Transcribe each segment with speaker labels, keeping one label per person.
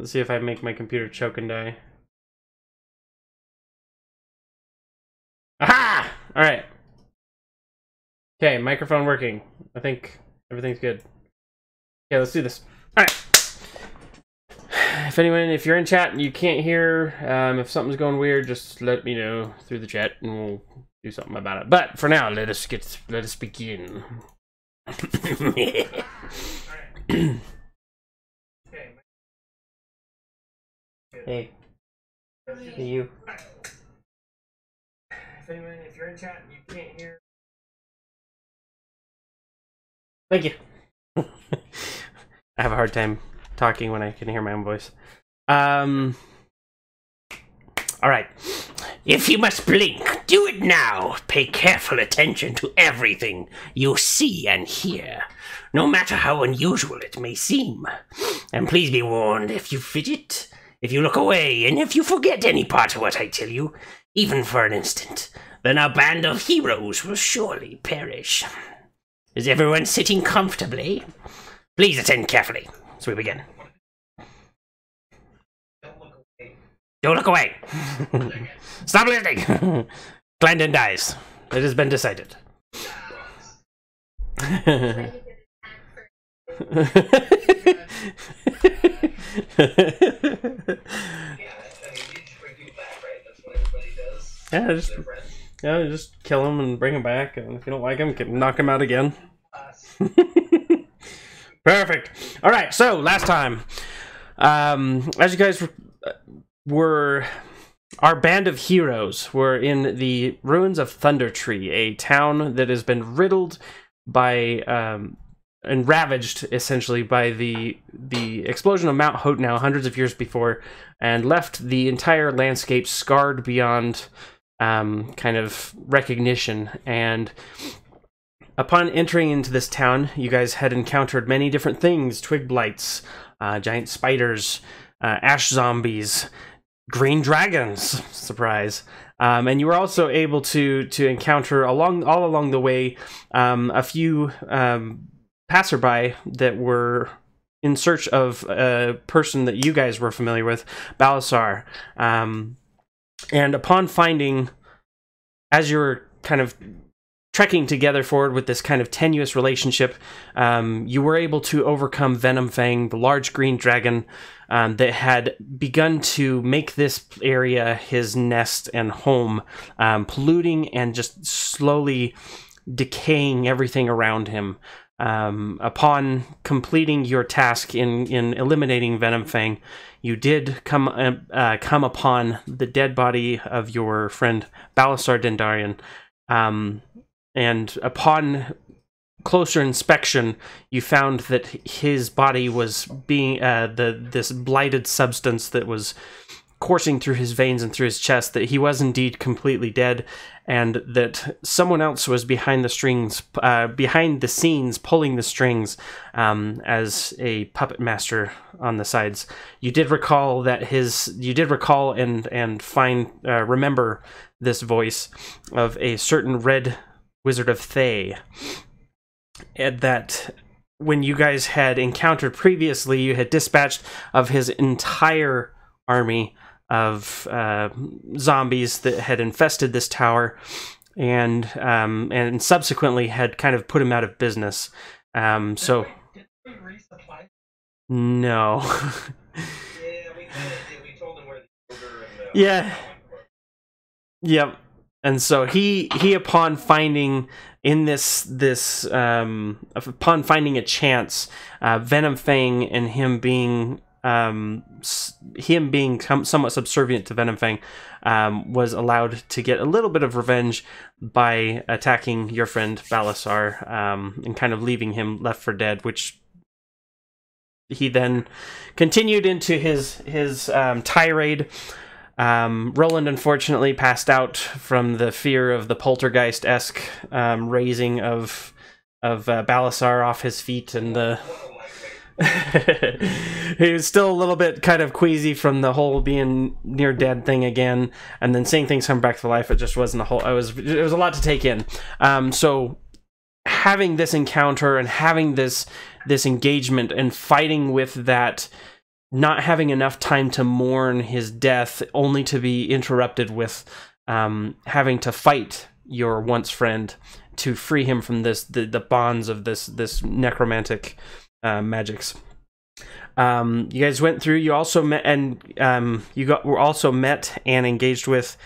Speaker 1: Let's see if I make my computer choke and die. Aha! Alright. Okay, microphone working. I think everything's good. Okay, let's do this. Alright. If you're in chat and you can't hear, if something's going weird, just let me know through the chat and we'll do something about it. But for now, let us begin. Hey. Hey, you. If you're in chat and you can't hear. Thank you. I have a hard time talking when I can hear my own voice. Alright. If you must blink, do it now. Pay careful attention to everything you see and hear, no matter how unusual it may seem. And please be warned, if you fidget, if you look away, and if you forget any part of what I tell you, even for an instant, then our band of heroes will surely perish. Is everyone sitting comfortably? Please attend carefully as we begin. Don't look away. Stop listening. Glendon dies. It has been decided. Yeah, just kill him and bring him back, and if you don't like him, knock him out again. Perfect. All right, so last time, as you guys were, our band of heroes were in the ruins of Thunder Tree, a town that has been riddled by and ravaged essentially by the explosion of Mount Hotenow hundreds of years before, and left the entire landscape scarred beyond kind of recognition. And upon entering into this town, you guys had encountered many different things: twig blights, giant spiders, ash zombies, green dragons, surprise. And you were also able to encounter all along the way a few passerby that were in search of a person that you guys were familiar with, Balasar. And upon finding, as you were kind of trekking together forward with this kind of tenuous relationship, you were able to overcome Venomfang, the large green dragon that had begun to make this area his nest and home, polluting and just slowly decaying everything around him. Upon completing your task in eliminating Venomfang, you did come upon the dead body of your friend Balasar Dendarian. And upon closer inspection, you found that his body was being this blighted substance that was coursing through his veins and through his chest, that he was indeed completely dead, and that someone else was behind the scenes, pulling the strings as a puppet master on the sides. You did recall that remember this voice of a certain red wizard of Thay, and that when you guys had encountered previously, you had dispatched of his entire army of zombies that had infested this tower, and subsequently had kind of put him out of business. So
Speaker 2: did we resupply?
Speaker 1: No.
Speaker 2: Yeah, we told him where the ogre and the
Speaker 1: yeah. Yep. And so he upon finding in upon finding a chance, Venomfang and him being somewhat subservient to Venomfang, was allowed to get a little bit of revenge by attacking your friend Balasar, and kind of leaving him left for dead, which he then continued into his tirade. Roland unfortunately passed out from the fear of the poltergeist-esque raising of Balasar off his feet, and he was still a little bit kind of queasy from the whole being near dead thing again, and then seeing things come back to life. It just wasn't it was a lot to take in. So having this encounter and having this engagement and fighting with that not having enough time to mourn his death, only to be interrupted with having to fight your once friend to free him from the bonds of this necromantic magics. You guys went through. You also met, and were also met and engaged with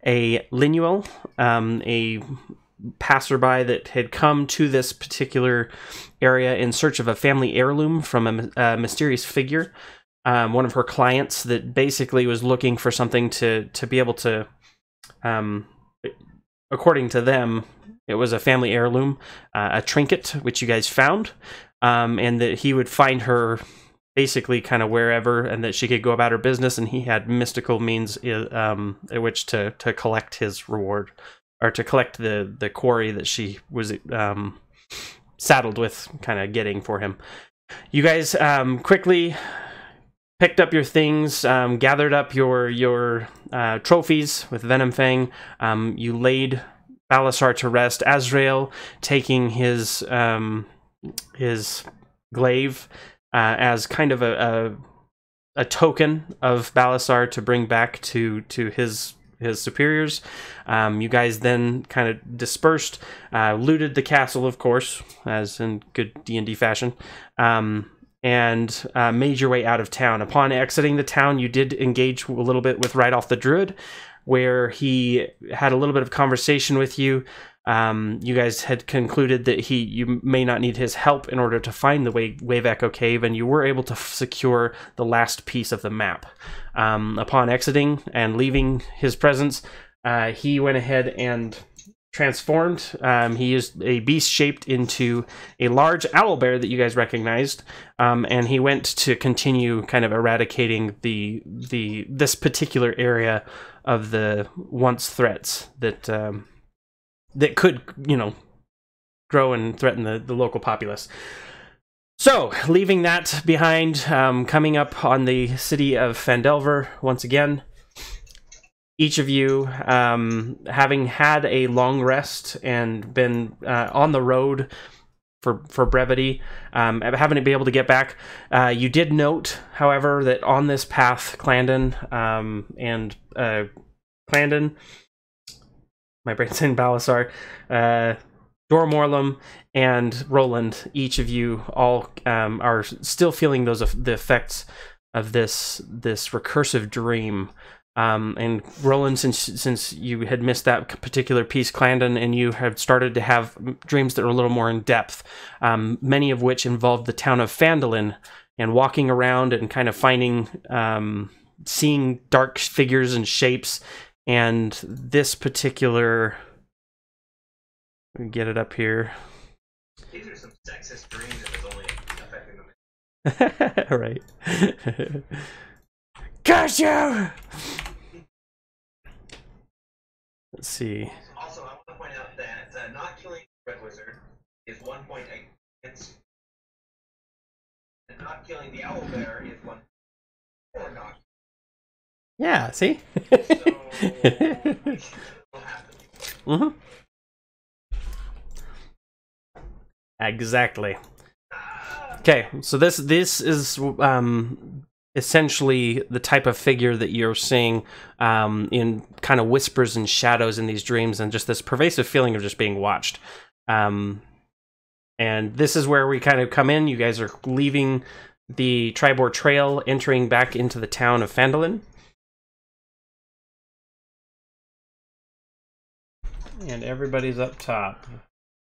Speaker 1: a Linuel, a passerby that had come to this particular area in search of a family heirloom from a mysterious figure. One of her clients that basically was looking for something to be able to, according to them, it was a family heirloom, a trinket, which you guys found, and that he would find her basically kind of wherever, and that she could go about her business, and he had mystical means at which to collect his reward, or to collect the quarry that she was saddled with kind of getting for him. You guys quickly picked up your things, gathered up your trophies with Venomfang. You laid Balasar to rest. Azrael taking his glaive as kind of a token of Balasar to bring back to his superiors. You guys then kind of dispersed, looted the castle, of course, as in good D&D fashion, and made your way out of town. Upon exiting the town, you did engage a little bit with Right Off the Druid, where he had a little bit of conversation with you. You guys had concluded that you may not need his help in order to find the Wave Echo Cave, and you were able to secure the last piece of the map. Upon exiting and leaving his presence, he went ahead and transformed. He used a beast shaped into a large owlbear that you guys recognized, and he went to continue kind of eradicating this particular area of the once threats that that could, grow and threaten the local populace. So, leaving that behind, coming up on the city of Phandelver once again, each of you, having had a long rest and been on the road for brevity, having to be able to get back, you did note, however, that on this path, Clandon my brain's in Balasar, Dormorlum, and Roland, each of you all are still feeling the effects of this recursive dream. And Roland, since you had missed that particular piece, Clandon and you have started to have dreams that are a little more in depth, many of which involved the town of Phandalin, and walking around and kind of finding, seeing dark figures and shapes. And this particular, let me get it up here.
Speaker 2: These are some sexist dreams if it's only affecting them.
Speaker 1: Right. Curse you! Let's see.
Speaker 2: Also, I want to point out that not killing Red Wizard is 1 point against, and not killing the Owlbear is 1 or not.
Speaker 1: Yeah, see?
Speaker 2: So,
Speaker 1: Exactly. Okay, so this is essentially the type of figure that you're seeing in kind of whispers and shadows in these dreams, and just this pervasive feeling of just being watched. And this is where we kind of come in. You guys are leaving the Tribor Trail, entering back into the town of Phandalin. And everybody's up top.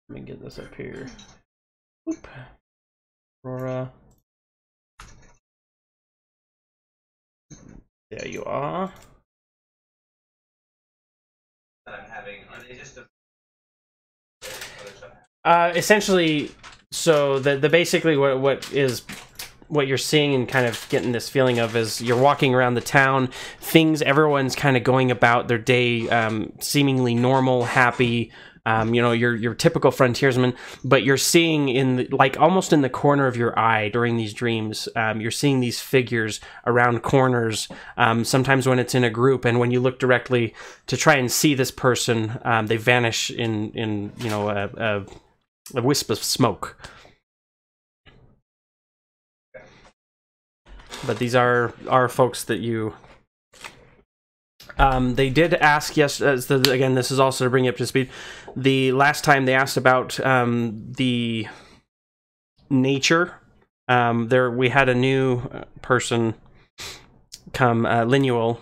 Speaker 1: Let me get this up here. Oop. Aurora. There you are.
Speaker 2: that I'm having, are they just
Speaker 1: essentially, so the basically what you're seeing and kind of getting this feeling of is you're walking around the town, everyone's kind of going about their day, seemingly normal, happy, your typical frontiersman, but you're seeing almost in the corner of your eye during these dreams, you're seeing these figures around corners, sometimes when it's in a group, and when you look directly to try and see this person, they vanish in a wisp of smoke. but these are folks that you. They did ask, yes, again, this is also to bring you up to speed. The last time they asked about the nature. We had a new person come, Linuel,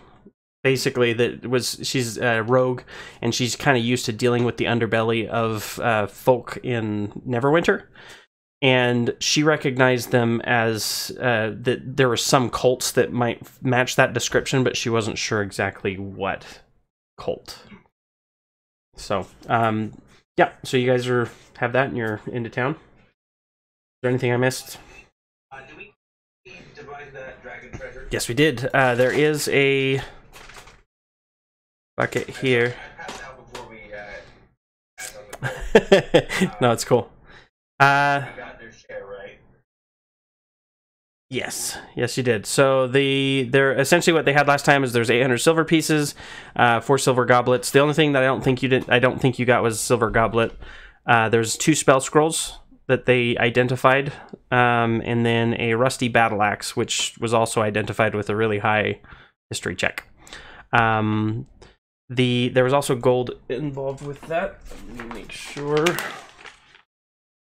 Speaker 1: basically, she's a rogue, and she's kind of used to dealing with the underbelly of folk in Neverwinter. And she recognized them as that there were some cults that might match that description, but she wasn't sure exactly what cult. So, yeah. So you guys have that, and you're into town. Is there anything I missed?
Speaker 2: Do we divide that dragon treasure?
Speaker 1: Yes, we did. There is a bucket here.
Speaker 2: I passed out before we passed on the
Speaker 1: No, it's cool.
Speaker 2: we got their share, right?
Speaker 1: Yes, you did. So they're essentially what they had last time is there's 800 silver pieces, 4 silver goblets. The only thing that I don't think you got was silver goblet. There's 2 spell scrolls that they identified, and then a rusty battle axe, which was also identified with a really high history check. There was also gold involved with that. Let me make sure.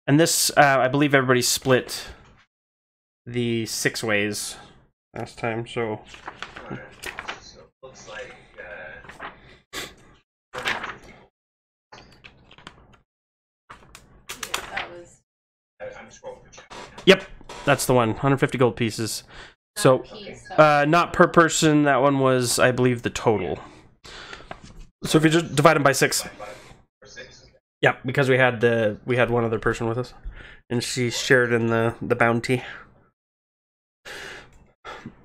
Speaker 1: And this, I believe everybody split the 6 ways last time, so...
Speaker 2: Alright. So it looks like...
Speaker 3: that was...
Speaker 2: I'm scrolling for chat.
Speaker 1: Yep, that's the one. 150 gold pieces. So, not per person. That one was, I believe, the total. So if you just divide them by 6.
Speaker 2: Or 6.
Speaker 1: Yeah, because we had one other person with us, and she shared in the bounty.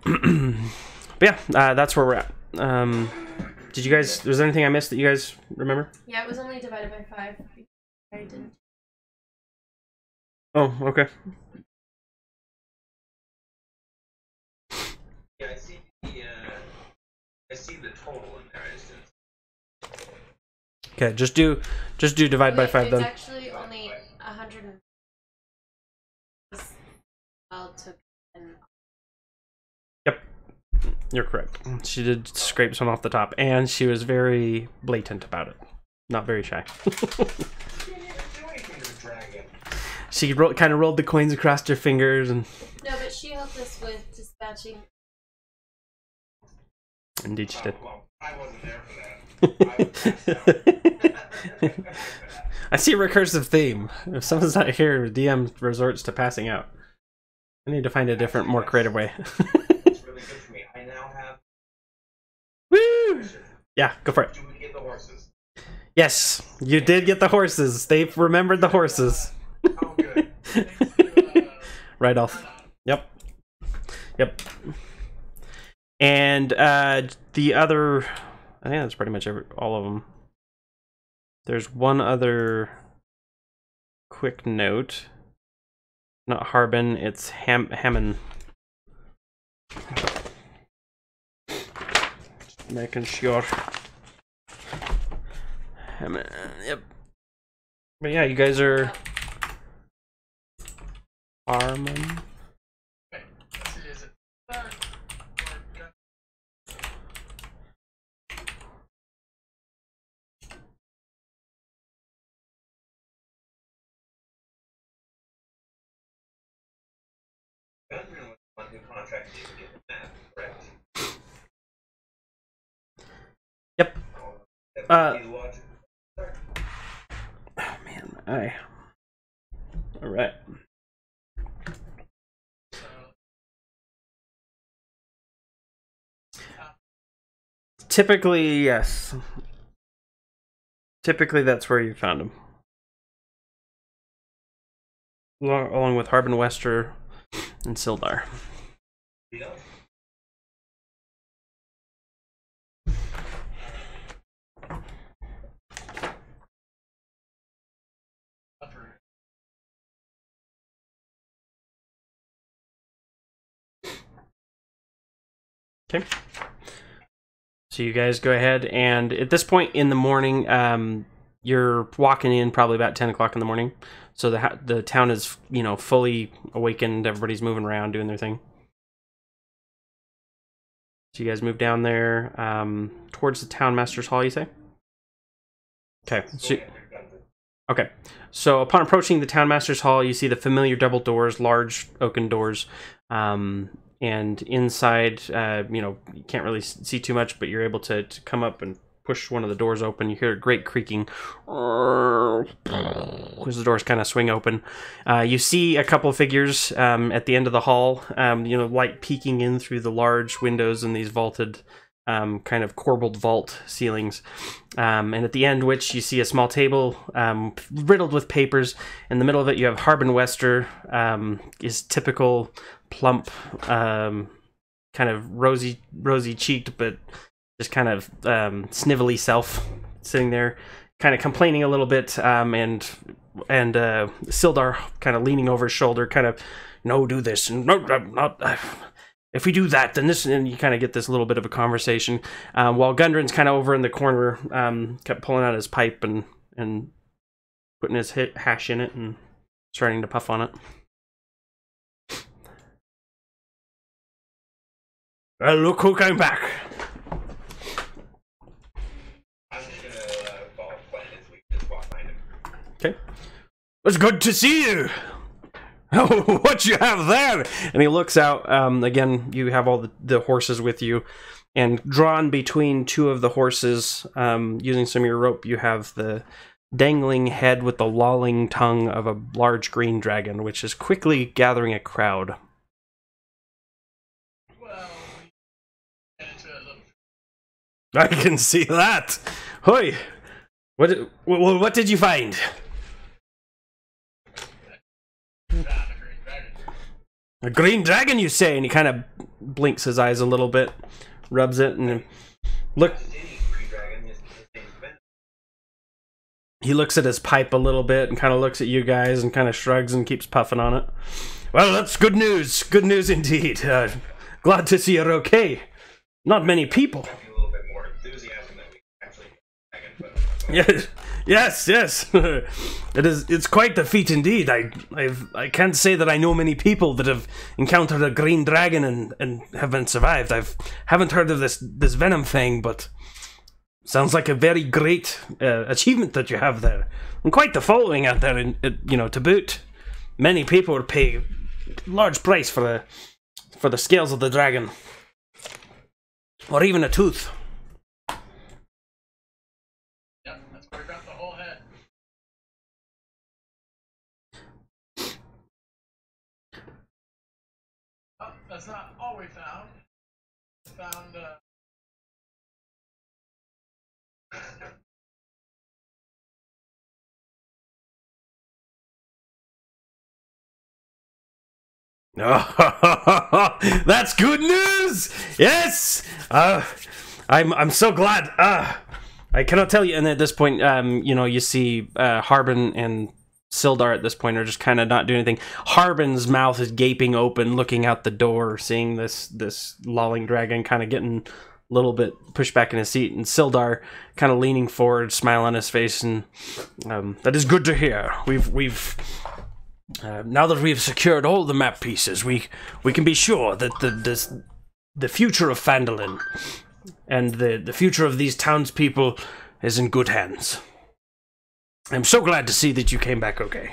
Speaker 1: But yeah, that's where we're at. Did you guys? Was there anything I missed that you guys remember?
Speaker 3: Yeah, it was only divided by 5. I didn't.
Speaker 1: Oh, okay.
Speaker 2: Yeah, I see the total in there. I just didn't...
Speaker 1: Okay, just do divide by 5 then.
Speaker 3: It's actually only 100. Well, took an...
Speaker 1: Yep, you're correct. She did scrape some off the top, and she was very blatant about it. Not very shy. She kind of rolled the coins across her fingers and.
Speaker 3: No, but she helped us with dispatching.
Speaker 1: Indeed, she did.
Speaker 2: Well, I wasn't there for that.
Speaker 1: I see a recursive theme. If someone's not here, DM resorts to passing out. I need to find a different, more creative way.
Speaker 2: It's really good for me. I now have...
Speaker 1: Woo! Yeah, go for it.
Speaker 2: Do we get the horses?
Speaker 1: Yes, you did get the horses. They remembered the horses.
Speaker 2: Oh, good.
Speaker 1: Right off. Yep. And the other, I think that's pretty much all of them. There's one other quick note. Not Harbin, it's Hammond. Making sure. Hammond, yep. But yeah, you guys are Armand.
Speaker 2: Gunman was the one who contracted you to get the map, correct?
Speaker 1: Yep.
Speaker 2: That would be the logic.
Speaker 1: Oh man, all right. Typically, yes. Typically, that's where you found him. Along with Harbin Wester and Sildar.
Speaker 2: Yeah.
Speaker 1: Okay. So you guys go ahead, and at this point in the morning, you're walking in probably about 10 o'clock in the morning. So the town is, fully awakened. Everybody's moving around, doing their thing. So you guys move down there towards the town master's hall, you say? Okay. Okay. So upon approaching the town master's hall, you see the familiar double doors, large oaken doors. And inside, you can't really see too much, but you're able to come up and push one of the doors open. You hear a great creaking as the doors kind of swing open. You see a couple of figures at the end of the hall, light peeking in through the large windows in these vaulted, kind of corbelled vault ceilings. And at the end, which you see a small table riddled with papers. In the middle of it, you have Harbin Wester, is typical plump, kind of rosy cheeked, but just kind of snivelly self sitting there, kind of complaining a little bit, and Sildar kind of leaning over his shoulder, kind of, no, do this, and no, not. If we do that, then this, and you kind of get this little bit of a conversation, while Gundren's kind of over in the corner, kept pulling out his pipe and putting his hash in it and starting to puff on it. Well, look who came back. Okay. It's good to see you. Oh, what you have there? And he looks out. Again, you have all the horses with you. And drawn between two of the horses, using some of your rope, you have the dangling head with the lolling tongue of a large green dragon, which is quickly gathering a crowd.
Speaker 4: Well, we get into a little...
Speaker 1: I can see that. Hoi! What did you find? A green dragon, you say? And he kind of blinks his eyes a little bit, rubs it, and look. He looks at his pipe a little bit and kind of looks at you guys and kind of shrugs and keeps puffing on it. Well, that's good news. Good news indeed. Glad to see you're okay. Not many people.
Speaker 2: A little bit more enthusiasm that we actually
Speaker 1: Yes. Yes. It's quite the feat indeed. I can't say that I know many people that have encountered a green dragon and have been survived. Haven't heard of this venom thing, but sounds like a very great achievement that you have there, and quite the following out there. To boot, many people would pay large price for the scales of the dragon, or even a tooth.
Speaker 4: That's not all we found. We found,
Speaker 1: That's good news! Yes! I'm so glad. I cannot tell you. And at this point, you see Harbin and Sildar at this point are just kind of not doing anything. Harbin's mouth is gaping open, looking out the door, seeing this lolling dragon kind of getting a little bit pushed back in his seat, and Sildar kind of leaning forward, smile on his face, and that is good to hear. We've now that we've secured all the map pieces, we can be sure that the future of Phandalin and the future of these townspeople is in good hands. I'm so glad to see that you came back okay.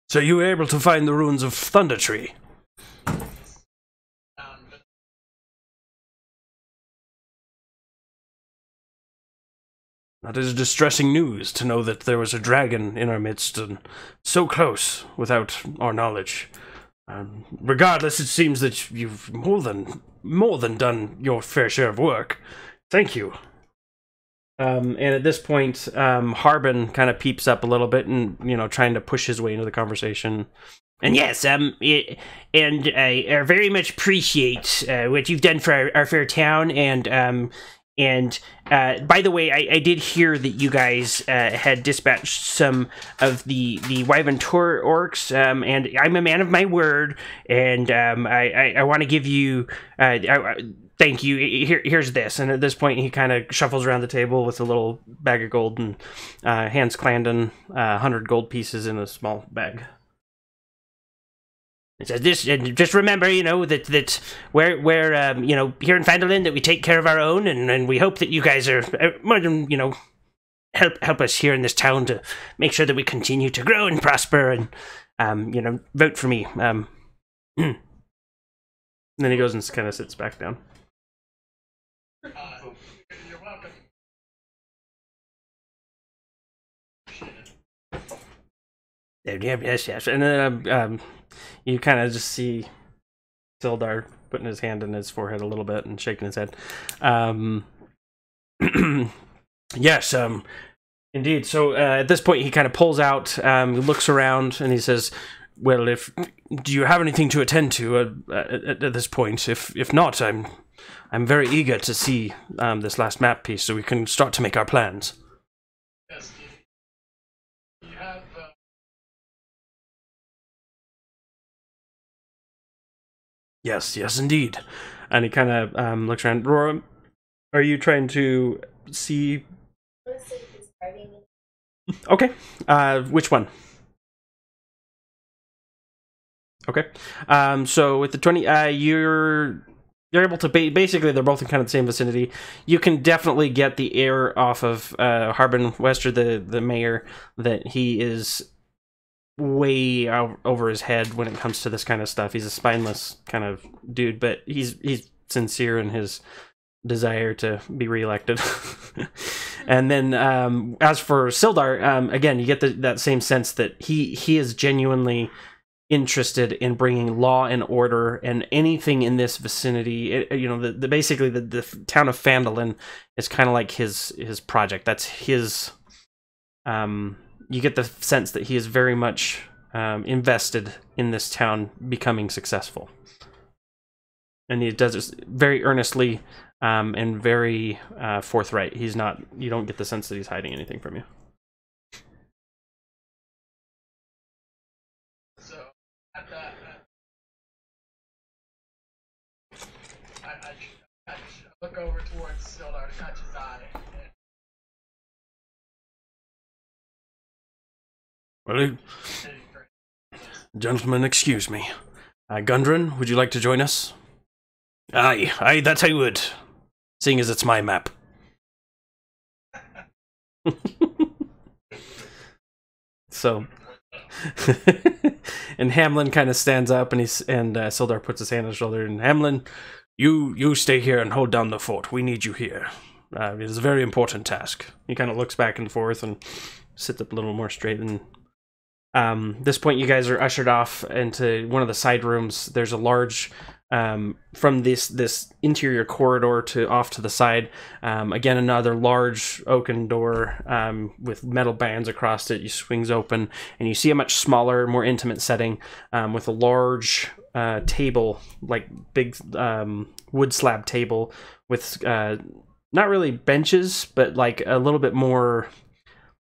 Speaker 1: So you were able to find the ruins of Thunder Tree? That is distressing news, to know that there was a dragon in our midst and so close without our knowledge. Regardless, it seems that you've more than done your fair share of work. Thank you. And at this point, Harbin kind of peeps up a little bit and, trying to push his way into the conversation. And yes, I very much appreciate what you've done for our fair town, and by the way, I did hear that you guys had dispatched some of the Wyvern Tour orcs, and I'm a man of my word, and I want to give you thank you. Here's this. And at this point, he kind of shuffles around the table with a little bag of gold and hands Clandon 100 gold pieces in a small bag. It says this, and just remember, you know, that we're you know, here in Phandalin, that we take care of our own, and we hope that you guys are more than, you know, help us here in this town to make sure that we continue to grow and prosper, and you know, vote for me. And then he goes and kind of sits back down.
Speaker 4: You're welcome.
Speaker 1: Yes. And then you kind of just see Sildar putting his hand in his forehead a little bit and shaking his head. Yes, indeed. So at this point, he kind of pulls out, looks around, and he says, "Well, do you have anything to attend to at this point? If not, I'm very eager to see this last map piece, so we can start to make our plans."
Speaker 4: Yes, you have.
Speaker 1: Yes, indeed. And he kind of looks around. Rora, are you trying to see? Okay. Which one? Okay. So with the 20, you're able to basically they're both in kind of the same vicinity. You can definitely get the air off of Harbin Wester, the mayor, that he is way over his head when it comes to this kind of stuff. He's a spineless kind of dude, but he's sincere in his desire to be reelected. And then as for Sildar, again, you get that same sense that he is genuinely interested in bringing law and order and anything in this vicinity. You know, basically the town of Phandalin is kind of like his project. That's his. You get the sense that he is very much invested in this town becoming successful, and he does it very earnestly and very forthright. He's not. You don't get the sense that he's hiding anything from you.
Speaker 4: So at that, I look over towards Sildar to catch his eye.
Speaker 1: Well, gentlemen, excuse me. Gundren, would you like to join us? Aye, that I would. Seeing as it's my map. So, and Hamlin kind of stands up, and Sildar puts his hand on his shoulder, and Hamlin, you stay here and hold down the fort. We need you here. It is a very important task. He kind of looks back and forth and sits up a little more straight. And this point, you guys are ushered off into one of the side rooms. There's a large, from this interior corridor to off to the side, again, another large oaken door with metal bands across it. You swings open, and you see a much smaller, more intimate setting with a large table, like big wood slab table with not really benches, but like a little bit more.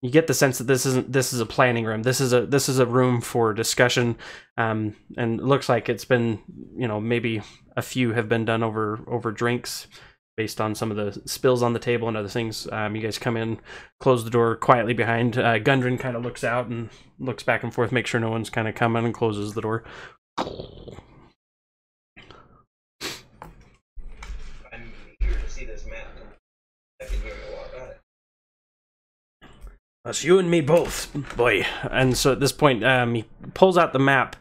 Speaker 1: You get the sense that this is a planning room. This is a room for discussion, and it looks like it's been, you know, maybe a few have been done over drinks, based on some of the spills on the table and other things. You guys come in, close the door quietly behind. Gundren kind of looks out and looks back and forth, make sure no one's kind of coming, and closes the door.
Speaker 2: I'm eager to see this map. I've been hearing a lot about it.
Speaker 1: That's you and me both, boy. And so at this point, he pulls out the map,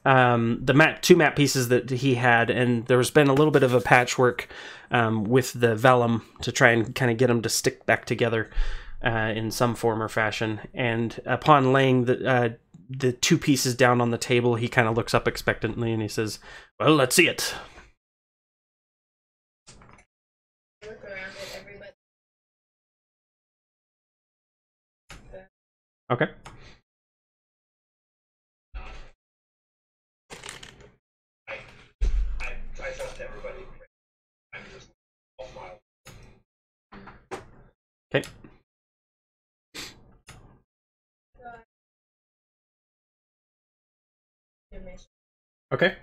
Speaker 1: two map pieces that he had, and there's been a little bit of a patchwork with the vellum to try and kind of get them to stick back together in some form or fashion. And upon laying the two pieces down on the table, he kind of looks up expectantly and he says, "Well, let's see it."
Speaker 3: Look around at everybody.
Speaker 1: Okay.
Speaker 2: I trust everybody. I'm just all smile.
Speaker 1: Okay. Okay.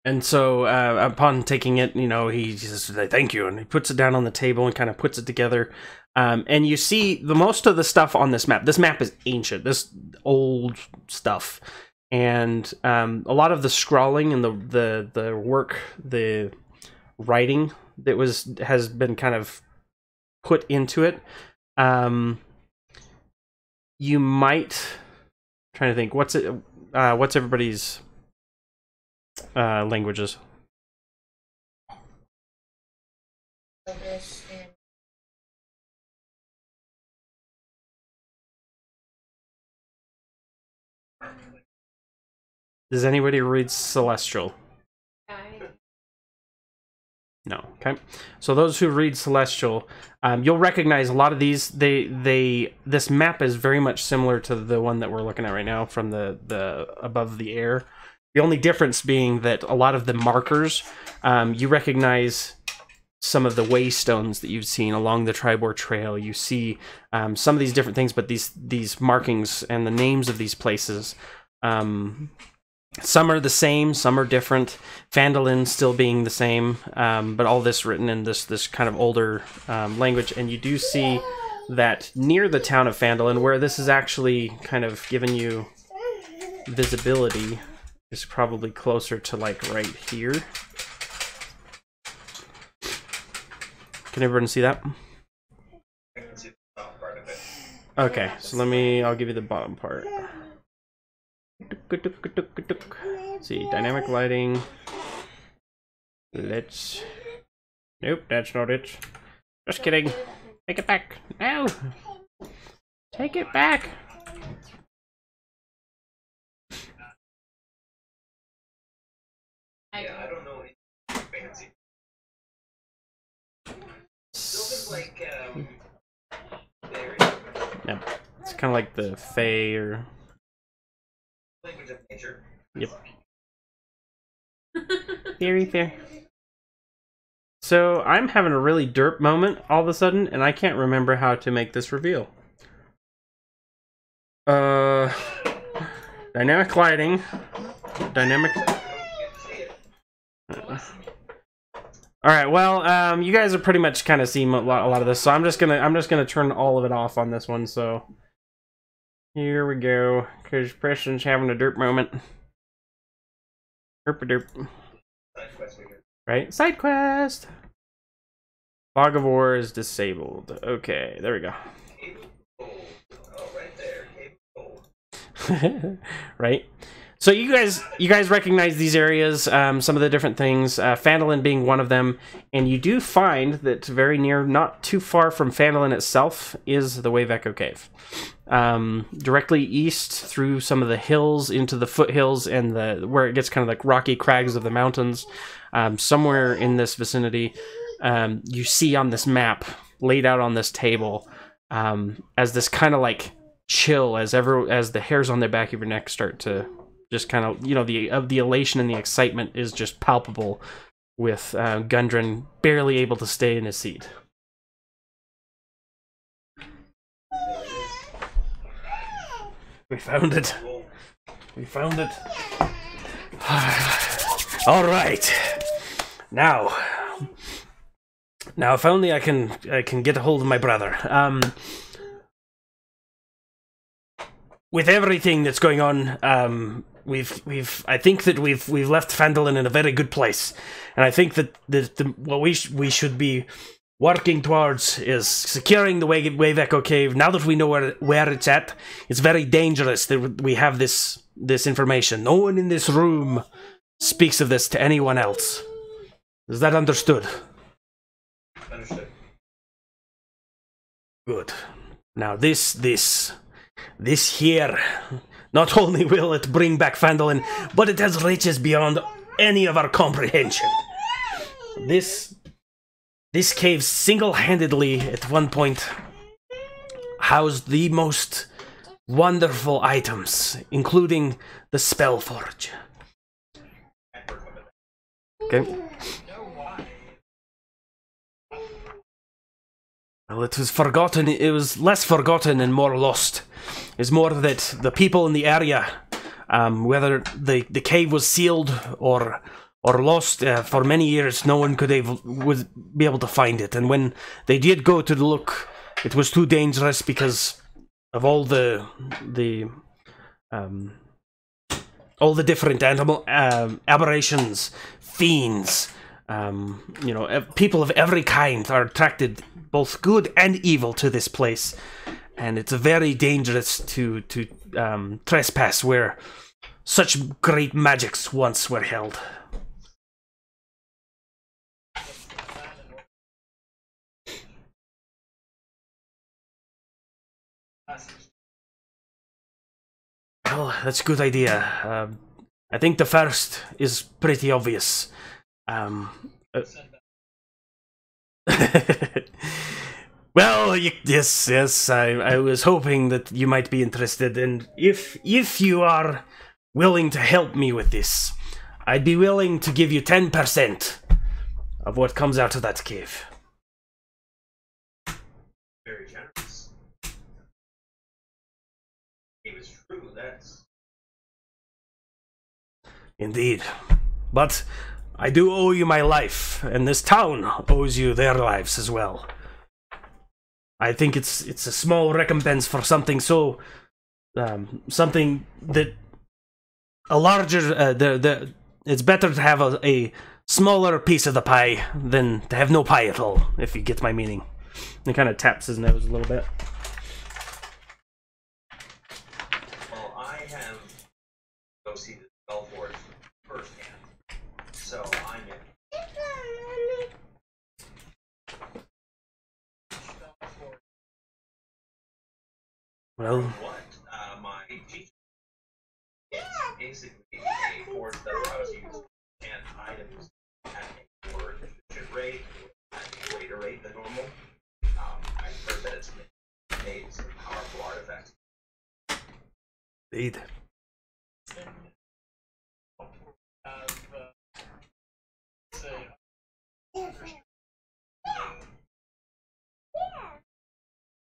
Speaker 1: And so upon taking it, you know, he says, thank you. And he puts it down on the table and kind of puts it together. And you see the most of the stuff on this map. This map is ancient. This old stuff. And a lot of the scrawling and the work, the writing that has been kind of put into it. You might... I'm trying to think. What's everybody's... languages? Does anybody read Celestial? No. Okay. So those who read Celestial, you'll recognize a lot of these. This map is very much similar to the one that we're looking at right now from the above the air. The only difference being that a lot of the markers, you recognize some of the waystones that you've seen along the Tribor Trail. You see some of these different things, but these markings and the names of these places, some are the same, some are different. Phandalin still being the same, but all this written in this kind of older language. And you do see that near the town of Phandalin, where this is actually kind of giving you visibility, is probably closer to like right here. Can everyone see that?
Speaker 2: I can see the top part of it.
Speaker 1: Okay, so I'll give you the bottom part. See, dynamic lighting. Nope, that's not it. Just kidding. Take it back. No! Take it back!
Speaker 2: Yeah, I don't know anything fancy. Still like, there.
Speaker 1: Yeah, it's kind of like the Fae or...
Speaker 2: Language of nature.
Speaker 1: Yep. Very fair. So, I'm having a really derp moment all of a sudden, and I can't remember how to make this reveal. Dynamic lighting. Dynamic... Alright, well, you guys are pretty much kind of seeing a lot of this, so I'm just gonna turn all of it off on this one, so... Here we go, because Preston's having a derp moment. Derp-a-derp. Right? Side quest! Fog of War is disabled. Okay, there we go.
Speaker 2: Oh, right there.
Speaker 1: Right? So you guys recognize these areas, some of the different things, Phandalin being one of them, and you do find that very near, not too far from Phandalin itself, is the Wave Echo Cave. Directly east through some of the hills into the foothills and where it gets kind of like rocky crags of the mountains, somewhere in this vicinity, you see on this map, laid out on this table, as this kind of like chill, as the hairs on the back of your neck start to just kind of, you know, the elation and the excitement is just palpable with Gundren barely able to stay in his seat. We found it. We found it. All right. Now, if only I can get a hold of my brother. With everything that's going on, I think that we've left Phandalin in a very good place, and I think that what we should be working towards is securing the Wave Echo Cave. Now that we know where it's at, it's very dangerous that we have this information. No one in this room speaks of this to anyone else. Is that understood?
Speaker 2: Understood.
Speaker 1: Good. Now this here, not only will it bring back Phandalin, but it has riches beyond any of our comprehension. This cave single-handedly, at one point, housed the most wonderful items, including the Spellforge. Okay. Well, it was forgotten. It was less forgotten and more lost. It's more that the people in the area, whether the cave was sealed or or lost for many years. No one would be able to find it, and when they did go to look, it was too dangerous because of all the different animal aberrations, fiends. You know, people of every kind are attracted, both good and evil, to this place, and it's very dangerous to trespass where such great magics once were held. Well, that's a good idea. I think the first is pretty obvious. Well, yes, I was hoping that you might be interested, and if you are willing to help me with this, I'd be willing to give you 10% of what comes out of that cave.
Speaker 2: Very generous. It was true, that's...
Speaker 1: Indeed. But I do owe you my life, and this town owes you their lives as well. I think it's a small recompense for something so... something that... a larger... it's better to have a smaller piece of the pie than to have no pie at all, if you get my meaning. He kind of taps his nose a little bit.
Speaker 2: Well, I have go see the spell forge firsthand, so I'm in.
Speaker 1: Well,
Speaker 2: What my teacher is basically a forge that allows you to scan items at a more efficient rate, at a greater rate than normal. I've heard that it's made some powerful artifacts.
Speaker 1: indeed.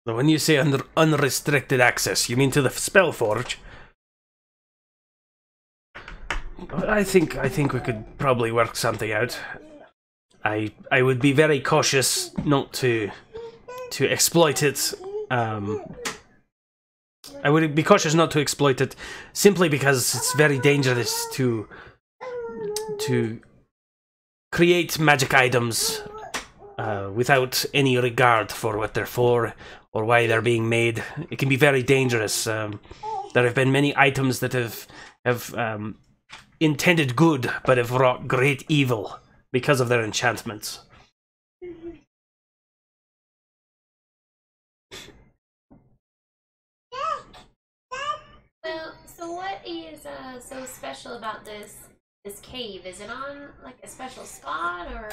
Speaker 1: So when you say unrestricted access, you mean to the spell forge? I think we could probably work something out. I would be very cautious not to exploit it. I would be cautious not to exploit it simply because it's very dangerous to create magic items without any regard for what they're for or why they're being made. It can be very dangerous. There have been many items that have intended good but have wrought great evil because of their enchantments.
Speaker 5: Well, so what is so special about this cave? Is it on like a special spot, or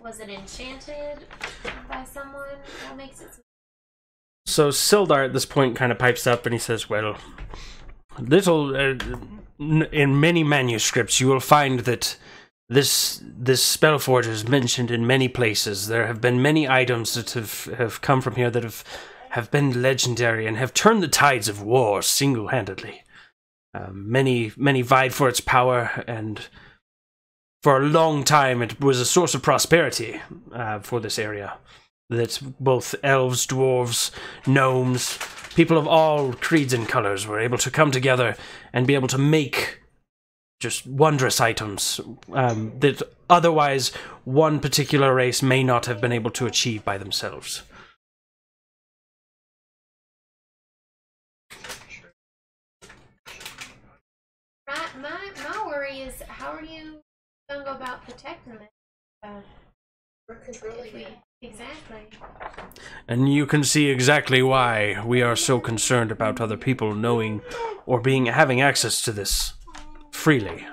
Speaker 5: was it enchanted by someone? What makes it
Speaker 1: So Sildar at this point kind of pipes up and he says, well, in many manuscripts you will find that this spellforge is mentioned in many places. There have been many items that have come from here that have been legendary and have turned the tides of war single-handedly. Many vied for its power, and for a long time it was a source of prosperity for this area. That both elves, dwarves, gnomes, people of all creeds and colors were able to come together and be able to make just wondrous items that otherwise one particular race may not have been able to achieve by themselves.
Speaker 5: My worry is, how are you gonna go about protecting this?
Speaker 3: We're controlling it.
Speaker 5: Exactly.
Speaker 1: And you can see exactly why we are so concerned about other people knowing or having access to this freely.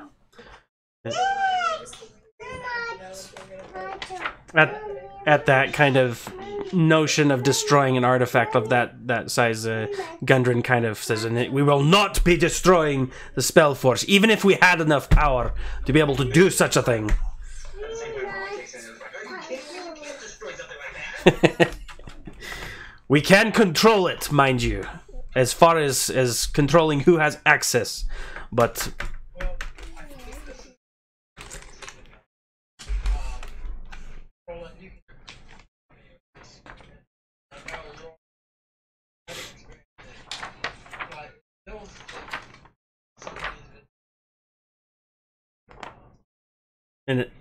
Speaker 1: At that kind of notion of destroying an artifact of that size, Gundren kind of says, we will not be destroying the spell force, even if we had enough power to be able to do such a thing. We can control it, mind you, as far as controlling who has access, but And it,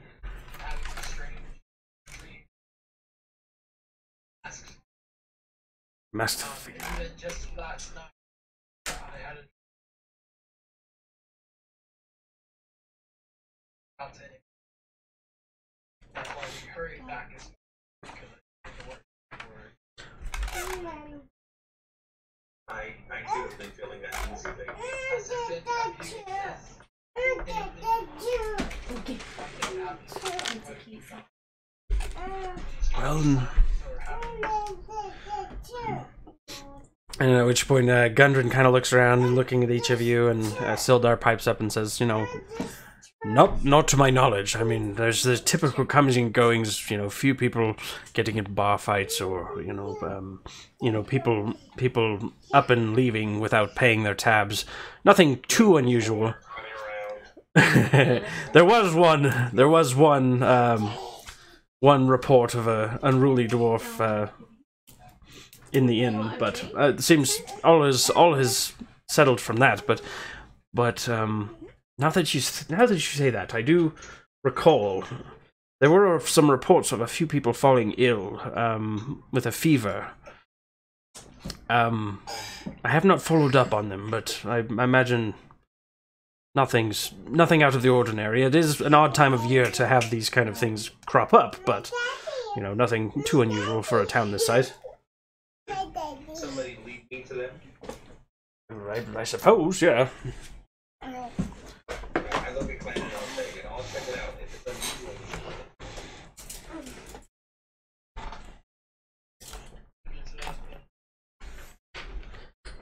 Speaker 4: having a strange dream.
Speaker 1: master.
Speaker 4: Even just last night, I had a out to him. That's why we hurried back as because I had to work for
Speaker 2: I too have been feeling that easy thing.
Speaker 4: Has there been anything
Speaker 1: Well, and at which point Gundren kind of looks around and looking at each of you, and Sildar pipes up and says, you know, nope, not to my knowledge. I mean, there's the typical comings and goings, you know, few people getting into bar fights, or people up and leaving without paying their tabs. Nothing too unusual. There was one report of a unruly dwarf in the inn, but it seems all is settled from that. But now that you say that, I do recall there were some reports of a few people falling ill with a fever. I have not followed up on them, but I imagine nothing out of the ordinary. It is an odd time of year to have these kind of things crop up, but you know, nothing too unusual for a town this size.
Speaker 2: Somebody lead me to them.
Speaker 1: I suppose, yeah.
Speaker 2: I look at Clan and I'll say, you know, I'll check it out if it's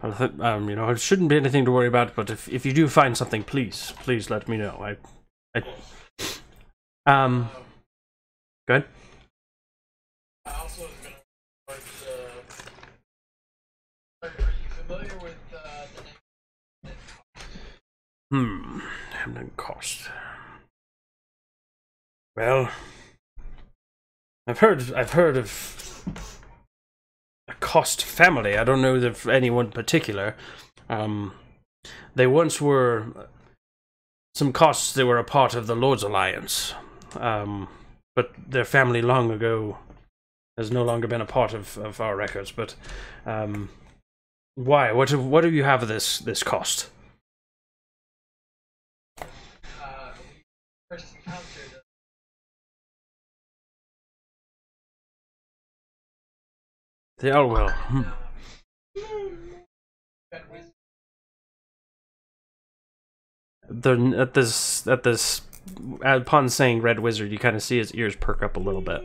Speaker 2: unusual.
Speaker 1: You know, it shouldn't be anything to worry about, but if you do find something, please let me know. Go ahead.
Speaker 4: I also was going to are you familiar with the name?
Speaker 1: Hamden Cost. Well, I've heard of a Cost family. I don't know if anyone particular. They once were some Costs. They were a part of the Lord's Alliance, but their family long ago has no longer been a part of our records. But why? What do you have of this Cost?
Speaker 4: First encountered
Speaker 1: They all will. Upon saying Red Wizard, you kind of see his ears perk up a little bit.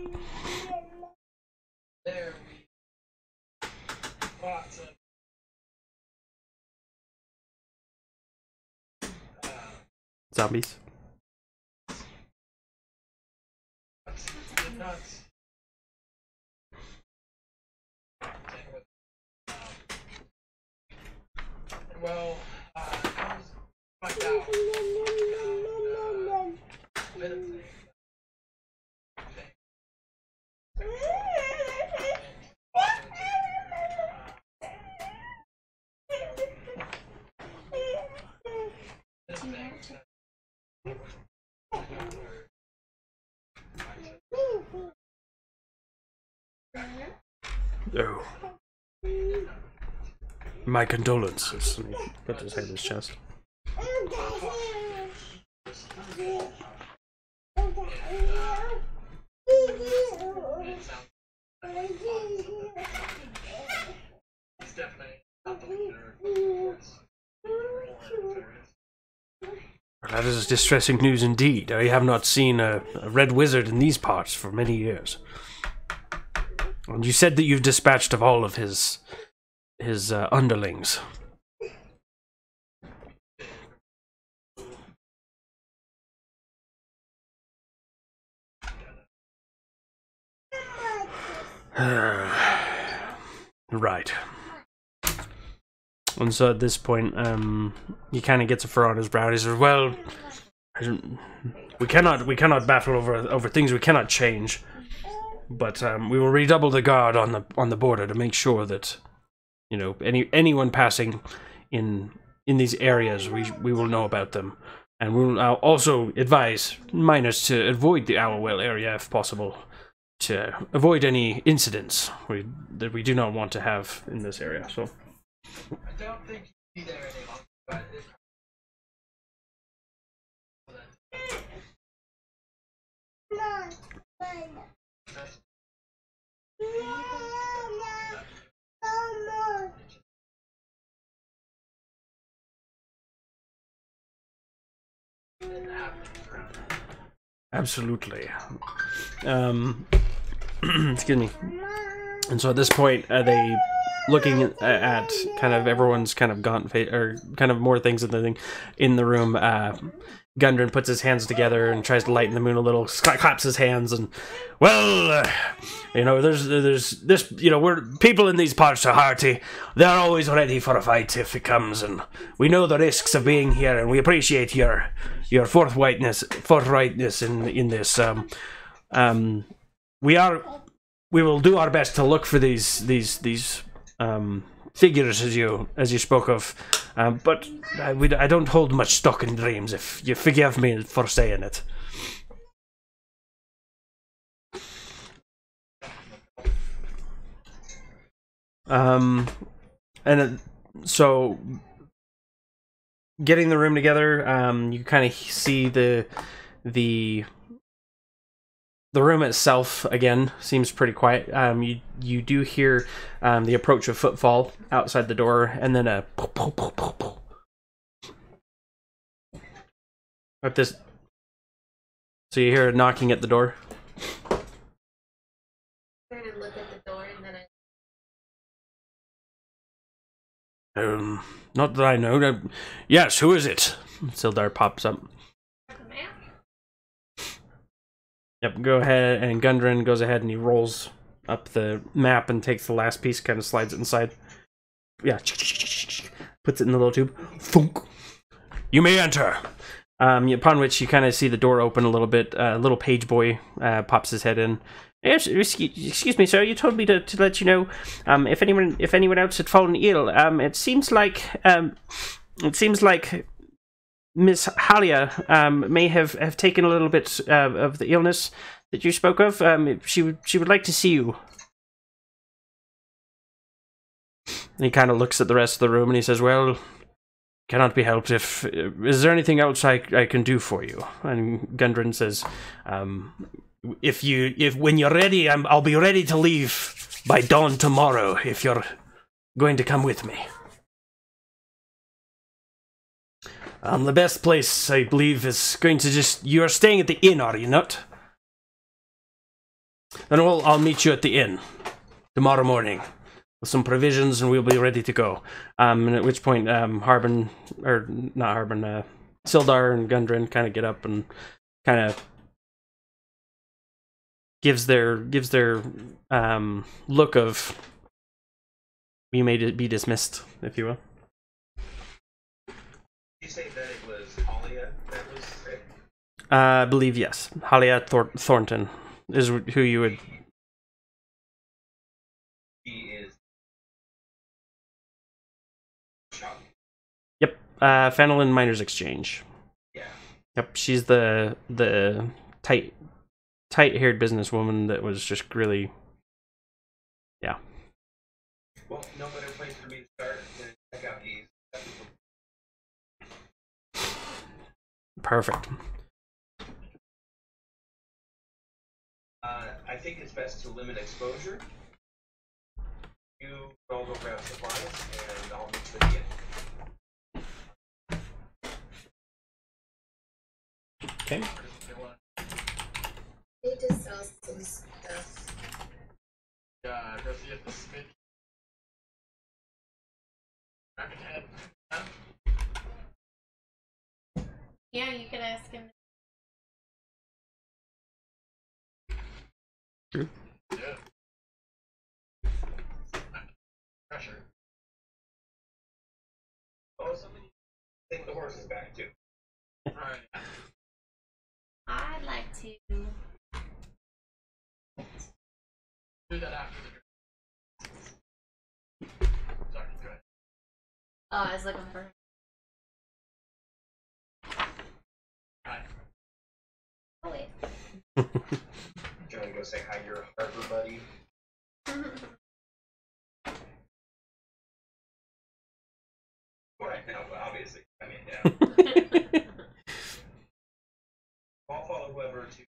Speaker 4: There we fought
Speaker 1: Zombies.
Speaker 4: nuts. Well, comes find out bit of thing.
Speaker 1: Oh. My condolences. And he put his hand in his chest.
Speaker 4: He's definitely not the leader of the force.
Speaker 1: That is distressing news indeed. I have not seen a red wizard in these parts for many years. And you said that you've dispatched of all of his underlings. Right. And so at this point, he kind of gets a fur on his brow. He says, "Well, we cannot battle over things we cannot change, but we will redouble the guard on the border to make sure that, you know, anyone passing in these areas, we will know about them. And we'll also advise miners to avoid the Hourwell area if possible, to avoid any incidents that we do not want to have in this area. So,
Speaker 4: I don't think you'll be there any longer, but it's
Speaker 1: absolutely. Excuse me. And so at this point, are they looking at kind of everyone's kind of gaunt face, or kind of more things in the room? Gundren puts his hands together and tries to lighten the moon a little, claps his hands, and, well, you know, there's this, you know, we're people in these parts are hearty. They're always ready for a fight if it comes, and we know the risks of being here, and we appreciate your forthrightness in this. We will do our best to look for these figures as you spoke of, but I don't hold much stock in dreams, if you forgive me for saying it. So getting the room together, you kind of see the room itself again seems pretty quiet. You do hear the approach of footfall outside the door, and then a at this. So you hear a knocking at the door.
Speaker 5: Turn and look at the door, and then
Speaker 1: Not that I know. Yes, who is it? Sildar pops up. Yep, go ahead, and Gundren goes ahead and he rolls up the map and takes the last piece, kind of slides it inside. Yeah, puts it in the little tube. Thunk. You may enter. Upon which you kind of see the door open a little bit. A little page boy pops his head in. Yes, excuse me, sir. You told me to let you know if anyone else had fallen ill. It seems like Miss Halia may have taken a little bit of the illness that you spoke of. She would like to see you. And he kind of looks at the rest of the room and he says, "Well, cannot be helped. Is there anything else I can do for you?" And Gundren says, "If when you're ready, I'll be ready to leave by dawn tomorrow. If you're going to come with me." The best place, I believe, is going to you're staying at the inn, are you not? Then I'll meet you at the inn tomorrow morning with some provisions, and we'll be ready to go. And at which point, Sildar and Gundren kind of get up and kind of gives their look of, "You may be dismissed," if you will.
Speaker 2: You say that it was Halia that was sick?
Speaker 1: I believe yes. Halia Thornton is who you would.
Speaker 2: He is shocked.
Speaker 1: Yep. Fenelon Miners Exchange.
Speaker 2: Yeah.
Speaker 1: Yep. She's the tight-haired businesswoman that was just really. Yeah.
Speaker 2: Well, no better place for me to start than check out these.
Speaker 1: Perfect.
Speaker 2: I think it's best to limit exposure. You all go grab supplies, and I'll meet you at the end.
Speaker 1: Okay.
Speaker 3: Need to sell some stuff.
Speaker 4: yeah, go see if the Smith.
Speaker 5: yeah, you could ask him.
Speaker 4: Yeah. Pressure.
Speaker 2: Oh, somebody take the horses back too.
Speaker 4: Right.
Speaker 5: I'd like to.
Speaker 4: Do that after the. Sorry, go ahead.
Speaker 5: Oh, I was looking for.
Speaker 2: Johnny, go say hi to your Harper buddy. Right now, well, obviously. I mean, yeah. I'll follow whoever to.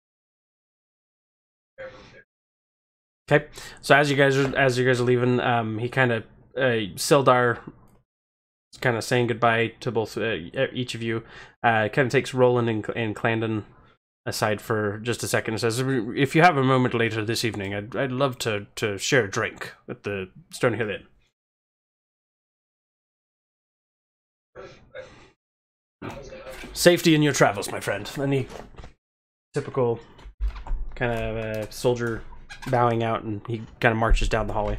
Speaker 1: Okay, so as you guys are leaving, he kind of Sildar is kind of saying goodbye to both each of you. Kind of takes Roland and Clandon aside for just a second and says, "If you have a moment later this evening, I'd love to share a drink at the Stonehill Inn." Safety in your travels, my friend. Any typical kind of soldier bowing out, and he kind of marches down the hallway.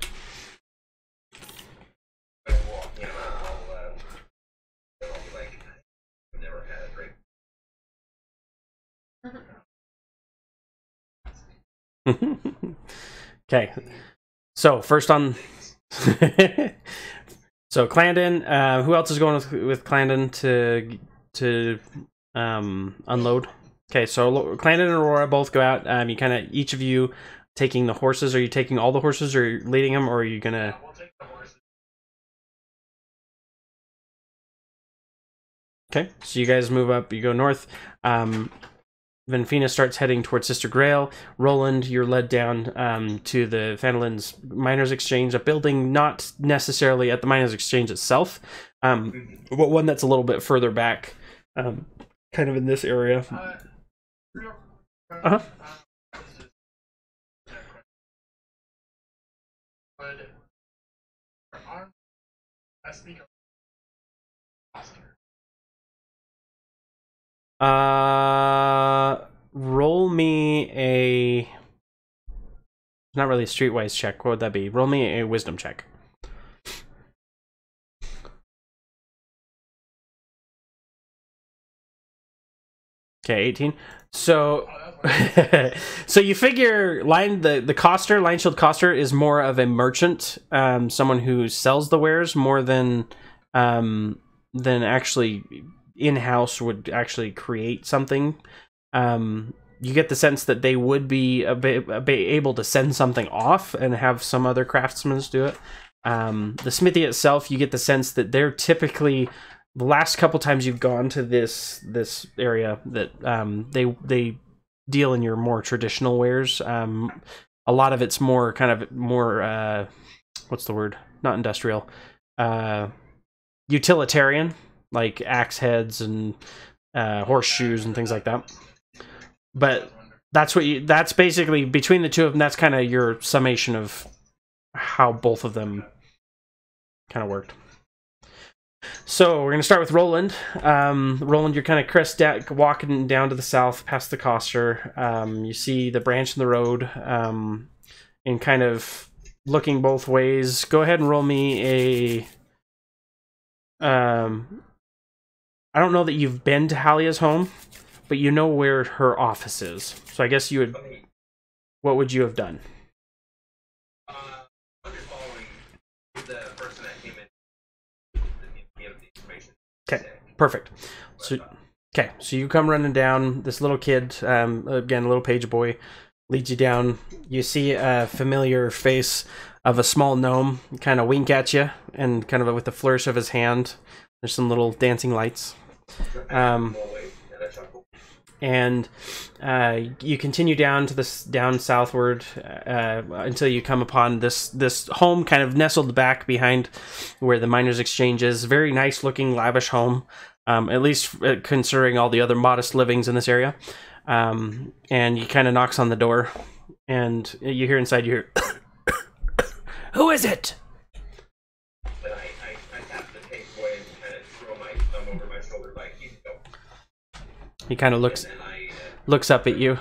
Speaker 2: Never had a drink.
Speaker 1: Okay, so first on so Clandon, who else is going with Clandon to unload? Okay, so Clandon and Aurora both go out. You kind of, each of you taking the horses. Are you taking all the horses, or are you leading them, or are you gonna?
Speaker 2: We'll take the horses.
Speaker 1: Okay, so you guys move up. You go north. Venfina starts heading towards Sister Grail. Roland, you're led down to the Fanalin's Miners Exchange, a building not necessarily at the Miners Exchange itself, but one that's a little bit further back, kind of in this area. Uh-huh. Roll me a... Not really a streetwise check. What would that be? Roll me a wisdom check. Okay, 18. So, so you figure the coster, Line Shield Coster, is more of a merchant, someone who sells the wares more than actually in-house would actually create something. You get the sense that they would be able to send something off and have some other craftsmen do it. The smithy itself, you get the sense that they're typically, the last couple times you've gone to this area, that they deal in your more traditional wares. A lot of it's more what's the word? Not industrial. Utilitarian, like axe heads and horseshoes and things like that. But that's basically, between the two of them, that's kind of your summation of how both of them kind of worked. So we're going to start with Roland. Roland, you're kind of walking down to the south past the coster. You see the branch in the road, and kind of looking both ways. Go ahead and roll me a... I don't know that you've been to Halia's home, but you know where her office is. So I guess you would... What would you have done?
Speaker 2: I'm just following the person that came in to give the information.
Speaker 1: Okay, perfect. So you come running down. This little kid, again, a little page boy, leads you down. You see a familiar face of a small gnome kind of wink at you, and kind of with a flourish of his hand. There's some little dancing lights. And you continue down to down southward until you come upon this home, kind of nestled back behind where the Miners Exchange is. Very nice looking, lavish home, at least considering all the other modest livings in this area. And you kind of knocks on the door, and you hear inside, you hear, "Who is it?" He kind of looks up at you,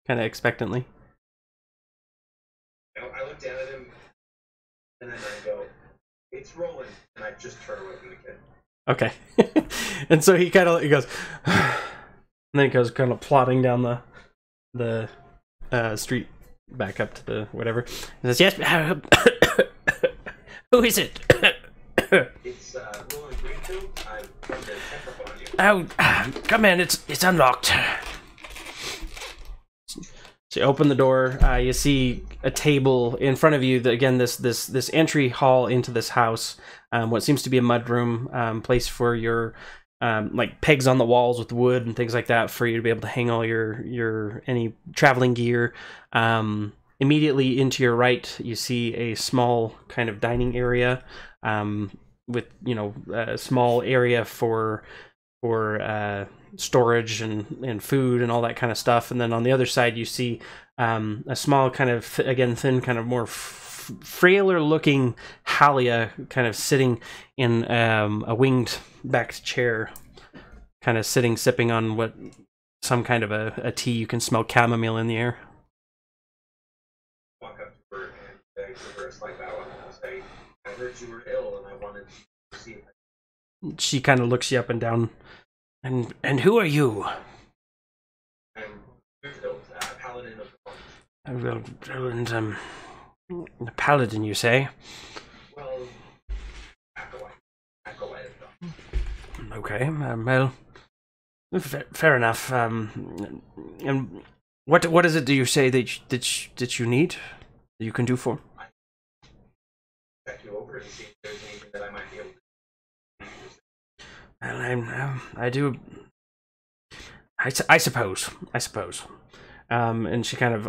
Speaker 1: kind of expectantly.
Speaker 2: I look down at him, and then I go, "It's Roland," and I just turn away from the kid.
Speaker 1: Okay. And so he goes, and then he goes kind of plodding down the street back up to the whatever. He says, "Yes, who is it?"
Speaker 2: It's Roland Greenfield. I'm from the check up on you.
Speaker 1: Oh, come in. It's unlocked. So you open the door. You see a table in front of you. Again, this entry hall into this house. What seems to be a mudroom, place for your like pegs on the walls with wood and things like that for you to be able to hang all your any traveling gear. Immediately into your right, you see a small kind of dining area, with a small area for storage and food and all that kind of stuff. And then on the other side, you see a small kind of again thin, kind of more frailer looking Halia kind of sitting in a winged backed chair, kind of sitting sipping on what some kind of a tea. You can smell chamomile in the air.
Speaker 2: Walk up to her and give her a slight bow and say, "I heard you were ill, and I wanted to see if
Speaker 1: She kind of looks you up and down. And who are you?
Speaker 2: I'm paladin of the
Speaker 1: And a paladin, you say?
Speaker 2: well, acolyte of God.
Speaker 1: Okay, well, fair enough. And what is it that you say that you need, that you can do for?
Speaker 2: Check you over and see if there's anything that I might be able to do.
Speaker 1: Well, I do. I suppose. And she kind of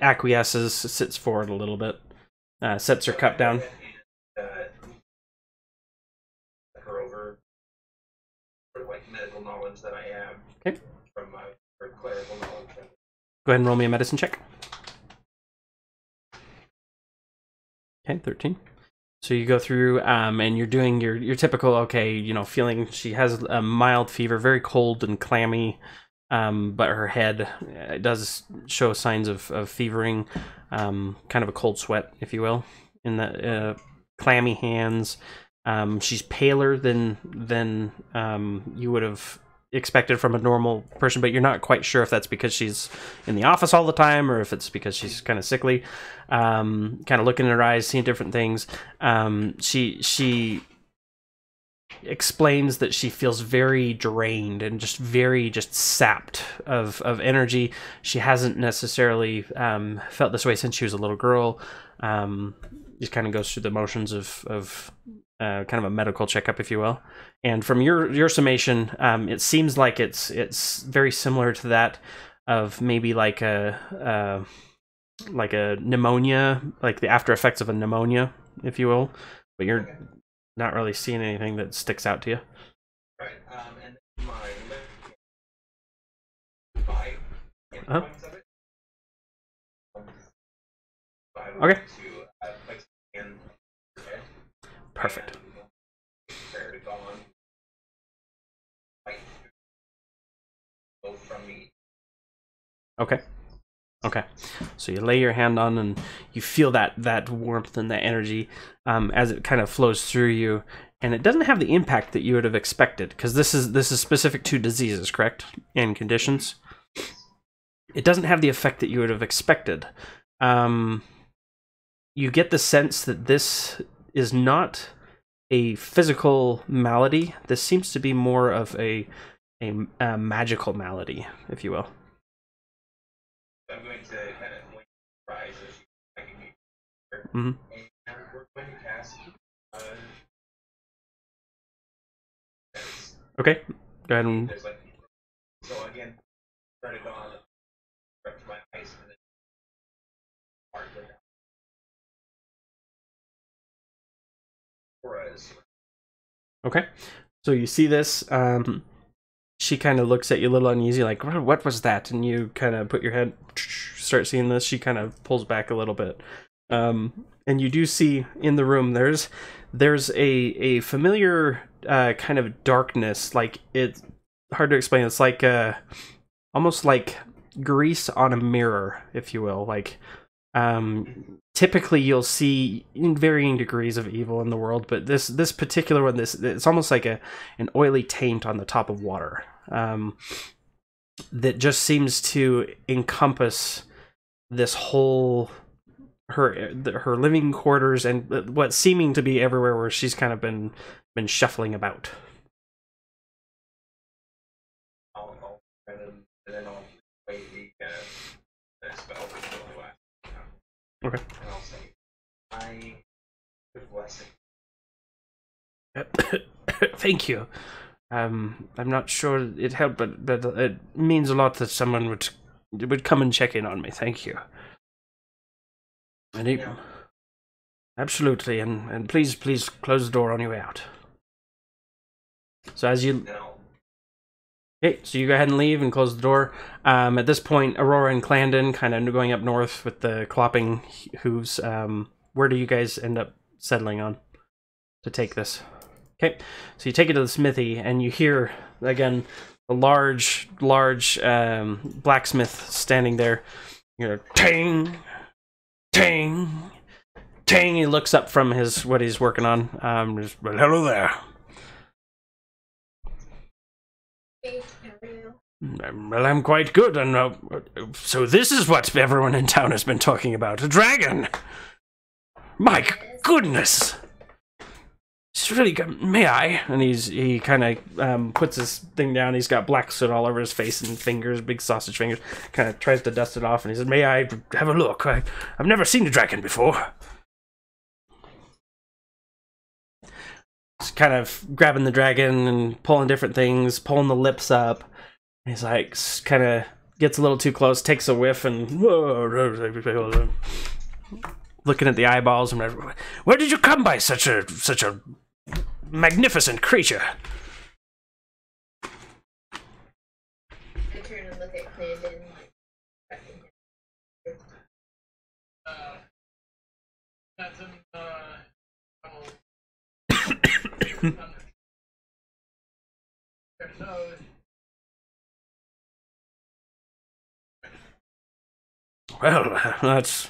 Speaker 1: acquiesces, sits forward a little bit, sets her cup down.
Speaker 2: Her over sort of like medical knowledge that I have.
Speaker 1: Okay.
Speaker 2: From her clerical knowledge.
Speaker 1: Go ahead and roll me a medicine check. Okay, 13. So you go through, and you're doing your typical, okay, feeling. She has a mild fever, very cold and clammy, but her head does show signs of fevering, kind of a cold sweat, if you will, in the clammy hands. She's paler than you would have expected from a normal person, but you're not quite sure if that's because she's in the office all the time or if it's because she's kind of sickly. Kind of looking in her eyes, seeing different things. She explains that she feels very drained and just sapped of energy. She hasn't necessarily felt this way since she was a little girl. Just kind of goes through the motions of kind of a medical checkup, if you will. And from your summation, it seems like it's very similar to that of maybe like a pneumonia, like the after effects of a pneumonia, if you will. But you're not really seeing anything that sticks out to you.
Speaker 2: Right. And my five points of it.
Speaker 1: Okay.
Speaker 2: To place in her head.
Speaker 1: Perfect.
Speaker 2: Prepare to go on. Like, go from me.
Speaker 1: Okay. So you lay your hand on and you feel that warmth and that energy as it kind of flows through you, and it doesn't have the impact that you would have expected, because this is specific to diseases, correct? And conditions. It doesn't have the effect that you would have expected. You get the sense that this is not a physical malady. This seems to be more of a magical malady, if you will.
Speaker 2: I'm going to kind of like rise as she can get her.
Speaker 1: Mm-hmm.
Speaker 2: And we're going to cast
Speaker 1: Okay. Go ahead and
Speaker 2: there's like, so again, try to go on up to my eyes and then part of it. Auras.
Speaker 1: okay. So you see this. She kind of looks at you a little uneasy, like, what was that? And you kind of put your head, start seeing this. She kind of pulls back a little bit. And you do see in the room, there's a familiar kind of darkness. Like, it's hard to explain. It's like almost like grease on a mirror, if you will. Like, typically you'll see in varying degrees of evil in the world, but this particular one, it's almost like an oily taint on the top of water, that just seems to encompass this whole her living quarters and what's seeming to be everywhere where she's kind of been shuffling about.
Speaker 2: And then I'll cast spell for still last.
Speaker 1: Okay.
Speaker 2: And I'll say, I give blessing.
Speaker 1: Thank you. I'm not sure it helped, but it means a lot that someone would come and check in on me. Thank you. And
Speaker 2: Yeah.
Speaker 1: absolutely, and please close the door on your way out. So as you
Speaker 2: No.
Speaker 1: okay, so you go ahead and leave and close the door. At this point, Aurora and Clandon kind of going up north with the clopping hooves. Where do you guys end up settling on to take this? Okay, so you take it to the smithy, and you hear, again, a large blacksmith standing there. You know, ting, ting, ting. He looks up from what he's working on. Well, hello there.
Speaker 3: Hey, how are you?
Speaker 1: Well, I'm quite good, and so this is what everyone in town has been talking about. A dragon! My goodness! It's really good. May I? And he kind of puts his thing down. He's got black soot all over his face and fingers, big sausage fingers. Kind of tries to dust it off, and he says, "May I have a look? I've never seen a dragon before." He's kind of grabbing the dragon and pulling different things, pulling the lips up. He's like, kind of gets a little too close, takes a whiff, and looking at the eyeballs. And where did you come by such a magnificent creature?
Speaker 3: I turn and look at Clandon.
Speaker 4: That's in,
Speaker 1: Well, that's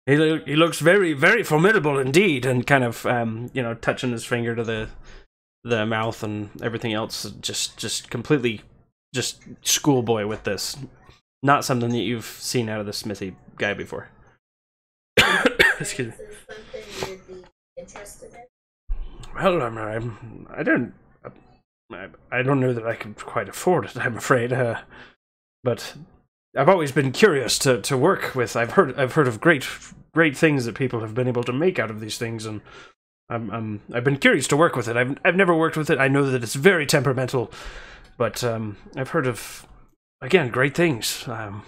Speaker 1: he looks very, very formidable indeed, and kind of touching his finger to the mouth and everything else, just completely just schoolboy with this. Not something that you've seen out of the smithy guy before. Excuse me.
Speaker 3: Is this something you'd be interested in?
Speaker 1: Well, I don't know that I can quite afford it, I'm afraid. But I've always been curious to work with. I've heard of great things that people have been able to make out of these things, and I've been curious to work with it. I've never worked with it. I know that it's very temperamental, but I've heard of, again, great things.
Speaker 3: I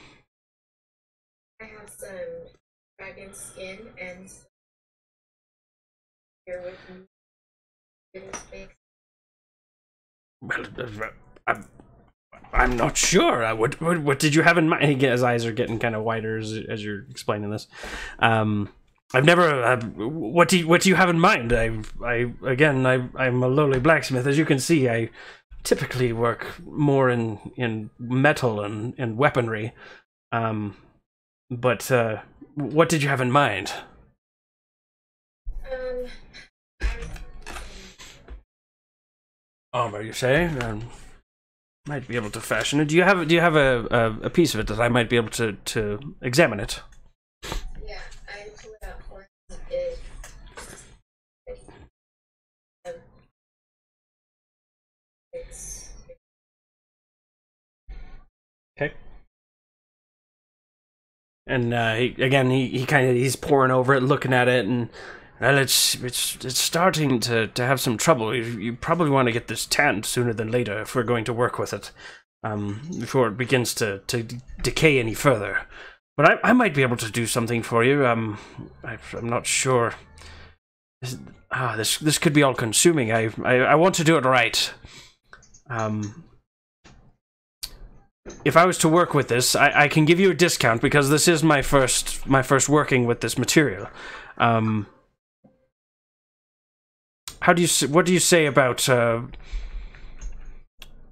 Speaker 3: have some dragon skin and here with me. It is big.
Speaker 1: Well, I'm not sure. What did you have in mind? His eyes are getting kind of wider as you're explaining this. I've never. What do you have in mind? I'm a lowly blacksmith. As you can see, I typically work more in metal and weaponry. But what did you have in mind? Armor, you say? Might be able to fashion it. Do you have a piece of it that I might be able to examine it?
Speaker 3: Yeah, I pull it out for it. It's
Speaker 1: Okay. And he's poring over it, looking at it, and well, it's starting to have some trouble. You probably want to get this tanned sooner than later if we're going to work with it, before it begins to decay any further. But I might be able to do something for you. I'm not sure. This could be all consuming. I want to do it right. If I was to work with this, I can give you a discount because this is my first working with this material. What do you say about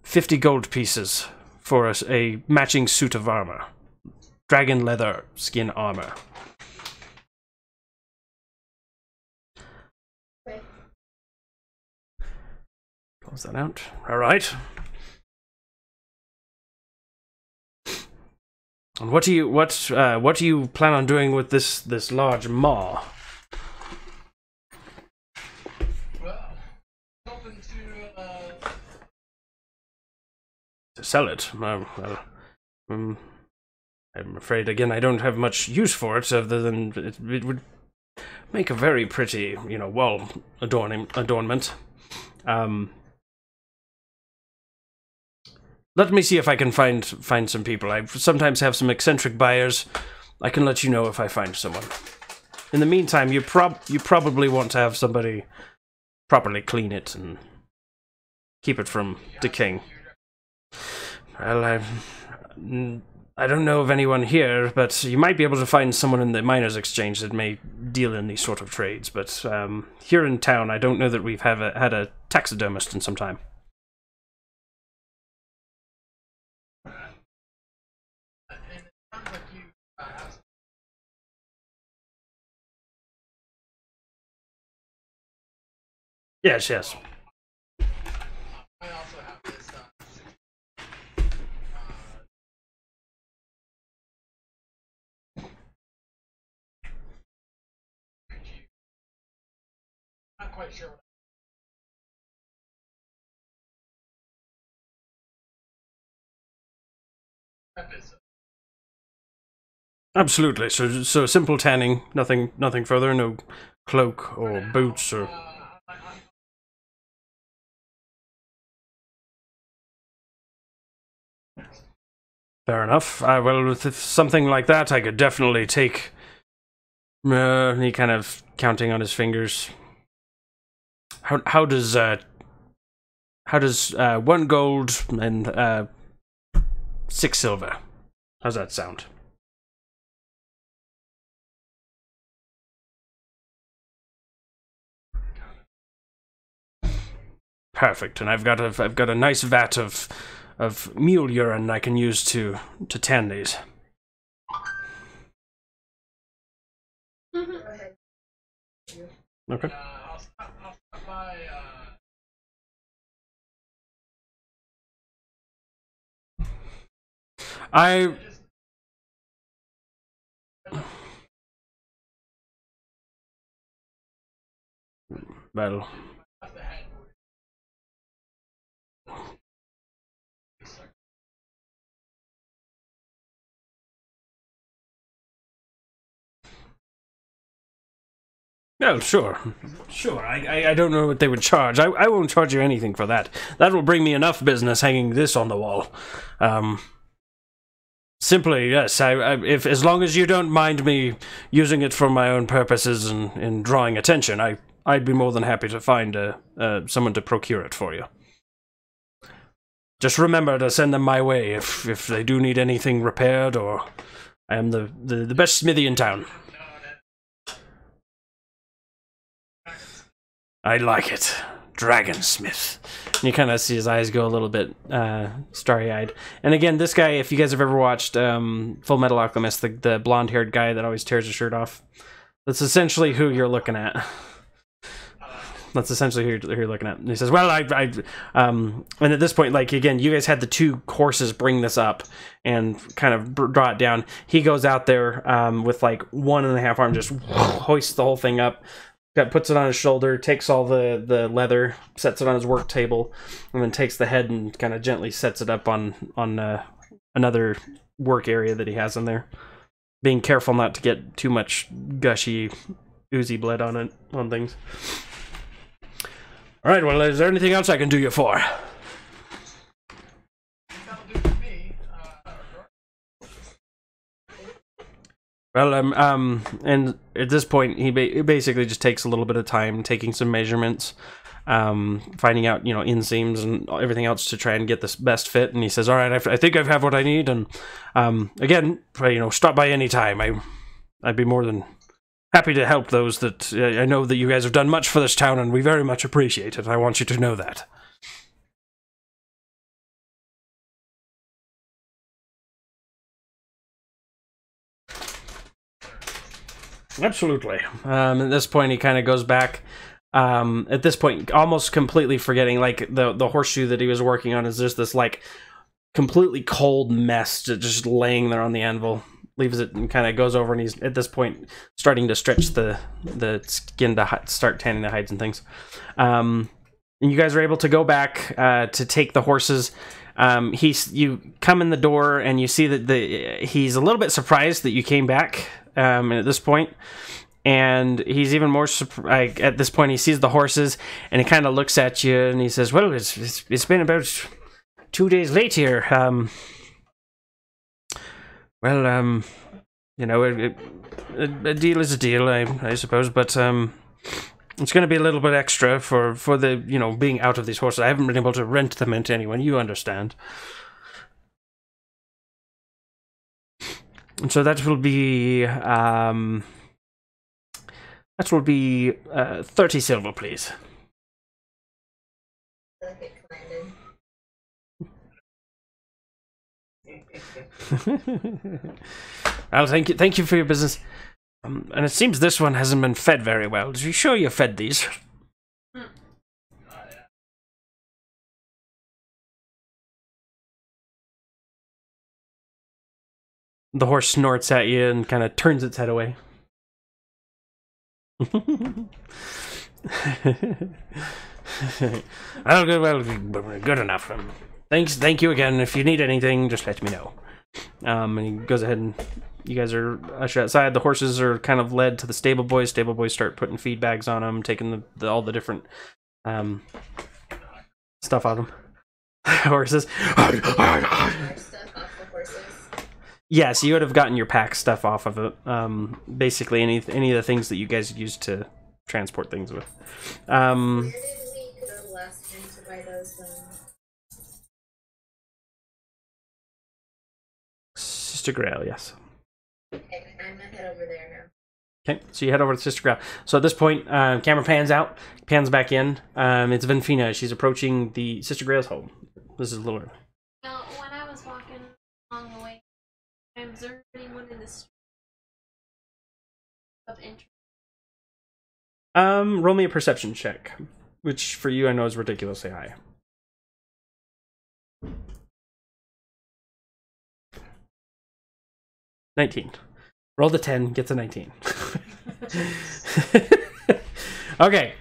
Speaker 1: 50 gold pieces for a matching suit of armor? Dragon leather skin armor.
Speaker 3: okay.
Speaker 1: Close that out. All right. And what do you plan on doing with this large maw?
Speaker 4: well, hoping
Speaker 1: To sell it? I'm afraid, again, I don't have much use for it, other than it would make a very pretty, you know, wall adornment. Let me see if I can find some people. I sometimes have some eccentric buyers. I can let you know if I find someone. In the meantime, you probably want to have somebody properly clean it and keep it from decaying. Well, I don't know of anyone here, but you might be able to find someone in the miners' exchange that may deal in these sort of trades. But here in town, I don't know that we've had a taxidermist in some time. Yes, yes.
Speaker 4: I also have this. Not quite sure.
Speaker 1: Absolutely. So simple tanning, nothing further. No cloak or boots or. Fair enough. Well, with something like that, I could definitely take. He kind of counting on his fingers. How does 1 gold and 6 silver? How's that sound? Perfect. And I've got a nice vat of mule urine I can use to tan these. Okay.
Speaker 4: I'll stop by.
Speaker 1: Well. Oh, sure. Sure, I don't know what they would charge. I won't charge you anything for that. That will bring me enough business hanging this on the wall. Simply, yes, if as long as you don't mind me using it for my own purposes and in drawing attention, I'd be more than happy to find someone to procure it for you. Just remember to send them my way if they do need anything repaired, or I am the best smithy in town. I like it. Dragonsmith. And you kind of see his eyes go a little bit starry-eyed. And again, this guy, if you guys have ever watched Full Metal Alchemist, the blonde-haired guy that always tears his shirt off, that's essentially who you're looking at. That's essentially who you're looking at. And he says, well, and at this point, like, again, you guys had the 2 horses bring this up and kind of draw it down. He goes out there with, like, 1.5 arm, just hoists the whole thing up, puts it on his shoulder, takes all the leather, sets it on his work table, and then takes the head and kind of gently sets it up on another work area that he has in there. Being careful not to get too much gushy, oozy blood on things. All right, well, is there anything else I can do you for? Well, and at this point, he basically just takes a little bit of time, taking some measurements, finding out, you know, inseams and everything else to try and get this best fit. And he says, all right, I think I have what I need. And again, you know, stop by any time. I'd be more than happy to help those that I know that you guys have done much for this town, and we very much appreciate it. I want you to know that. Absolutely. At this point, he kind of goes back. At this point, almost completely forgetting, like, the horseshoe that he was working on is just this, like, completely cold mess just laying there on the anvil. Leaves it and kind of goes over, and he's, at this point, starting to stretch the skin to start tanning the hides and things. And you guys are able to go back to take the horses. You come in the door and you see that he's a little bit surprised that you came back at this point. And he's even more surprised at this point. He sees the horses and he kind of looks at you and he says, "Well, it's been about 2 days late here. You know, a deal is a deal, I suppose, but it's going to be a little bit extra for the, you know, being out of these horses. I haven't been able to rent them into anyone. You understand." And so that will be 30 silver, please.
Speaker 3: Like it landed.
Speaker 1: Well, thank you for your business. And it seems this one hasn't been fed very well. Are you sure you fed these? The horse snorts at you and kind of turns its head away. Good enough. Thank you again. If you need anything, just let me know. And he goes ahead and you guys are ushered outside. The horses are kind of led to the stable boys. Stable boys start putting feed bags on them, taking all the different stuff on them. Horses.
Speaker 3: Our stuff off the horses.
Speaker 1: Yes, you would have gotten your pack stuff off of it. Basically, any of the things that you guys use to transport things with.
Speaker 3: Where did we go last time to buy those?
Speaker 1: Sister Grail, yes.
Speaker 3: Okay, I'm gonna head over there
Speaker 1: Okay, so you head over to Sister Grail. So at this point, camera pans out, pans back in. It's Vinfina. She's approaching the Sister Grail's home. This is Lord.
Speaker 5: Now, when I was walking along the way, I observed anyone in the street of interest.
Speaker 1: Roll me a perception check, which for you I know is ridiculously high. 19. Roll the 10, gets a 19. Okay,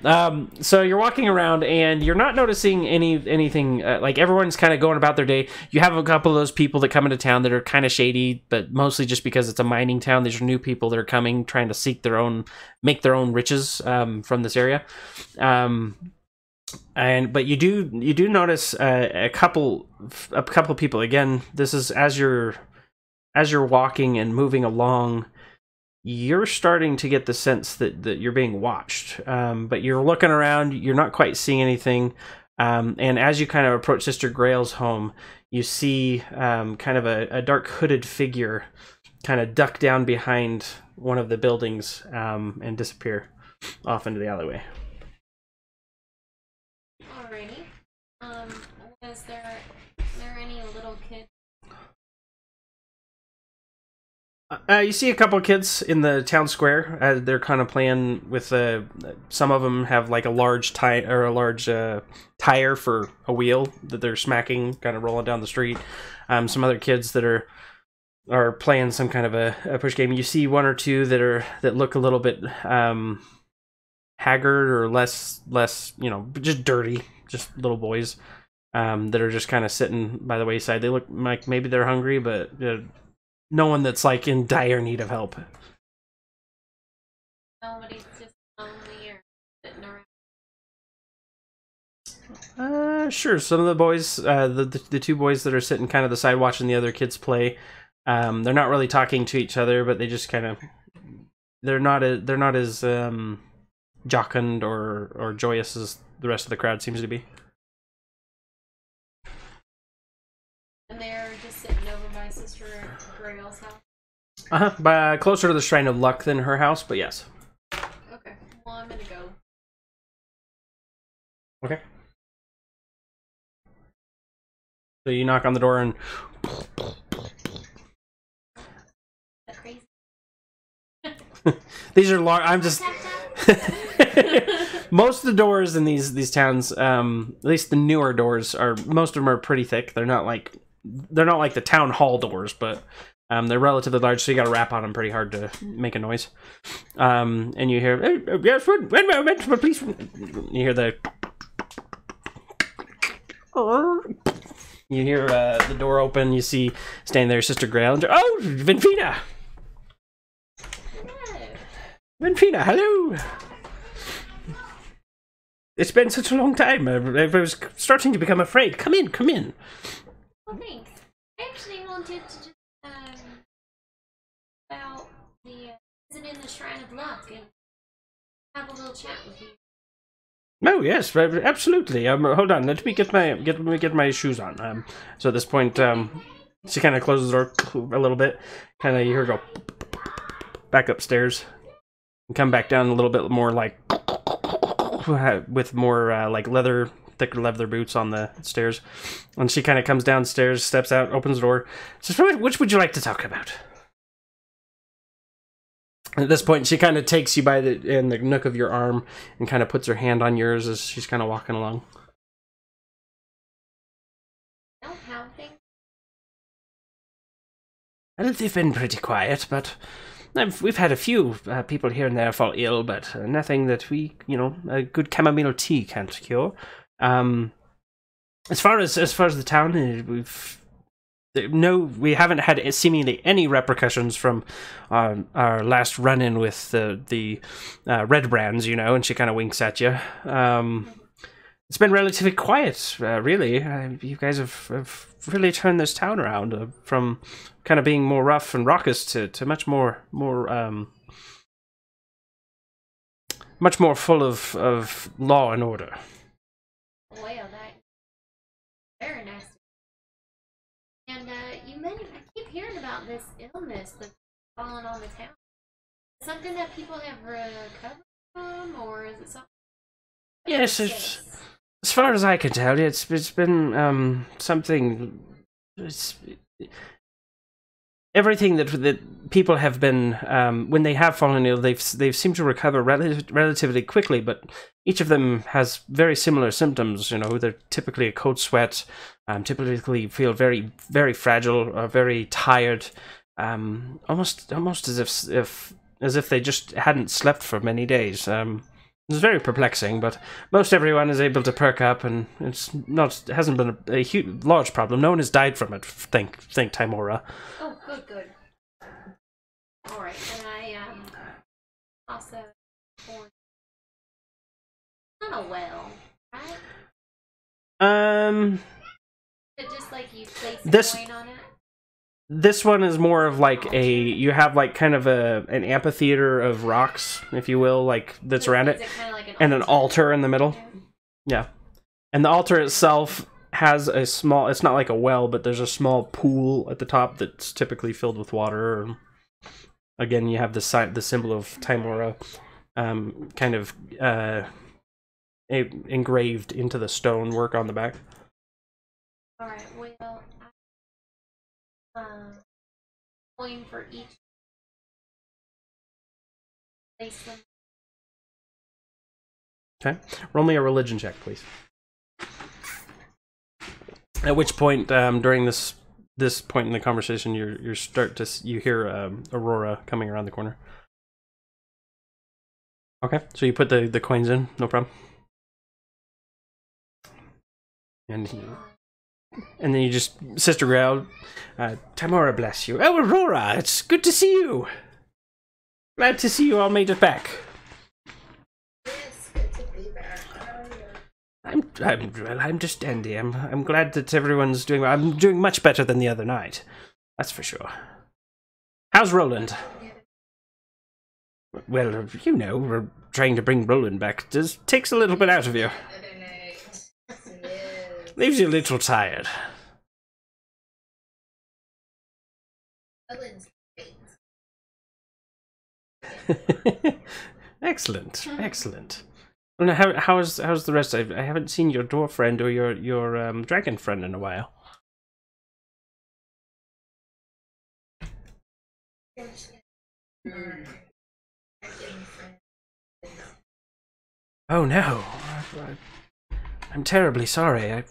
Speaker 1: so you're walking around and you're not noticing anything, like everyone's kind of going about their day. You have a couple of those people that come into town that are kind of shady, but mostly just because it's a mining town. These are new people that are coming, trying to make their own riches from this area. But you do notice a couple of people. Again, this is as you're walking and moving along, you're starting to get the sense that you're being watched. But you're looking around, you're not quite seeing anything. And as you kind of approach Sister Grail's home, you see kind of a dark hooded figure kind of duck down behind one of the buildings and disappear off into the alleyway.
Speaker 5: Alrighty. Was there any little kid?
Speaker 1: You see a couple of kids in the town square. They're kind of playing with some of them have like a large tire for a wheel that they're smacking, kind of rolling down the street. Some other kids that are playing some kind of a push game. You see one or two that look a little bit haggard or less, just dirty, just little boys that are just kind of sitting by the wayside. They look like maybe they're hungry, but no one that's like in dire need of help.
Speaker 5: Nobody's just lonely or sitting around.
Speaker 1: Sure. Some of the boys, the two boys that are sitting kind of the side watching the other kids play, they're not really talking to each other, but they just kind of they're not as jocund or joyous as the rest of the crowd seems to be.
Speaker 5: And they're just sitting over by Sister Grail's house.
Speaker 1: But closer to the Shrine of Luck than her house, but yes.
Speaker 5: Okay. Well, I'm gonna go.
Speaker 1: Okay. So you knock on the door and
Speaker 5: That's crazy.
Speaker 1: these are large. I'm just most of the doors in these towns, at least the newer doors, most of them are pretty thick. They're not like the town hall doors, but they're relatively large, so you got to rap on them pretty hard to make a noise. And you hear, hey, yes, one moment, please. You hear the You hear the door open. You see standing there, Sister Grail. Oh, Vinfina! Vinfina, hello! It's been such a long time. I was starting to become afraid. Come in, come in.
Speaker 5: Well, thanks. I actually wanted to just, about the, visit in the Shrine of Luck and have a little chat with you.
Speaker 1: Oh yes, absolutely. Hold on. Let me get my shoes on. So at this point, she kind of closes the door a little bit. Kind of you hear her go back upstairs and come back down a little bit more, like with more like thicker leather boots on the stairs. And she kind of comes downstairs, steps out, opens the door. Says, "Which would you like to talk about?" At this point, she kind of takes you by in the nook of your arm and kind of puts her hand on yours as she's kind of walking along.
Speaker 5: Don't have things.
Speaker 1: Well, they've been pretty quiet, but we've had a few people here and there fall ill, but nothing that a good chamomile tea can't cure. As far as the town, we haven't had seemingly any repercussions from our last run-in with the red brands, and she kind of winks at you. It's been relatively quiet, really. You guys have really turned this town around from kind of being more rough and raucous to much more full of law and order.
Speaker 5: Well, that very nasty. And I keep hearing about this illness that's fallen on the town. Is it something that people have recovered from, or is it something?
Speaker 1: Yes, as far as I can tell, it's been something. Everything that people have been when they have fallen ill, they've seemed to recover relatively quickly. But each of them has very similar symptoms. They're typically a cold sweat, typically feel very, very fragile, very tired, almost as if they just hadn't slept for many days. It's very perplexing, but most everyone is able to perk up, and it hasn't been a huge, large problem. No one has died from it. Thank Timora.
Speaker 5: Oh, good. All right, and I also not a well, right? Is it just like you place a coin on it?
Speaker 1: This one is more of like you have like kind of an amphitheater of rocks, if you will, like that's around it, and an altar in the middle. Yeah, and the altar itself has a small. It's not like a well, but there's a small pool at the top that's typically filled with water. And again, you have the symbol of Timora, kind of engraved into the stonework on the back.
Speaker 5: All right. Well. Coin for each place them.
Speaker 1: Okay, roll me a religion check, please. At which point, during this point in the conversation, you hear Aurora coming around the corner. Okay, so you put the coins in, no problem. And then you just, Sister Grail, Timora bless you. Oh, Aurora, it's good to see you. Glad to see you all made it back.
Speaker 3: Yes, good to be back.
Speaker 1: I'm just dandy. I'm glad that everyone's doing well. I'm doing much better than the other night. That's for sure. How's Roland? Well, we're trying to bring Roland back. It just takes a little bit out of you. Leaves you a little tired. Excellent. Well, now, how's the rest? I haven't seen your dwarf friend or your dragon friend in a while. Oh no! I'm terribly sorry.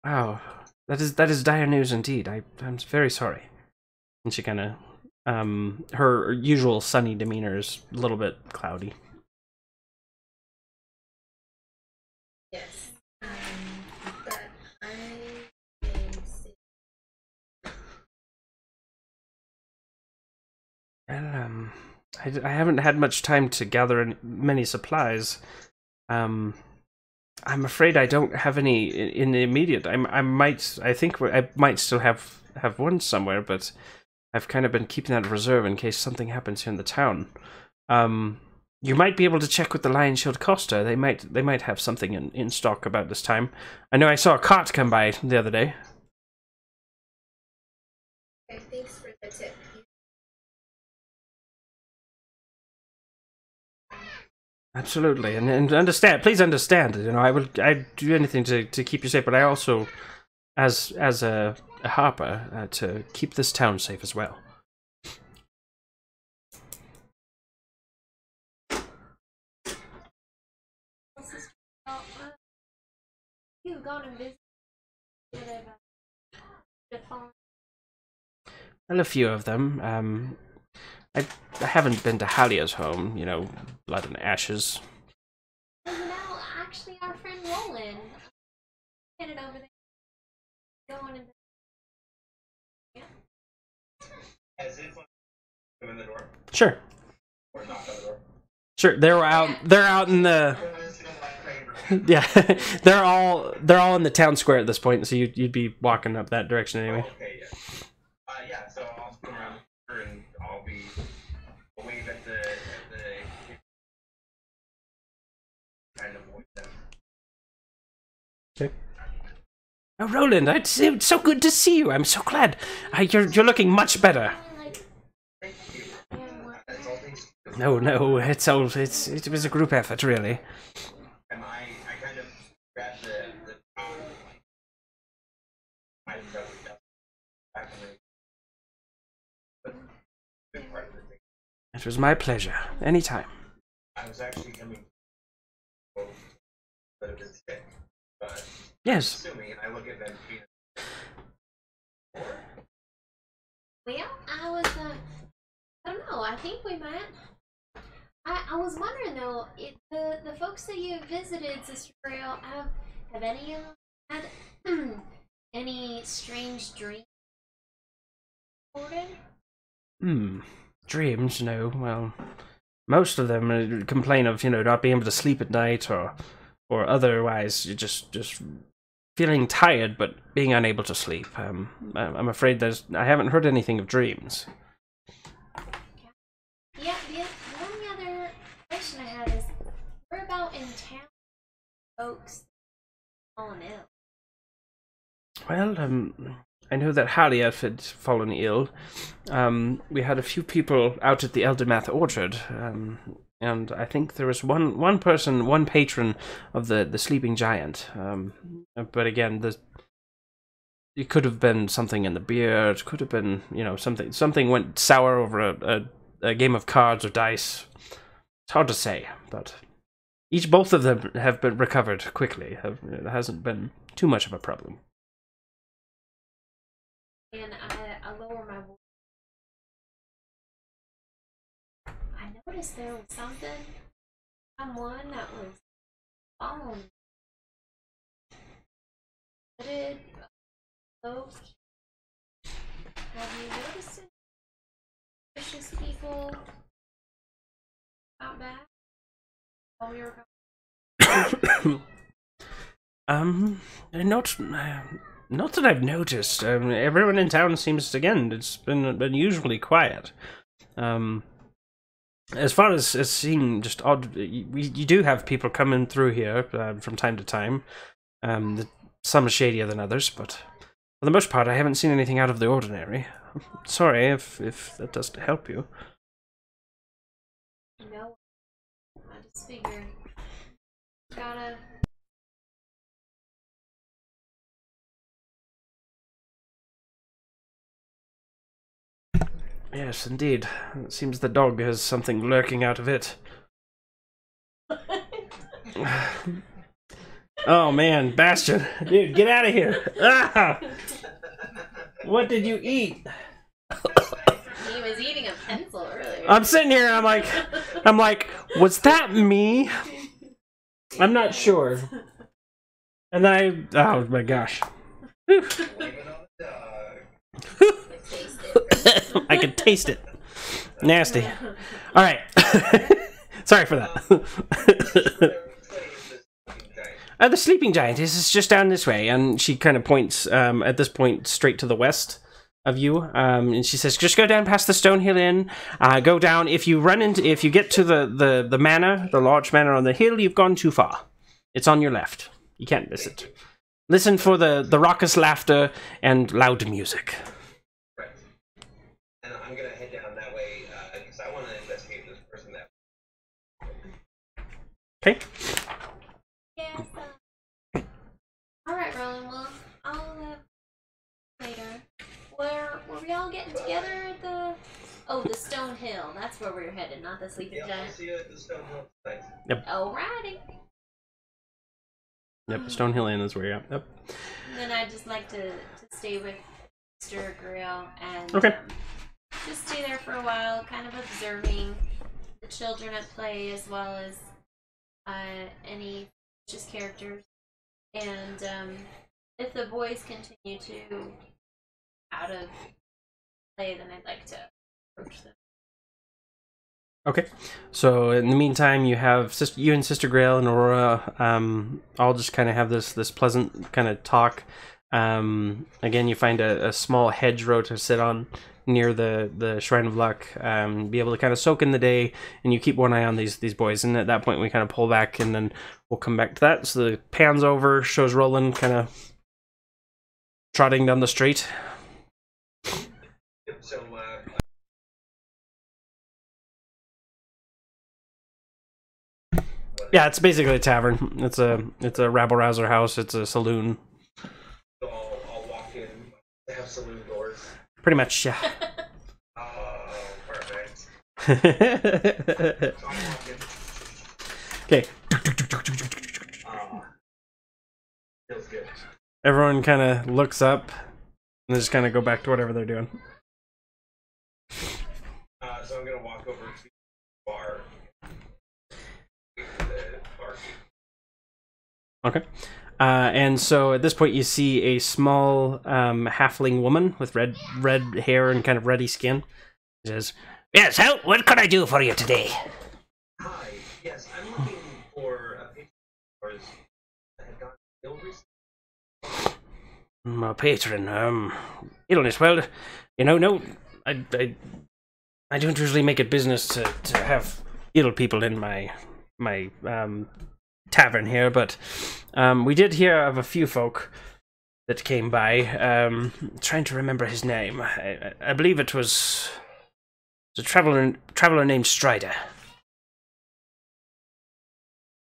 Speaker 1: Wow, that is dire news indeed. I'm very sorry. And she kind of, her usual sunny demeanor is a little bit cloudy.
Speaker 3: Yes. But I
Speaker 1: I haven't had much time to gather many supplies. I'm afraid I don't have any in the immediate. I think I might still have one somewhere, but I've kind of been keeping that in reserve in case something happens here in the town. You might be able to check with the Lion Shield Costa. They might have something in stock about this time. I know I saw a cart come by the other day.
Speaker 3: Okay, thanks for the tip.
Speaker 1: Absolutely, and understand. Please understand. You know, I'd do anything to keep you safe, but I also, as a harper, to keep this town safe as well.
Speaker 5: You've gone and visited the farm.
Speaker 1: Well, a few of them. I haven't been to Hallia's home. You know, blood and ashes.
Speaker 5: Well, you know, actually, our friend Roland headed over there. Going and
Speaker 2: As if come in the door
Speaker 1: Sure.
Speaker 2: or knock on the door.
Speaker 1: Sure, they're out in the yeah, they're all in the town square at this point, so you'd be walking up that direction anyway.
Speaker 2: Okay, yeah, so I'll come around here and I'll wave at the kind of avoid them.
Speaker 1: Okay. Oh, Roland, it's so good to see you. I'm so glad. You're looking much better.
Speaker 2: Thank you. That's all thanks to you.
Speaker 1: No, it was a group effort, really.
Speaker 2: And I kind of grabbed the I got the back in the good part of the thing.
Speaker 1: It was my pleasure. Anytime.
Speaker 2: I was actually coming a little bit sick, but
Speaker 1: Yes.
Speaker 2: assuming, and I look at them being
Speaker 5: well, I don't know. I think we might. I was wondering though, the folks that you visited, Sister Grail, have any of them had any strange dreams reported?
Speaker 1: Dreams? No. Well, most of them complain of, you know, not being able to sleep at night or otherwise just feeling tired but being unable to sleep. I'm afraid I haven't heard anything of dreams.
Speaker 5: Yeah, the only other question I had is, where about in town folks fallen ill?
Speaker 1: Well, I know that Hallia had fallen ill. We had a few people out at the Eldermath Orchard, and I think there was one patron of the Sleeping Giant. But again, it could have been something in the beer. It could have been, you know, something went sour over a game of cards or dice. It's hard to say, but both of them have been recovered quickly. It hasn't been too much of a problem.
Speaker 5: And I lower my voice. I noticed there was someone that was following. Did folks have you noticed any suspicious people out back while we were gone?
Speaker 1: Not that I've noticed. Everyone in town seems, again, it's been usually quiet. As far as seeing just odd, you do have people coming through here from time to time. Some are shadier than others, but for the most part, I haven't seen anything out of the ordinary. Sorry if that doesn't help you.
Speaker 5: No, I just figured gotta.
Speaker 1: Yes, indeed. It seems the dog has something lurking out of it. Oh man, Bastion. Dude, get out of here. Ah! What did you eat?
Speaker 5: He was eating a pencil earlier.
Speaker 1: I'm sitting here and I'm like, was that me? I'm not sure. And then oh my gosh. I can taste it. Nasty. All right. Sorry for that. The sleeping giant is just down this way, and she kind of points at this point straight to the west of you, and she says, "Just go down past the Stonehill Inn. Go down. If you get to the manor, the large manor on the hill, you've gone too far. It's on your left. You can't miss it. Listen for the raucous laughter and loud music."
Speaker 2: Right. And I'm gonna head down that way because I want to investigate this person that.
Speaker 1: Okay.
Speaker 5: Yes. All right, Roland. Well, I'll later. Where were we all getting together at the? Oh, the Stone Hill. That's where we're headed, not the Sleeping
Speaker 2: Yeah, I'll
Speaker 5: Giant.
Speaker 2: see you at the Stonehill tonight.
Speaker 5: Alrighty.
Speaker 1: Yep. Stonehill Inn is where you're at. Yep.
Speaker 5: And then I'd just like to stay with Mr. Grill and
Speaker 1: Okay.
Speaker 5: just stay there for a while, kind of observing the children at play as well as any just characters. And if the boys continue to out of play, then I'd like to approach them.
Speaker 1: Okay. So in the meantime, you have you and Sister Grail and Aurora all just kind of have this pleasant kind of talk. Again, you find a small hedgerow to sit on near the Shrine of Luck, be able to kind of soak in the day, and you keep one eye on these boys. And at that point, we kind of pull back, and then we'll come back to that. So the pans over, shows Roland kind of trotting down the street.
Speaker 2: So,
Speaker 1: Yeah, it's basically a tavern. It's a rabble-rouser house. It's a saloon.
Speaker 2: I'll walk in. They have saloon doors.
Speaker 1: Pretty much, yeah.
Speaker 2: Oh, perfect. So I'll walk in.
Speaker 1: Okay.
Speaker 2: Feels good.
Speaker 1: Everyone kind of looks up and just kind of go back to whatever they're doing.
Speaker 2: So I'm gonna walk over to the bar. The barkeep.
Speaker 1: Okay. And so at this point you see a small halfling woman with red hair and kind of ruddy skin. She says, "Yes, what can I do for you today?"
Speaker 2: Hi. Yes, I'm looking for a patron of yours that had gotten ill recently.
Speaker 1: My patron, illness. Well, no, I don't usually make it business to have ill people in my tavern here, but we did hear of a few folk that came by. Trying to remember his name. I believe it was a traveler named Strider.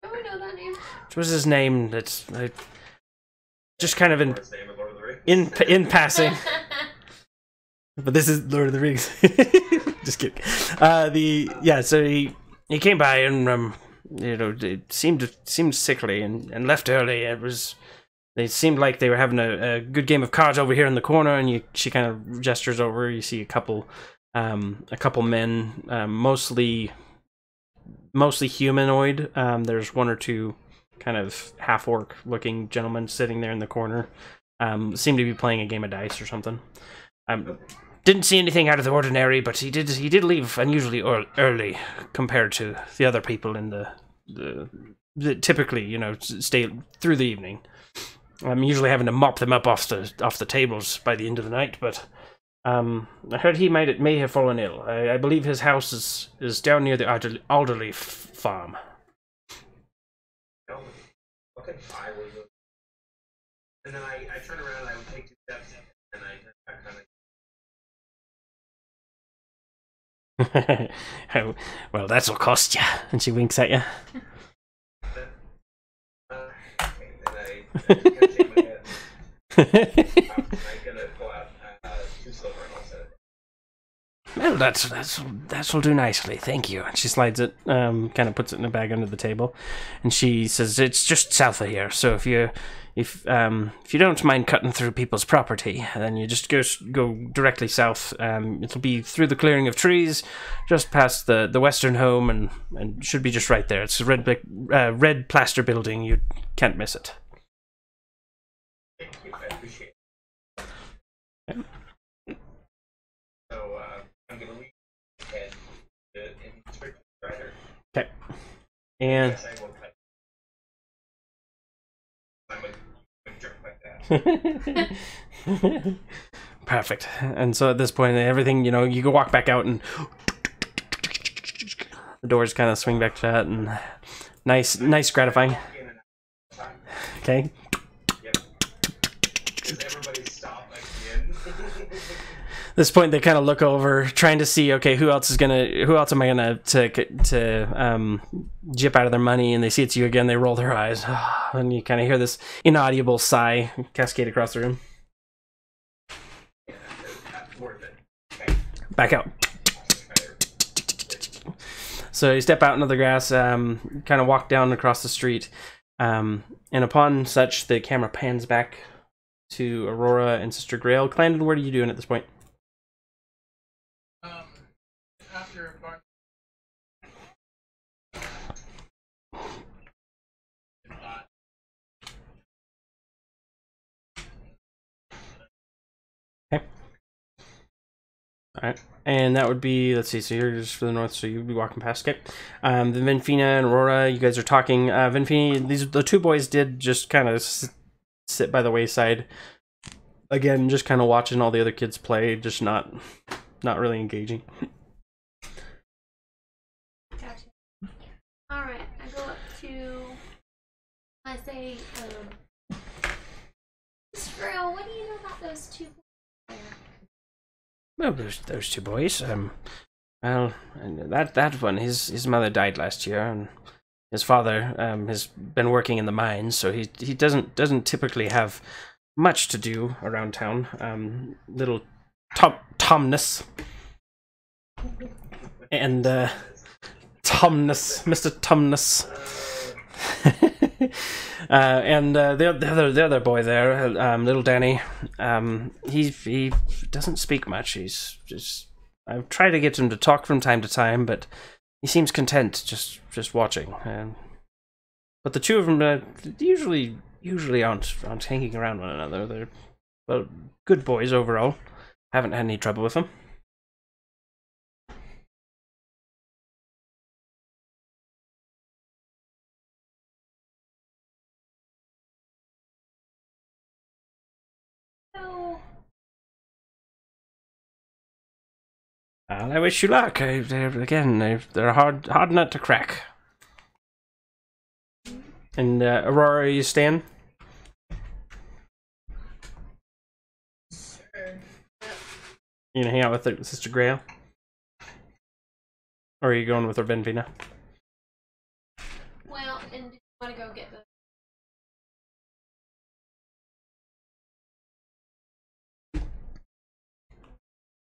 Speaker 5: Oh, I know that name.
Speaker 1: What was his name? That's just kind of
Speaker 2: His name is Lord of the Rings.
Speaker 1: in passing. But this is Lord of the Rings. Just kidding. So he came by and it seemed sickly and left early. They seemed like they were having a good game of cards over here in the corner, and she kind of gestures over. You see a couple men, mostly humanoid. There's one or two kind of half-orc looking gentlemen sitting there in the corner. Seem to be playing a game of dice or something. Didn't see anything out of the ordinary, but he did leave unusually early compared to the other people in the typically, stay through the evening. I'm usually having to mop them up off the tables by the end of the night, but I heard he may have fallen ill. I believe his house is down near the Alderley farm.
Speaker 2: Okay, I will go. And then I turn around and I would take 2 steps, and I kind of.
Speaker 1: Well, that'll cost you. And she winks at you.
Speaker 2: Okay, and I kind of shake my head. I'm gonna pull out 2 silver and I'll set it.
Speaker 1: Well, that'll do nicely, thank you. And she slides it, kind of puts it in a bag under the table, and she says it's just south of here. So if you don't mind cutting through people's property, then you just go directly south. It'll be through the clearing of trees, just past the western home, and should be just right there. It's a red plaster building. You can't miss it.
Speaker 2: Thank you, I appreciate it.
Speaker 1: Okay.
Speaker 2: So I'm gonna leave head
Speaker 1: And
Speaker 2: Yes, I will play. I'm a jerk like that.
Speaker 1: perfect. And so at this point, everything, you know, you can walk back out and the doors kind of swing back shut, and nice, gratifying.
Speaker 2: In and out.
Speaker 1: Okay.
Speaker 2: Yep. Does everybody stop again?
Speaker 1: At this point, they kind of look over, trying to see, okay, who else am I gonna to jip out of their money? And they see it's you again. They roll their eyes, and you kind of hear this inaudible sigh cascade across the room.
Speaker 2: Worth it. Okay.
Speaker 1: Back out. So you step out into the grass, kind of walk down across the street, and upon such, the camera pans back to Aurora and Sister Grail. Clandon, what are you doing at this point?
Speaker 4: After Bart.
Speaker 1: Okay. Alright. And that would be, let's see, so you're just for the north, so you'd be walking past. Okay. Then Venfina and Aurora, you guys are talking. Venfina, the two boys did just kind of sit by the wayside. Again, just kind of watching all the other kids play, just not really engaging.
Speaker 5: Gotcha. Alright, I go up to. I say, Skrill, what do you know about those two boys?
Speaker 1: Well, those two boys. Well, that one, his mother died last year, and his father has been working in the mines, so he doesn't typically have much to do around town. Little Tomness and Tomness, Mr. Tomness. And the other boy there, little Danny, he doesn't speak much. He's just, I've tried to get him to talk from time to time, but he seems content just watching. But the two of them usually aren't hanging around one another. They're, well, good boys overall. Haven't had any trouble with them.
Speaker 5: No.
Speaker 1: Well, I wish you luck. They're a hard nut to crack. And Aurora, you staying?
Speaker 3: Sure.
Speaker 1: You gonna hang out with Sister Grail? Or are you going with her Benvina?
Speaker 5: Well, and do you want to go get the.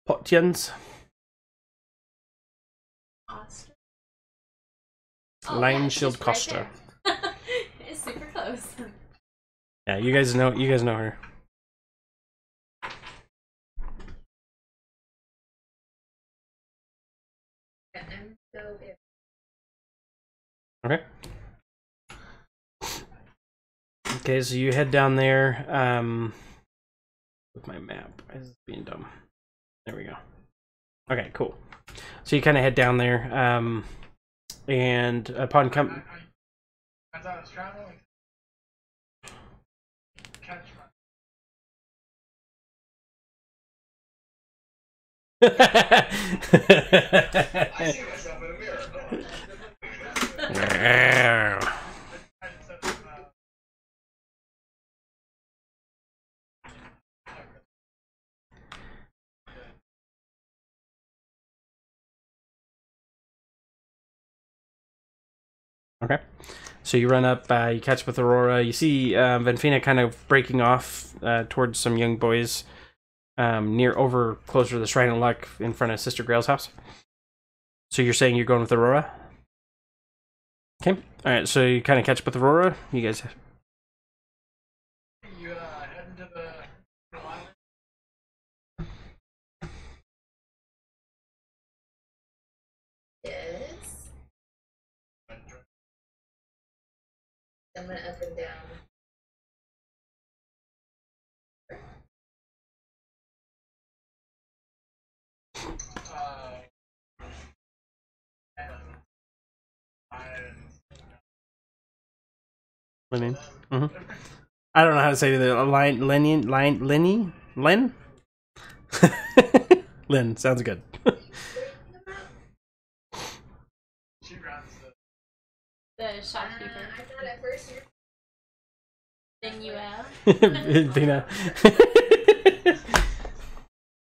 Speaker 1: Potions?
Speaker 5: Coster?
Speaker 1: Line
Speaker 5: it's
Speaker 1: Shield
Speaker 5: just
Speaker 1: Coster.
Speaker 5: Right there. It's super close.
Speaker 1: Yeah, you guys know her.
Speaker 3: Yeah, I'm so good.
Speaker 1: Okay. Okay, so you head down there. With my map, why is this being dumb? There we go. Okay, cool. So you kind of head down there, and upon come.
Speaker 4: I thought I was traveling. Catch my.
Speaker 2: I see myself in a mirror.
Speaker 1: Okay. So you run up, you catch up with Aurora. You see Venfina kind of breaking off towards some young boys closer to the Shrine of Luck in front of Sister Grail's house. So you're saying you're going with Aurora? Okay. Alright, so you kind of catch up with Aurora. You guys.
Speaker 4: You heading to the island?
Speaker 3: Yes. I went up and down.
Speaker 4: And
Speaker 1: Lenny. I don't know how to say the line. Lenny. Len. Lynn sounds good.
Speaker 4: She runs
Speaker 5: The shopkeeper.
Speaker 3: I thought at first you
Speaker 5: Then
Speaker 1: Vina.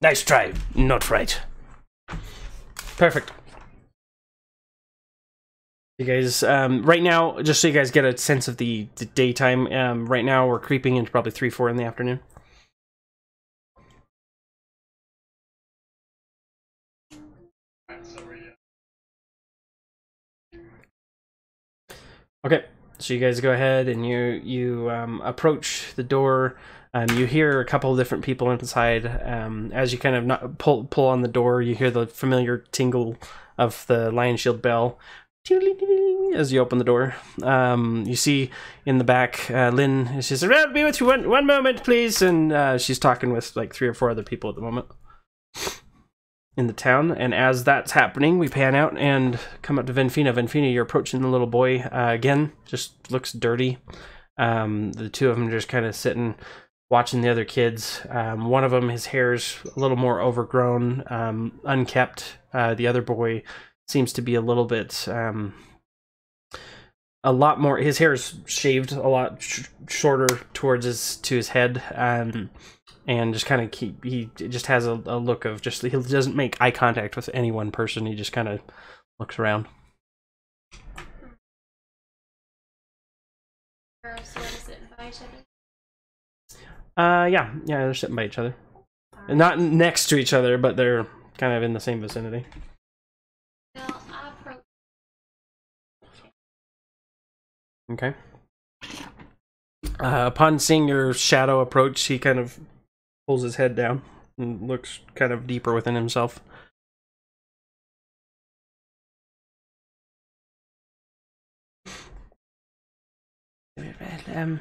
Speaker 1: Nice try. Not right. Perfect. You guys, right now, just so you guys get a sense of the daytime, right now we're creeping into probably 3, 4 in the afternoon.
Speaker 4: so
Speaker 1: Okay, so you guys go ahead and you approach the door. You hear a couple of different people inside. As you kind of not pull on the door, you hear the familiar tingle of the lion shield bell as you open the door. You see in the back, Lynn. She says, "I'll be with you one moment, please." And she's talking with like 3 or 4 other people at the moment in the town. And as that's happening, we pan out and come up to Venfina. Venfina, you're approaching the little boy again. Just looks dirty. The 2 of them just kind of sitting, watching the other kids. One of them, his hair's a little more overgrown, unkept. The other boy seems to be a little bit, a lot more. His hair's shaved a lot shorter towards his head. And just kind of he just has a look of just, he doesn't make eye contact with any one person. He just kind of looks around.
Speaker 5: Are sort of sitting by each other.
Speaker 1: Yeah, they're sitting by each other. Not next to each other, but they're kind of in the same vicinity.
Speaker 5: Well, I approach.
Speaker 1: Okay. Upon seeing your shadow approach, he kind of pulls his head down and looks kind of deeper within himself. My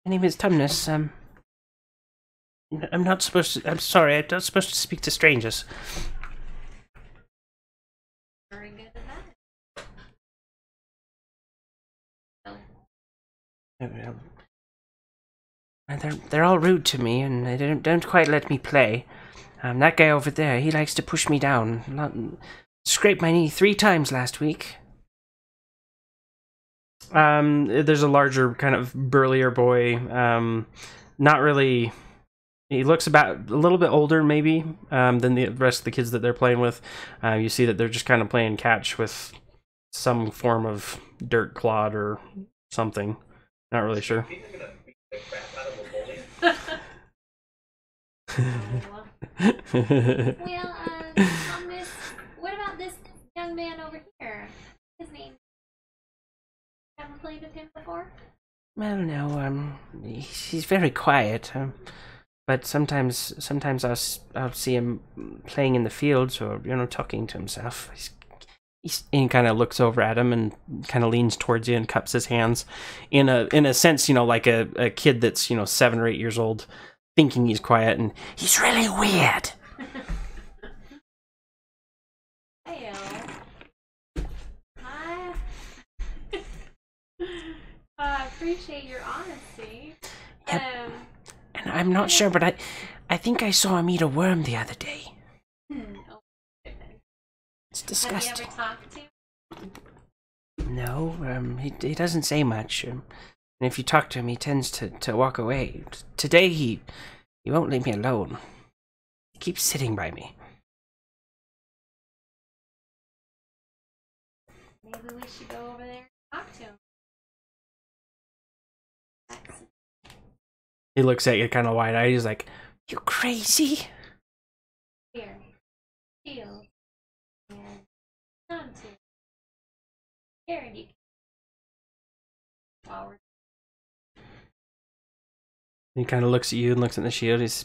Speaker 1: name is Tumnus. I'm not supposed to. I'm sorry. I'm not supposed to speak to strangers.
Speaker 5: Very good at that.
Speaker 6: They're all rude to me, and they don't quite let me play. That guy over there, he likes to push me down. Scraped my knee 3 times last week.
Speaker 1: There's a larger, kind of burlier boy. Not really. He looks about a little bit older, maybe, than the rest of the kids that they're playing with. You see that they're just kind of playing catch with some form of dirt clod or something. Not really sure.
Speaker 5: Well, Thomas, what about this young man over here? His name. Haven't played with him before?
Speaker 6: Well, no, he's very quiet. But sometimes I'll see him playing in the fields or, talking to himself. He kind of looks over at him and kind of leans towards you and cups his hands in a sense, like a kid that's 7 or 8 years old, thinking he's quiet, and he's really weird.
Speaker 5: Hey, I appreciate your honesty.
Speaker 6: Yep. And I'm not sure, but I think I saw him eat a worm the other day.
Speaker 5: Oh, goodness.
Speaker 6: It's disgusting.
Speaker 5: Have you ever talked to him?
Speaker 6: No, he doesn't say much. And if you talk to him, he tends to walk away. Today, he won't leave me alone. He keeps sitting by me.
Speaker 5: Maybe we should go over there and talk to him.
Speaker 1: He looks at you kind of wide-eyed. He's like,
Speaker 6: You crazy?
Speaker 5: Here. Shield. And come to. Here, and you can. Forward.
Speaker 1: he kind of looks at you and looks at the shield. He's,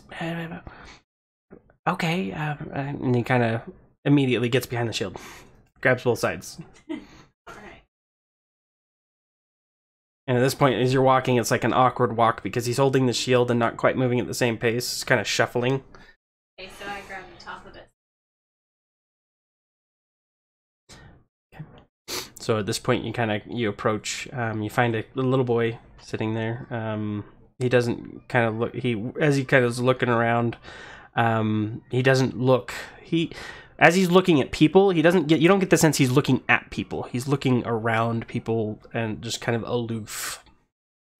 Speaker 6: Okay,
Speaker 1: and he kind of immediately gets behind the shield, grabs both sides.
Speaker 5: Alright.
Speaker 1: And at this point, as you're walking, it's like an awkward walk because he's holding the shield and not quite moving at the same pace. It's kind of shuffling.
Speaker 5: Okay, so I grab the top of it.
Speaker 1: So at this point, you approach. You find a little boy sitting there. He doesn't kind of look. As he kind of is looking around, he doesn't look. As he's looking at people, he doesn't get. You don't get the sense he's looking at people. He's looking around people and just kind of aloof.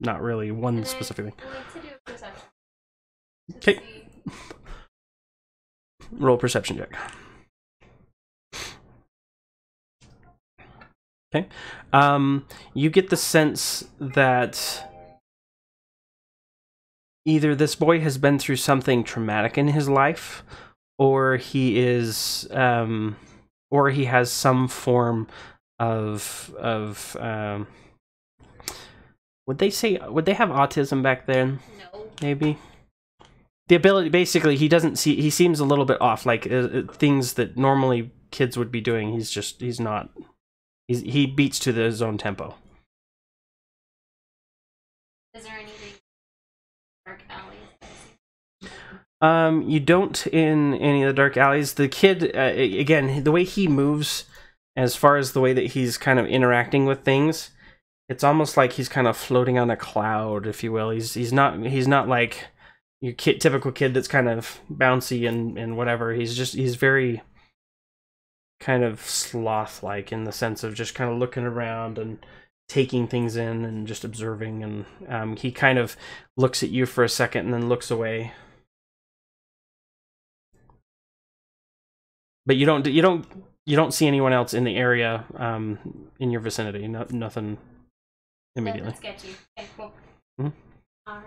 Speaker 1: Not really one specific thing.
Speaker 5: I like to do a perception.
Speaker 1: Okay. Roll perception check. Okay. You get the sense that either this boy has been through something traumatic in his life, or he is, or he has some form of would they have autism back then?
Speaker 5: No.
Speaker 1: Maybe. The ability, basically, he seems a little bit off, like things that normally kids would be doing. He's not. He beats to his own tempo.
Speaker 5: Is there anything dark alleys?
Speaker 1: You don't in any of the dark alleys. The kid, again, the way he moves, as far as the way that he's kind of interacting with things, it's almost like he's kind of floating on a cloud, if you will. He's not like your typical kid that's kind of bouncy and whatever. He's very kind of sloth-like in the sense of just kind of looking around and taking things in and just observing. And he kind of looks at you for a second and then looks away. But you don't see anyone else in the area in your vicinity. Nothing immediately.
Speaker 5: That's sketchy. Okay, cool.
Speaker 1: Mm-hmm.
Speaker 5: All right.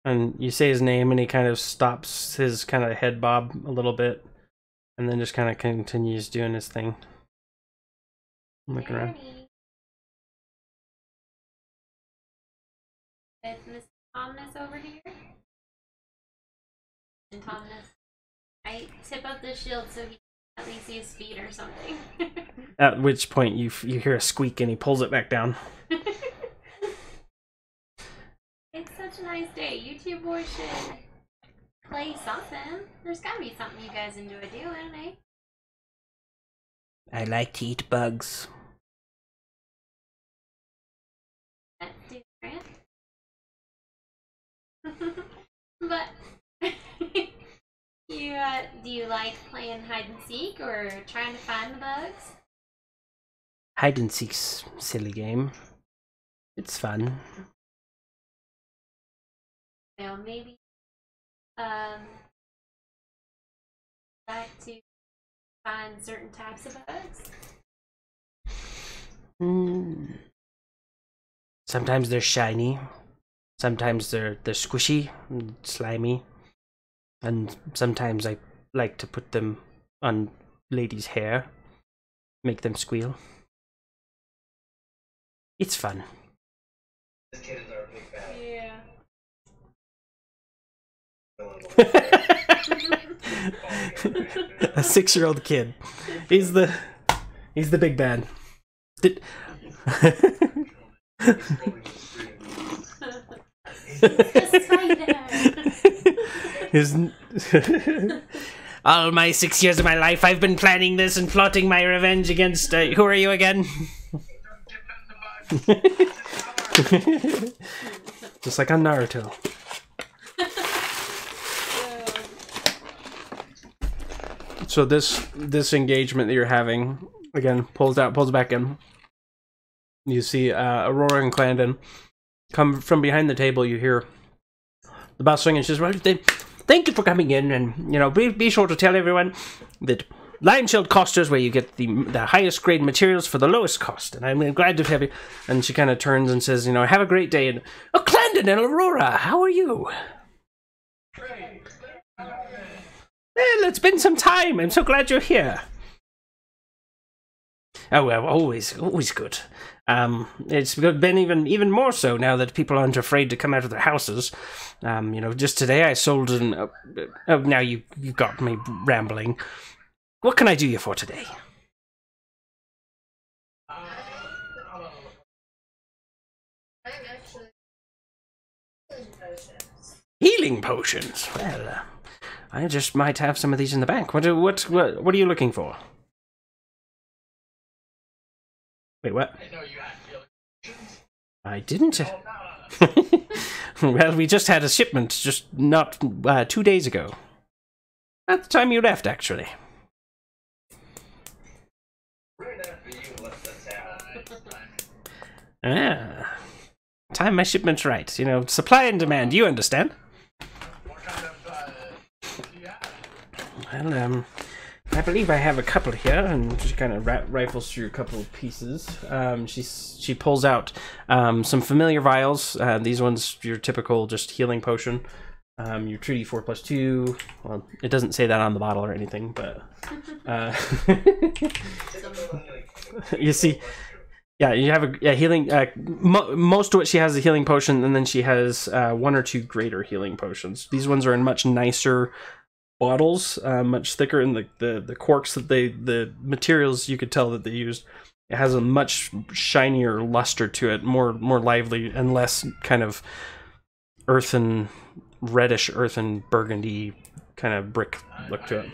Speaker 1: And you say his name, and he kind of stops his kind of head bob a little bit, and then just kind of continues doing his thing. Looking around.
Speaker 5: Is Miss Thomas over here? And Thomas, I tip up the shield so he can at least see his feet or something.
Speaker 1: At which point you hear a squeak, and he pulls it back down.
Speaker 5: It's such a nice day. You two boys should play something. There's gotta be something you guys enjoy doing, eh?
Speaker 6: I like to eat bugs.
Speaker 5: That's different. But do you like playing hide and seek or trying to find the bugs?
Speaker 6: Hide and seek's silly game. It's fun.
Speaker 5: Well, maybe like to find certain types of bugs.
Speaker 6: Sometimes they're shiny. Sometimes they're squishy and slimy. And sometimes I like to put them on ladies' hair. Make them squeal. It's fun.
Speaker 2: This kid is our big bad.
Speaker 5: Yeah.
Speaker 1: A 6-year-old kid. He's the big bad.
Speaker 6: All my 6 years of my life, I've been planning this and plotting my revenge against. Who are you again?
Speaker 1: Just like on Naruto. So this engagement that you're having, again, pulls back in. You see Aurora and Clandon come from behind the table. You hear the bustling, and she says, "Well, thank you for coming in, and be sure to tell everyone that Lionshield Coster's where you get the highest grade materials for the lowest cost, and I'm glad to have you." And she kind of turns and says, "Have a great day." And Clandon and Aurora, how are you? Well, it's been some time. I'm so glad you're here. Oh well, always good. It's been even more so now that people aren't afraid to come out of their houses. Just today I sold an. Now you got me rambling. What can I do you for today?
Speaker 3: I'm actually potions.
Speaker 6: Healing potions. Well, I just might have some of these in the bank. What are you looking for? Wait, what?
Speaker 4: I know you had healing potions.
Speaker 6: I didn't.
Speaker 4: Oh, no.
Speaker 6: Well, we just had a shipment just not 2 days ago. At the time you left, actually.
Speaker 2: Right after you left the town.
Speaker 6: Ah. Time my shipment's right. You know, supply and demand, you understand?
Speaker 4: What kind of, do you have?
Speaker 6: Well, I believe I have a couple here, and she kind of rifles through a couple of pieces. She pulls out some familiar vials. These ones, your typical just healing potion. Your 2d4 plus 2. Well, it doesn't say that on the bottle or anything, but you see, yeah, you have a healing. Most of what she has is a healing potion, and then she has 1 or 2 greater healing potions. These ones are in much nicer bottles, much thicker, and the corks that the materials, you could tell that they used. It has a much shinier luster to it, more lively, and less kind of earthen, reddish earthen burgundy kind of brick look to it.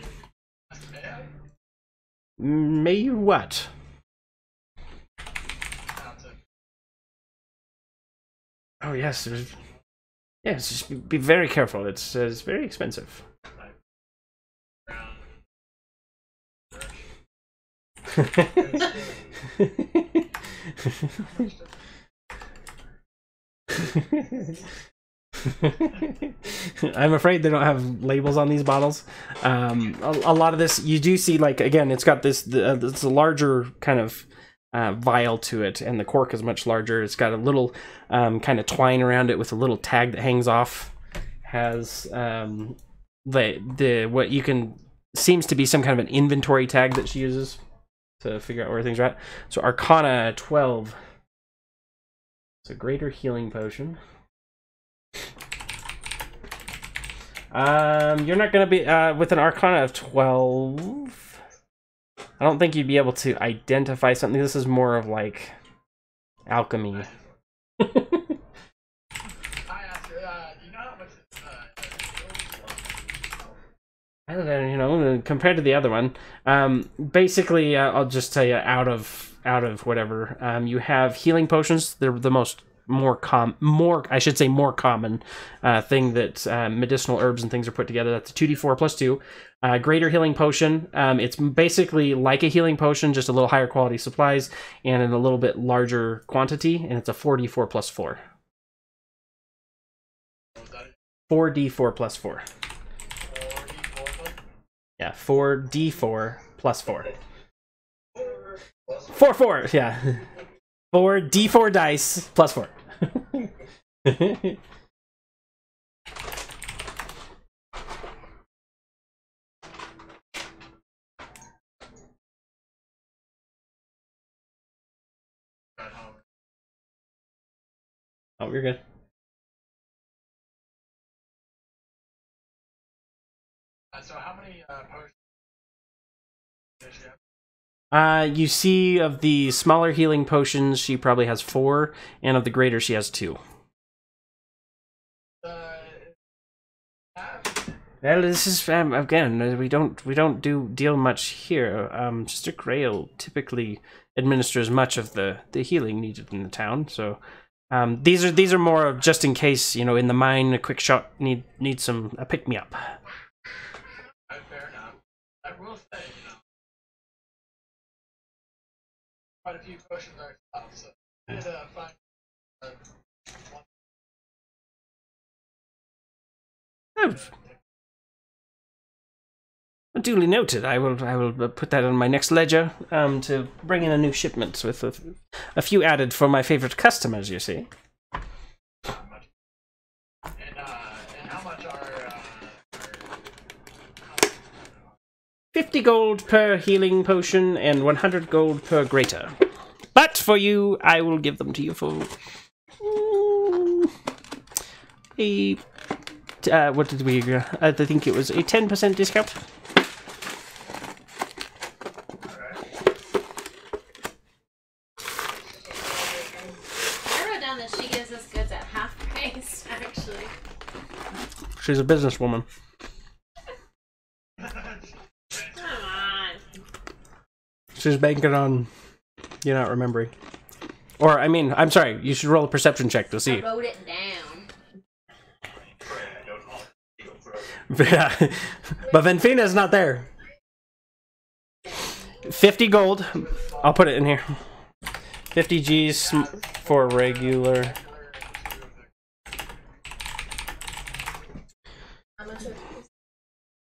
Speaker 6: May you what? Oh yes, yes. Just be very careful. It's very expensive. I'm afraid they don't have labels on these bottles. A lot of this, you do see, like, again, it's got this, it's a larger kind of vial to it, and the cork is much larger. It's got a little kind of twine around it with a little tag that hangs off. Has the what you can, seems to be some kind of an inventory tag that she uses to figure out where things are at. So Arcana 12. It's a greater healing potion. You're not going to be with an Arcana of 12. I don't think you'd be able to identify something. This is more of like alchemy.
Speaker 4: I asked her, do you know how much
Speaker 6: I don't know, you know, compared to the other one. Basically, I'll just tell you, out of whatever, you have healing potions. They're the more common thing that medicinal herbs and things are put together. That's a 2d4 plus 2. Greater healing potion. It's basically like a healing potion, just a little higher quality supplies and in a little bit larger quantity, and it's a 4d4 plus 4. 4d4 plus 4. Yeah, 4d4 plus 4. 4, yeah. 4d4 dice plus 4. Oh, you're good.
Speaker 4: So how many potions does she have?
Speaker 6: You see, of the smaller healing potions, she probably has 4, and of the greater, she has 2. Well, this is again, we don't deal much here. Sister Grail typically administers much of the healing needed in the town, so these are more of just in case, you know, in the mine, a quick shot need a pick me up.
Speaker 4: Fair enough. I will say, you know, quite a few potions ourselves, so we did find one.
Speaker 6: Oh. Duly noted. I will put that on my next ledger to bring in a new shipment with a few added for my favorite customers. You see.
Speaker 4: And how much are
Speaker 6: 50 gold per healing potion and 100 gold per greater. But for you, I will give them to you for what did we agree? I think it was a 10% discount.
Speaker 5: I wrote down that she gives us goods at half price, actually.
Speaker 1: She's a businesswoman.
Speaker 3: Come on.
Speaker 1: She's banking on you not remembering. Or, I mean, I'm sorry, you should roll a perception check to
Speaker 5: I
Speaker 1: see.
Speaker 5: wrote it down.
Speaker 1: Yeah. But Venfina's not there. 50 gold. I'll put it in here. 50 G's for regular.
Speaker 3: How much of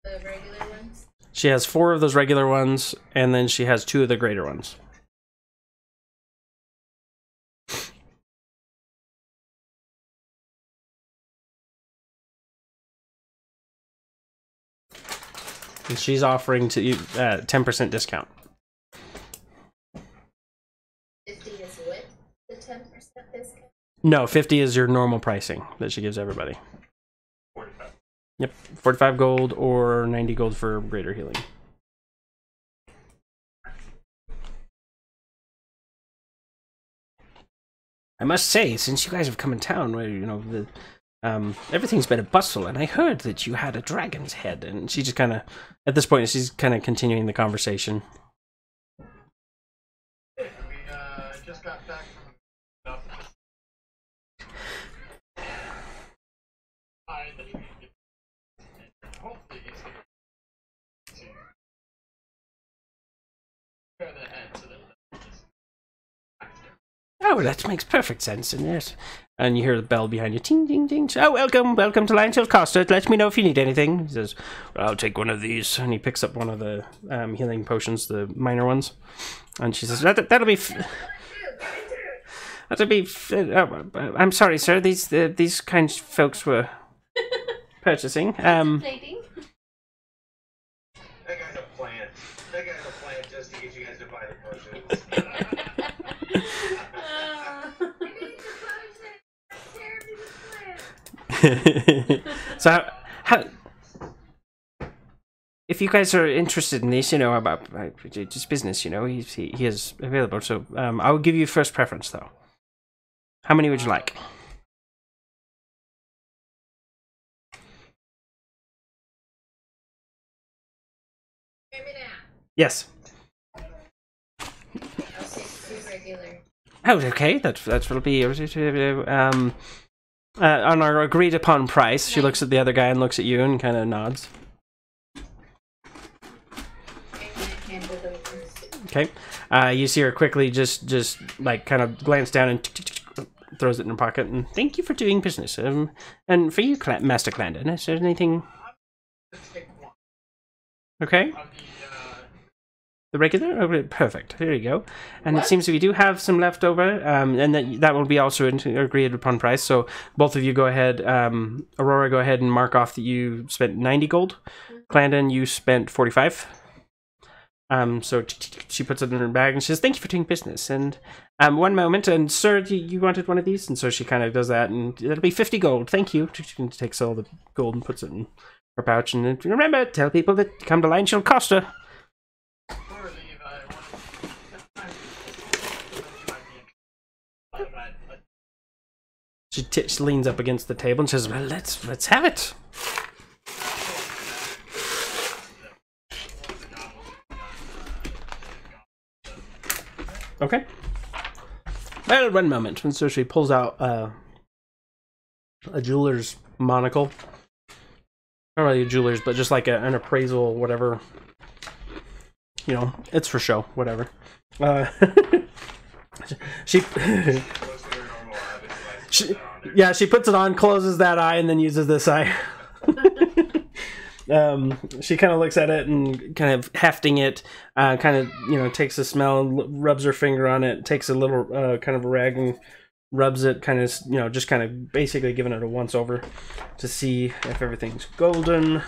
Speaker 3: the regular ones?
Speaker 1: She has 4 of those regular ones, and then she has 2 of the greater ones. And she's offering to you 10% discount.
Speaker 3: 50 is what? The 10% discount?
Speaker 1: No, 50 is your normal pricing that she gives everybody.
Speaker 2: 45.
Speaker 1: Yep, 45 gold or 90 gold for greater healing. I must say, since you guys have come in town, where you know the everything's been a bustle, and I heard that you had a dragon's head, and she just kind of, at this point, she's kind of continuing the conversation.
Speaker 4: We just got back from hopefully it's going to prepare the head so that just
Speaker 1: Oh, that makes perfect sense, and yes. And you hear the bell behind you, ting, ting, ting. Oh, welcome to Lionshell Costa. Let me know if you need anything. He says, well, I'll take one of these. And he picks up one of the healing potions, the minor ones. And she says, that'll be... I'm sorry, sir. These kind folks were purchasing.
Speaker 5: Plating.
Speaker 2: That guy's a plant. That guy's a plant just to get you guys to buy the potions.
Speaker 1: So, how, if you guys are interested in this, you know, about just business, you know, he is available. So, I will give you first preference, though. How many would you like?
Speaker 3: Hear me now.
Speaker 1: Yes.
Speaker 3: I'll take 2 regular.
Speaker 1: Oh, okay. That will be on our agreed upon price. She looks at the other guy and looks at you and kind of nods. Okay. You see her quickly just like kind of glance down and throws it in her pocket. And thank you for doing business. And for you, Master Clandon, is there anything?
Speaker 4: let's take one
Speaker 1: Okay.
Speaker 4: of
Speaker 1: The regular? Oh, perfect. There you go. And it seems we do have some left over, and that will be also agreed upon price. So both of you go ahead. Aurora, go ahead and mark off that you spent 90 gold. Clandon, you spent 45. So she puts it in her bag and she says, thank you for doing business. And one moment, and sir, you wanted one of these? And so she kind of does that, and it'll be 50 gold. Thank you. She takes all the gold and puts it in her pouch. And remember, tell people that come to Lionshell Costa.
Speaker 4: before we leave, I want
Speaker 1: She leans up against the table and says, well, let's have it. Okay. Well, one moment. And so she pulls out a jeweler's monocle. Not really a jeweler's, but just like an appraisal, whatever. You know, it's for show, whatever. She, she puts it on, closes that eye, and then uses this eye. She kind of looks at it and kind of hefting it, kind of, you know, takes a smell, rubs her finger on it, takes a little kind of a rag and rubs it, kind of, you know, just kind of basically giving it a once over to see if everything's golden.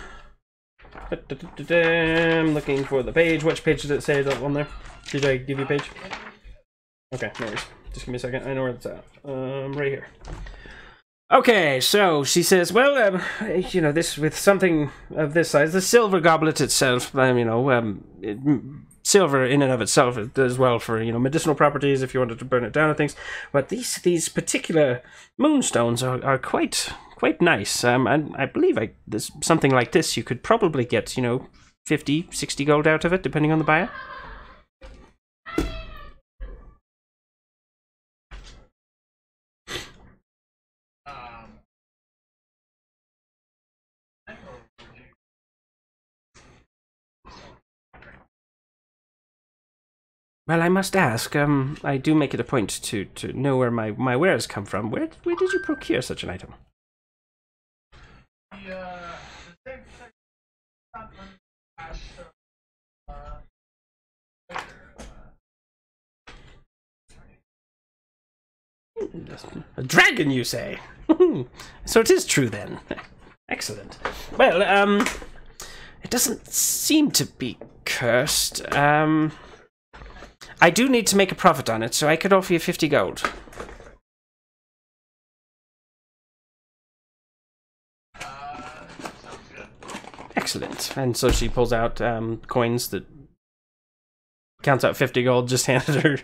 Speaker 1: I'm looking for the page. Which page did it say that one there? Did I give you a page? Okay, no worries. Just give me a second. I know where it's at. Right here. Okay, so she says, well, you know, this with something of this size, the silver goblet itself, you know, silver in and of itself does well for, you know, medicinal properties if you wanted to burn it down and things. But these particular moonstones are quite
Speaker 6: quite nice. I believe this something like this you could probably get, 50, 60 gold out of it, depending on the buyer. Well, I must ask. I do make it a point to know where my wares come from. Where did you procure such an item?
Speaker 4: The same thing happened as
Speaker 6: A dragon, you say? So it is true then. Excellent. Well, it doesn't seem to be cursed. I do need to make a profit on it, so I could offer you 50 gold. Excellent. And so she pulls out coins that counts out 50 gold, just hands it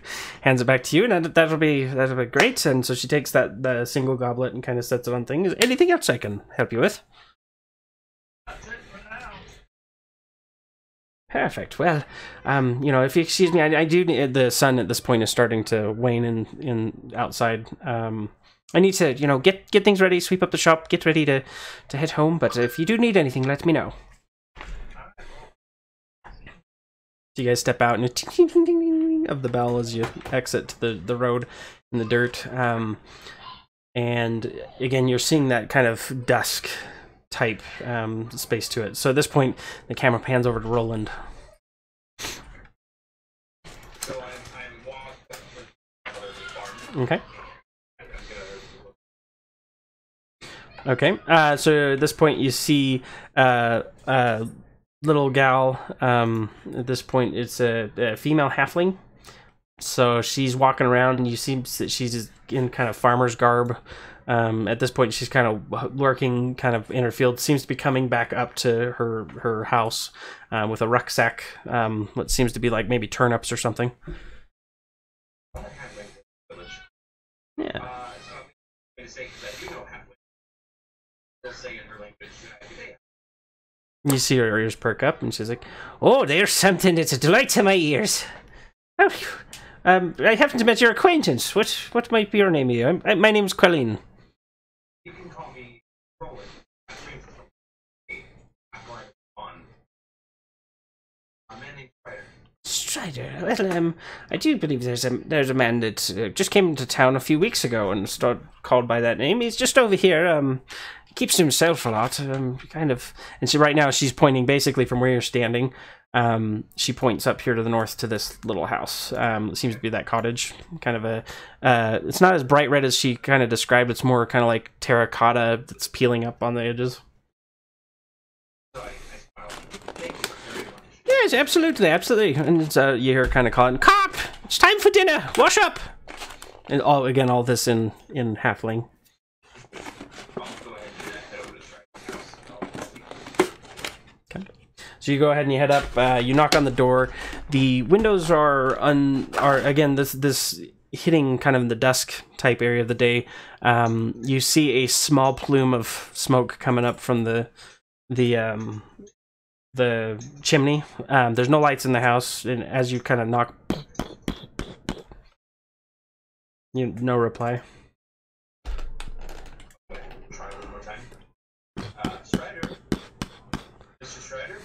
Speaker 6: back to you, and that'll be great. And so she takes the single goblet and kind of sets it on things. Anything else I can help you with?
Speaker 4: that's it for now.
Speaker 6: Perfect. Well, if you excuse me, I do need, the sun at this point is starting to wane in outside. I need to, get things ready, sweep up the shop, get ready to head home. But if you do need anything, let me know. So you guys step out and a ting, ting, ting, ting of the bell as you exit to the road in the dirt. And again, you're seeing that kind of dusk type space to it. So at this point, the camera pans over to Roland.
Speaker 2: So I'm walking with the farm.
Speaker 6: Okay.
Speaker 2: I'm
Speaker 6: Okay. So at this point, you see little gal. At this point, it's a female halfling. So she's walking around, and you see that she's in kind of farmer's garb. At this point, she's kind of lurking kind of in her field, seems to be coming back up to her house with a rucksack, what seems to be like maybe turnips or something. Yeah.
Speaker 2: so I'm going to say, because I do know halfway. They'll say in her language,
Speaker 6: You see her ears perk up, and she's like, "Oh, there's something that's a delight to my ears. Oh, I haven't met your acquaintance. What might be your name here? My name's Colleen."
Speaker 2: you can call me Roland. I'm going on. I'm in Strider.
Speaker 6: Strider. Well, I do believe there's a man that just came into town a few weeks ago and called by that name. He's just over here. He keeps to himself a lot. Kind of. And so right now she's pointing basically from where you're standing. She points up here to the north to this little house. It seems to be that cottage. Kind of it's not as bright red as she kind of described. It's more kind of like terracotta that's peeling up on the edges.
Speaker 2: So I smile. Thank you very much.
Speaker 6: Yes, absolutely. And you hear her kind of calling, "Cop! It's time for dinner! Wash up!" And all this in halfling.
Speaker 2: I'll go ahead and head over to Strider's house.
Speaker 6: Okay. So you go ahead and you head up. You knock on the door. The windows are again this hitting kind of in the dusk type area of the day. You see a small plume of smoke coming up from the chimney. There's no lights in the house, and as you kind of knock, no reply.
Speaker 2: Try one more time. Strider. Mr. Strider?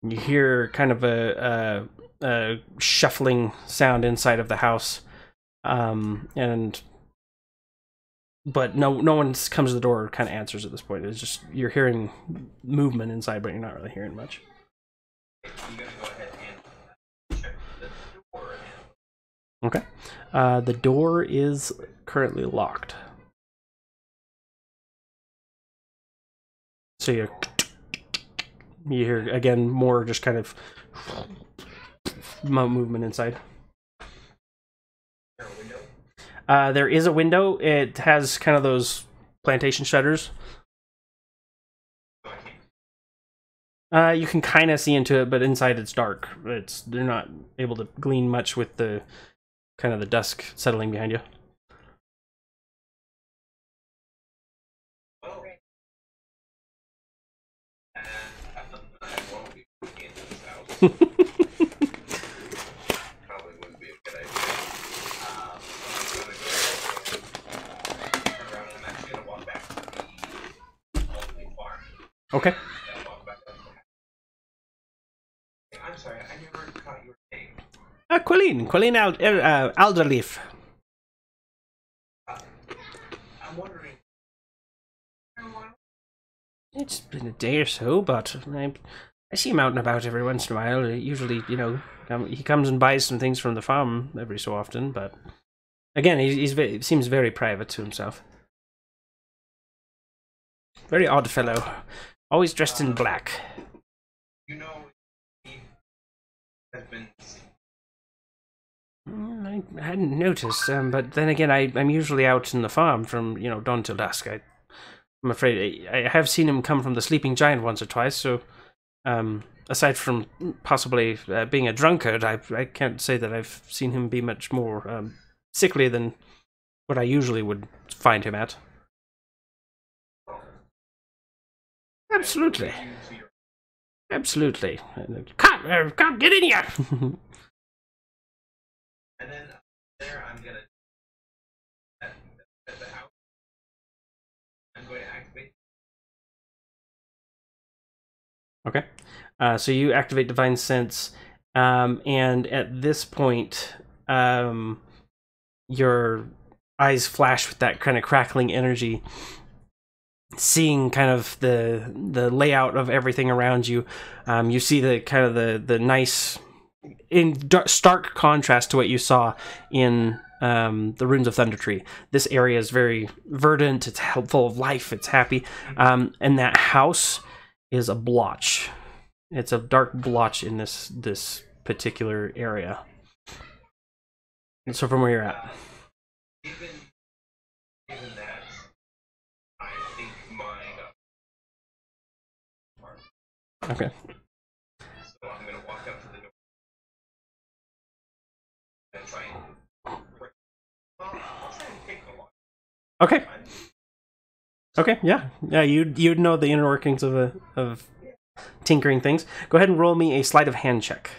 Speaker 6: You hear kind of a shuffling sound inside of the house, but no one comes to the door or kind of answers at this point. It's just you're hearing movement inside, but you're not really hearing much.
Speaker 2: I'm going to go ahead and check the door.
Speaker 6: Okay. The door is currently locked. So you hear again more just kind of movement inside.
Speaker 2: Is there a window?
Speaker 6: There is a window. It has kind of those plantation shutters.
Speaker 2: So I can't.
Speaker 6: You can kind of see into it, but inside it's dark. They're not able to glean much with the kind of the dusk settling behind you.
Speaker 2: I won't be moving into this house. Probably wouldn't be a good idea. So I'm gonna go turn around and I'm actually gonna walk back to the elderly farm.
Speaker 1: Okay.
Speaker 2: And walk back up to the house. I'm sorry, I never caught your name.
Speaker 1: Quilleen Alderleaf.
Speaker 2: I'm wondering.
Speaker 6: It's been a day or so, but I see him out and about every once in a while. Usually, you know, he comes and buys some things from the farm every so often, but again, he seems very private to himself. Very odd fellow. Always dressed in black.
Speaker 2: You know, he has been.
Speaker 6: I hadn't noticed, but then again, I'm usually out in the farm from, you know, dawn till dusk. I'm afraid I have seen him come from the Sleeping Giant once or twice, so aside from possibly being a drunkard, I can't say that I've seen him be much more sickly than what I usually would find him at. Absolutely. Absolutely. Come, get in here!
Speaker 2: And then there, I'm gonna at the house. I'm going to activate.
Speaker 1: Okay. So you activate Divine Sense, and at this point, your eyes flash with that kind of crackling energy, seeing kind of the layout of everything around you. You see the kind of the nice, in stark contrast to what you saw in the Ruins of Thundertree. This area is very verdant, it's full of life, it's happy, and that house is a blotch. It's a dark blotch in this particular area. And so from where you're at.
Speaker 2: Given that, I think my
Speaker 1: Okay.
Speaker 2: so I'm gonna walk up to the door and try and break. Well, I'll try and take the lock.
Speaker 1: Okay. Okay, yeah. Yeah, you'd know the inner workings of tinkering things. Go ahead and roll me a sleight of hand check.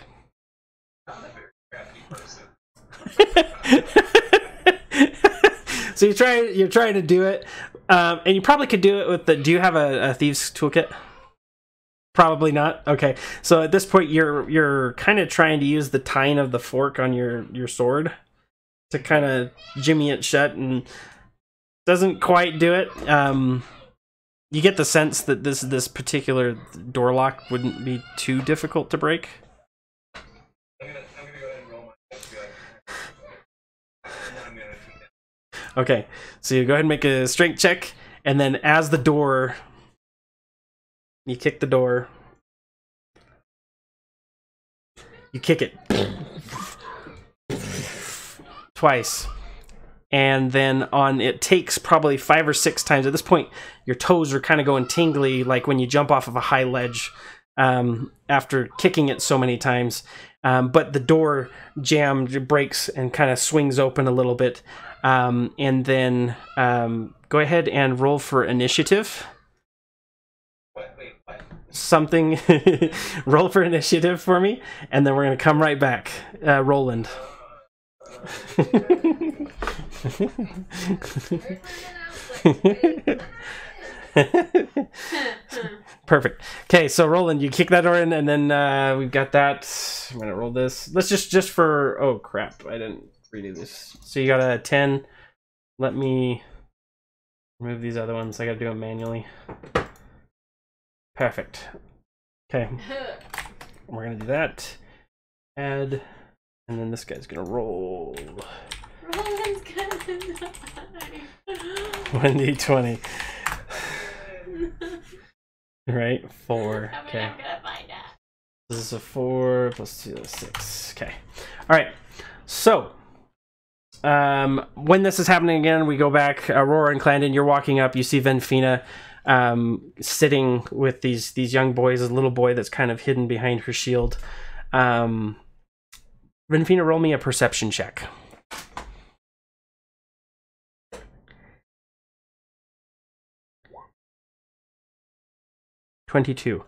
Speaker 2: I'm a very crafty person.
Speaker 1: So you're trying to do it, and you probably could do it with the. Do you have a thieves toolkit? Probably not. Okay, so at this point you're kind of trying to use the tine of the fork on your sword to kind of jimmy it shut, and doesn't quite do it. You get the sense that this particular door lock wouldn't be too difficult to break.
Speaker 2: I'm gonna go ahead and roll my dice, be like, and then I'm gonna take that.
Speaker 1: Okay, so you go ahead and make a strength check, and then as the door, you kick the door, you kick it twice, and then it takes probably 5 or 6 times. At this point, your toes are kind of going tingly, like when you jump off of a high ledge after kicking it so many times. But the door breaks and kind of swings open a little bit. And then go ahead and roll for initiative.
Speaker 2: Wait, what?
Speaker 1: Something. Roll for initiative for me, and then we're going to come right back. Roland. Perfect. Okay, so Roland, you kick that door in, and then we've got that. I'm gonna roll this. Let's just for. Oh crap! I didn't redo this. So you got a 10. Let me remove these other ones. I gotta do them manually. Perfect. Okay, we're gonna do that. Add, and then this guy's gonna roll.
Speaker 5: Roland's gonna die.
Speaker 1: 1d20. Right, 4. Okay.
Speaker 5: I'm gonna find out.
Speaker 1: This is a 4 plus 2 is 6. Okay. Alright. So, when this is happening again, we go back. Aurora and Clandon, you're walking up. You see Venfina sitting with these young boys. A little boy that's kind of hidden behind her shield. Venfina, roll me a perception check. 22.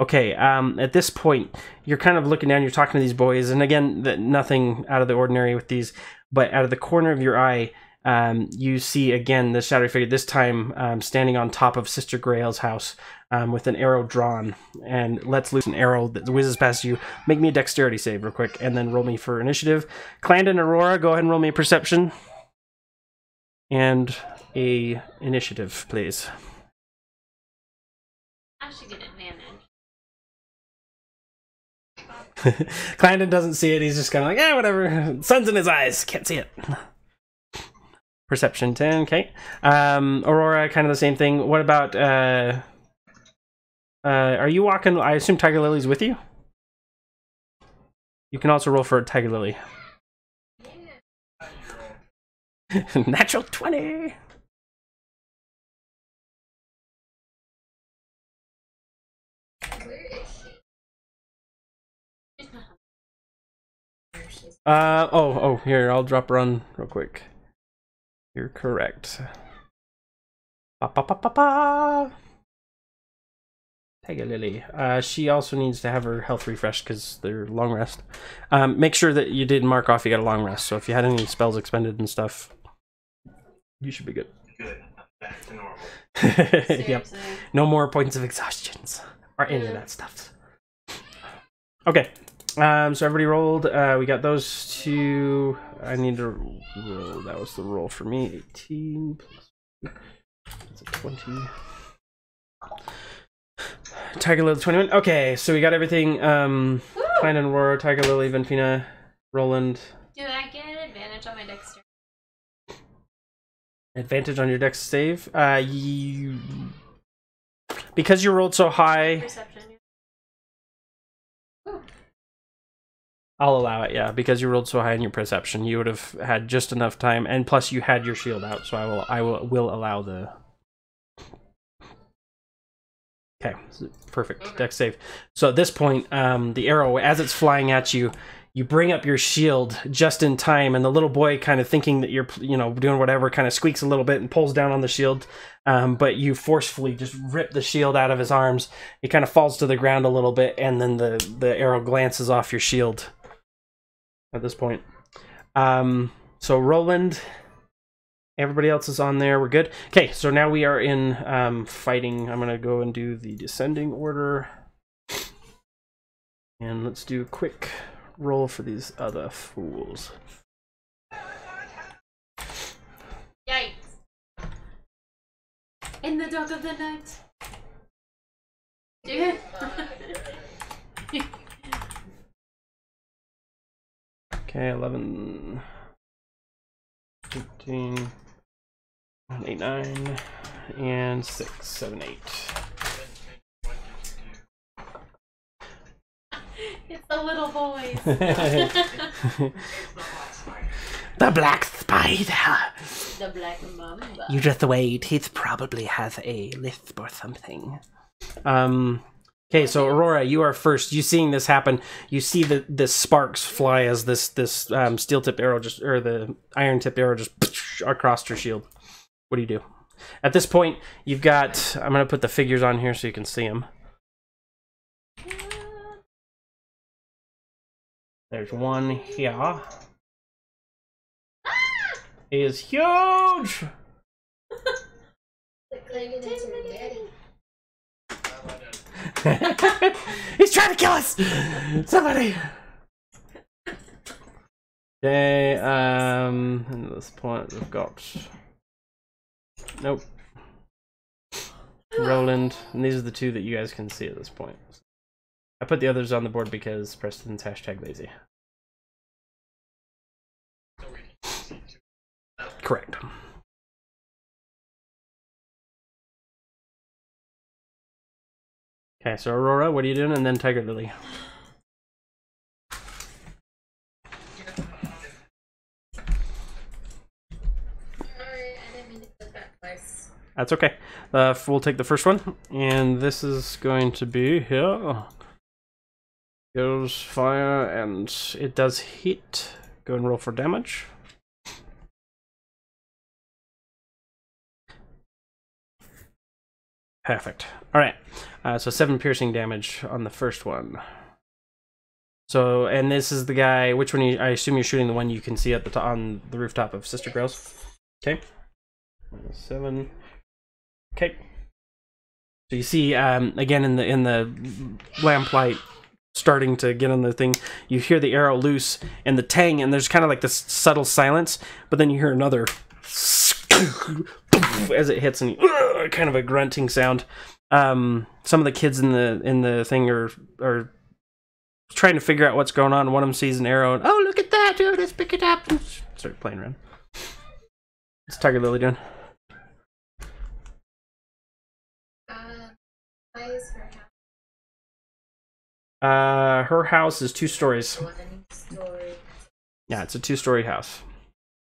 Speaker 1: Okay, at this point, you're kind of looking down, you're talking to these boys, and again, nothing out of the ordinary with these, but out of the corner of your eye, you see again the shadowy figure, this time standing on top of Sister Grail's house with an arrow drawn, and lets loose an arrow that whizzes past you. Make me a dexterity save real quick, and then roll me for initiative. Clandon, Aurora, go ahead and roll me a perception. And a initiative, please.
Speaker 5: I should get advantage.
Speaker 1: Clandon doesn't see it. He's just kind of like, yeah, whatever. Sun's in his eyes. Can't see it. Perception 10. Okay. Aurora, kind of the same thing. What about? Are you walking? I assume Tiger Lily's with you. You can also roll for Tiger Lily. Natural 20.
Speaker 3: Where is she?
Speaker 1: Oh, here, I'll drop run real quick. You're correct. Ba ba ba ba ba. Tiger Lily. She also needs to have her health refreshed because they're long rest. Make sure that you did mark off you got a long rest. So if you had any spells expended and stuff, you should be good.
Speaker 2: Good. Back to normal.
Speaker 1: Yep.
Speaker 5: Seriously.
Speaker 1: No more points of exhaustions or any of that stuff. Okay. So everybody rolled. We got those two. I need to roll. That was the roll for me. 18 plus. That's a 20. Tiger Lily 21. Okay, so we got everything. Clan and Aurora, Tiger Lily, Venfina, Roland.
Speaker 5: Do I get advantage on my dexterity?
Speaker 1: Advantage on your dex save. Because you rolled so high.
Speaker 5: Perception.
Speaker 1: I'll allow it, yeah, because you rolled so high in your perception, you would have had just enough time, and plus you had your shield out, so I will allow the. Okay, perfect. Dex save. So at this point, the arrow, as it's flying at you, you bring up your shield just in time, and the little boy, kind of thinking that you're, doing whatever, kind of squeaks a little bit and pulls down on the shield, but you forcefully just rip the shield out of his arms. He kind of falls to the ground a little bit, and then the arrow glances off your shield. At this point, so Roland, everybody else is on there. We're good. Okay, so now we are in fighting. I'm gonna go and do the descending order, and let's do a quick roll for these other fools.
Speaker 5: Yikes! In the dark of the night. Dude.
Speaker 1: Okay, 11, 15, 8, 9, and 6, 7, 8.
Speaker 5: It's the little boys.
Speaker 6: The black spider.
Speaker 5: The black mamba.
Speaker 6: You just wait. He probably has a lisp or something.
Speaker 1: Okay, so Aurora, you are first. You seeing this happen? You see the sparks fly as this steel tip arrow or the iron tip arrow just across your shield. What do you do? At this point, you've got. I'm gonna put the figures on here so you can see them. There's one here. He is huge.
Speaker 3: Claiming it's your daddy.
Speaker 1: He's trying to kill us! Somebody! Okay, at this point we've got... Nope. Roland, and these are the two that you guys can see at this point. I put the others on the board because Preston's hashtag lazy. Correct. Okay, so Aurora, what are you doing? And then Tiger Lily.
Speaker 3: Sorry, I didn't mean to click that twice.
Speaker 1: That's okay. We'll take the first one, and this is going to be here. Goes fire, and it does hit. Go and roll for damage. Perfect. All right. So 7 piercing damage on the first one. So, and this is the guy. Which one? I assume you're shooting the one you can see at the top on the rooftop of Sister Grail's. Okay. 7. Okay. So you see, again in the lamplight, starting to get on the thing. You hear the arrow loose and the tang, and there's kind of like this subtle silence, but then you hear another as it hits, and kind of a grunting sound. Some of the kids in the thing are trying to figure out what's going on. One of them sees an arrow, and, oh, look at that, dude, let's pick it up, and start playing around. What's Tiger Lily doing?
Speaker 3: Why is her house
Speaker 1: Her house is 2 stories.
Speaker 3: 1 story?
Speaker 1: Yeah, it's a 2-story house.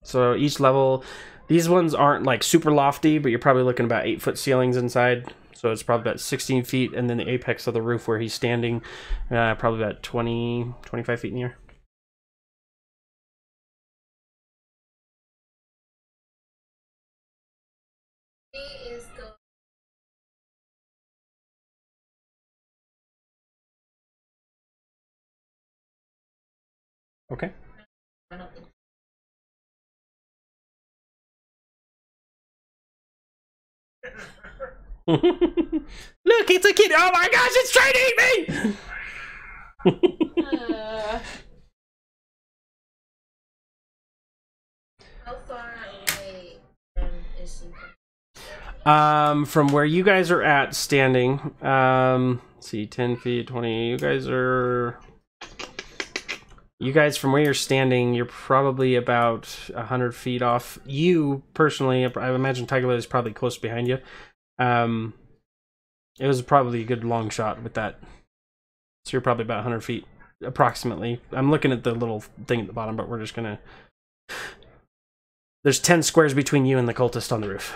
Speaker 1: So each level, these ones aren't like super lofty, but you're probably looking about 8-foot ceilings inside. So it's probably about 16 feet, and then the apex of the roof where he's standing, probably about 25 feet in the air.
Speaker 3: She is going.
Speaker 1: Okay.
Speaker 3: I don't think.
Speaker 1: Look, it's a kid. Oh my gosh, it's trying to eat me!
Speaker 3: How far away is she?
Speaker 1: From where you guys are at standing, let's see, 10 feet, 20, you guys from where you're standing, you're probably about 100 feet off. You, personally, I imagine Tiger Lily is probably close behind you. It was probably a good long shot with that. So you're probably about 100 feet, approximately. I'm looking at the little thing at the bottom, but we're just gonna... There's 10 squares between you and the cultist on the roof.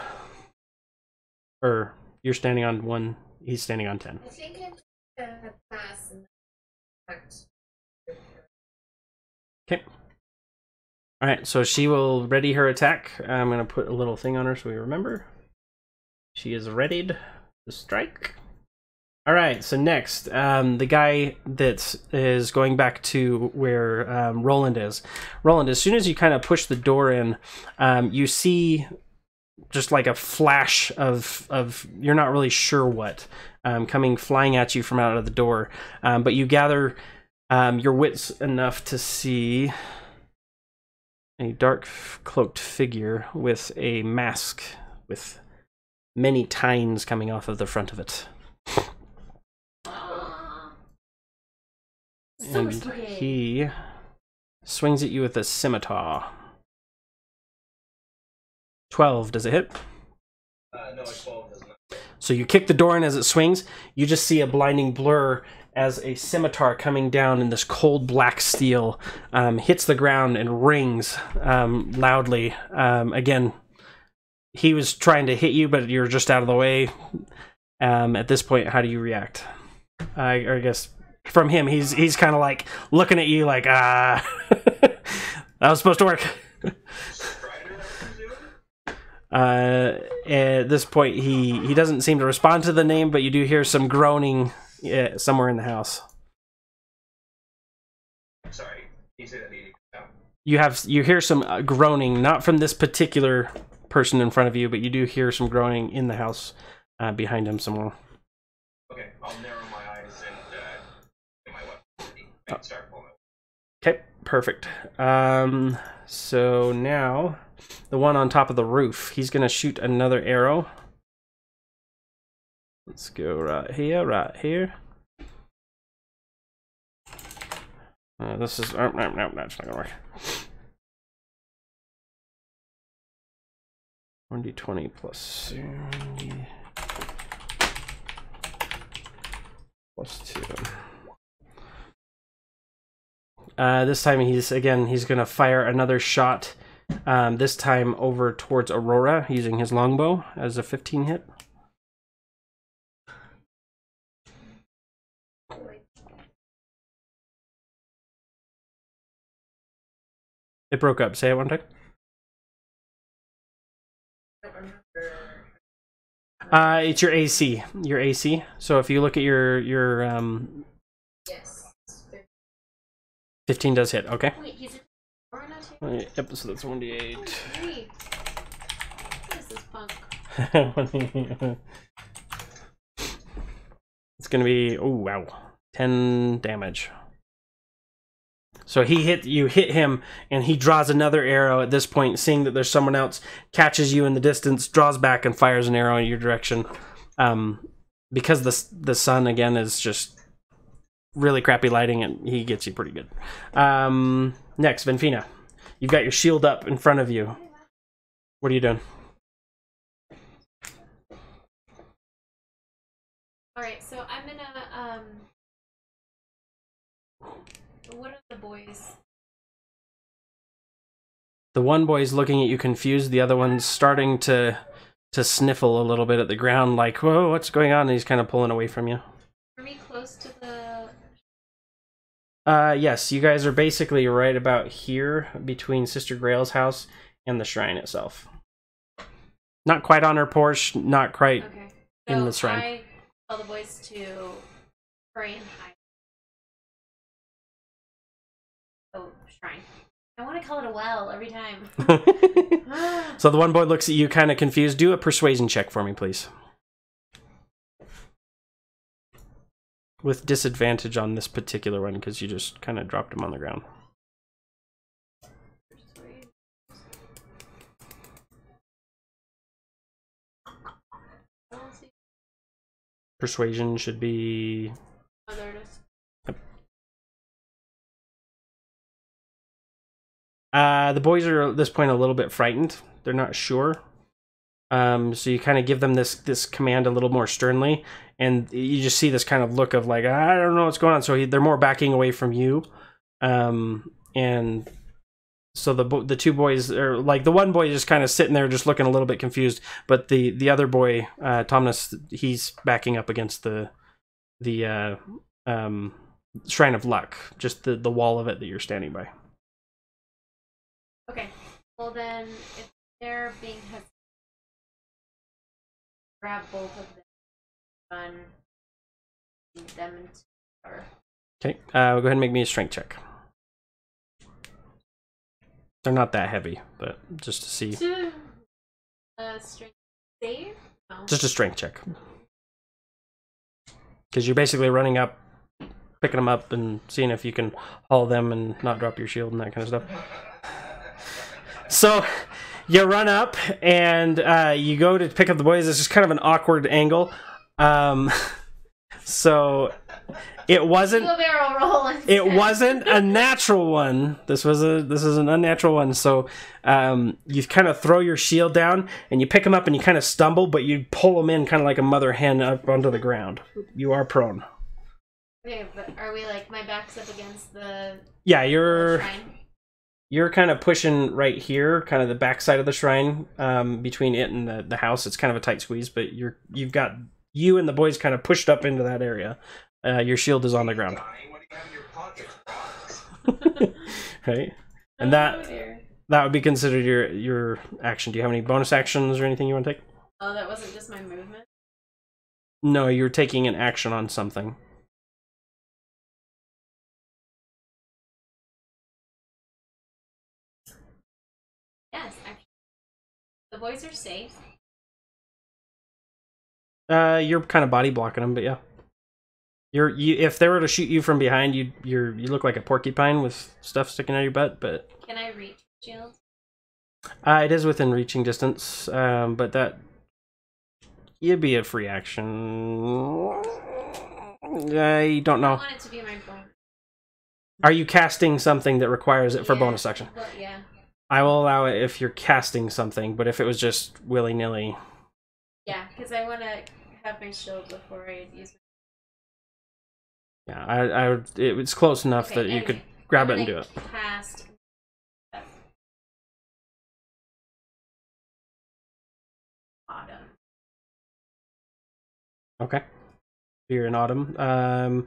Speaker 1: Or, you're standing on 1, he's standing on 10.
Speaker 3: I think I took a pass and marked.
Speaker 1: Okay. Alright, so she will ready her attack. I'm going to put a little thing on her so we remember. She is readied to strike. Alright, so next, the guy that is going back to where Roland is. Roland, as soon as you kind of push the door in, you see just like a flash of you're not really sure what, coming flying at you from out of the door. But you gather your wits enough to see a dark cloaked figure with a mask with many tines coming off of the front of it. And he swings at you with a scimitar. 12, does it hit?
Speaker 2: No, a 12 does not.
Speaker 1: So you kick the door in as it swings, you just see a blinding blur as a scimitar coming down in this cold black steel hits the ground and rings loudly. Again, he was trying to hit you, but you're just out of the way. At this point, how do you react? I guess from him, he's kind of like looking at you like, that was supposed to work. At this point, he doesn't seem to respond to the name, but you do hear some groaning somewhere in the house.
Speaker 2: Sorry, you say that again.
Speaker 1: You hear some groaning, not from this particular person in front of you, but you do hear some groaning in the house behind him somewhere.
Speaker 2: Okay, I'll narrow my eyes and get my weapon and start pulling.
Speaker 1: Okay, perfect. So now the one on top of the roof, he's gonna shoot another arrow. Let's go right here, right here. This is no, that's not gonna work. 1d20 plus 2. This time he's gonna fire another shot. This time over towards Aurora using his longbow as a 15 hit. It broke up. Say it one time. It's your AC. Your AC. So if you look at your
Speaker 3: Yes.
Speaker 1: 15 does hit. Okay.
Speaker 5: Wait, he's a or not too?
Speaker 1: Yep. So that's 1d8.
Speaker 5: Three. What is this punk?
Speaker 1: It's gonna be, oh wow, 10 damage. So you hit him, and he draws another arrow at this point, seeing that there's someone else, catches you in the distance, draws back, and fires an arrow in your direction. Because the sun, again, is just really crappy lighting, and he gets you pretty good. Next, Venfina. You've got your shield up in front of you. What are you doing?
Speaker 5: Alright, so I'm gonna, what are the boys?
Speaker 1: The one boy's looking at you confused, the other one's starting to sniffle a little bit at the ground, like, whoa, what's going on? And he's kind of pulling away from you.
Speaker 5: Are we close to the...
Speaker 1: Yes, you guys are basically right about here, between Sister Grail's house and the shrine itself. Not quite on her porch, not quite
Speaker 5: Okay.
Speaker 1: in
Speaker 5: So
Speaker 1: the shrine.
Speaker 5: I tell the boys to pray and hide. Oh, shrine. I want to call it a well every time.
Speaker 1: So the one boy looks at you kind of confused. Do a persuasion check for me, please. With disadvantage on this particular one, because you just kind of dropped him on the ground. Persuasion should be...
Speaker 5: Oh, there it is.
Speaker 1: The boys are at this point a little bit frightened. They're not sure. So you kind of give them this command a little more sternly, and you just see this kind of look of like, I don't know what's going on. So they're more backing away from you. And so the two boys are like, the one boy is just kind of sitting there just looking a little bit confused, but the other boy, Tomnus, he's backing up against the Shrine of Luck, just the wall of it that you're standing by.
Speaker 5: Okay. Well then, if they're being hesitant, grab both of them, gun, lead them into cover.
Speaker 1: Okay, go ahead and make me a strength check. They're not that heavy, but just to see.
Speaker 5: Strength save? No.
Speaker 1: Just a strength check. Because you're basically running up, picking them up, and seeing if you can haul them and not drop your shield and that kind of stuff. So you run up and you go to pick up the boys. It's just kind of an awkward angle. So it wasn't.
Speaker 5: Do a barrel roll instead.
Speaker 1: It wasn't a natural one. This is an unnatural one. So you kind of throw your shield down and you pick them up and you kind of stumble, but you pull them in kind of like a mother hen up onto the ground. You are prone.
Speaker 5: Okay, but are we like, my back's up against the
Speaker 1: Yeah,
Speaker 5: shrine?
Speaker 1: You're kind of pushing right here, kind of the back side of the shrine, between it and the house. It's kind of a tight squeeze, but you've got you and the boys kind of pushed up into that area. Your shield is on the ground. Right? And that would be considered your action. Do you have any bonus actions or anything you want to take?
Speaker 5: Oh, that wasn't just my movement?
Speaker 1: No, you're taking an action on something.
Speaker 5: Yes, actually. The boys are safe.
Speaker 1: You're kind of body blocking them, but yeah. If they were to shoot you from behind, you look like a porcupine with stuff sticking out of your butt. But
Speaker 5: can I reach shield?
Speaker 1: It is within reaching distance, but that it'd be a free action. I don't know.
Speaker 5: I want it to be my bonus.
Speaker 1: Are you casting something that requires it for bonus action?
Speaker 5: Well, yeah.
Speaker 1: I will allow it if you're casting something, but if it was just willy-nilly.
Speaker 5: Yeah, because I want to have my shield before I use my...
Speaker 1: Yeah, I would. It was close enough that you could grab it and do it.
Speaker 5: Cast. Autumn.
Speaker 1: Okay. You're in autumn.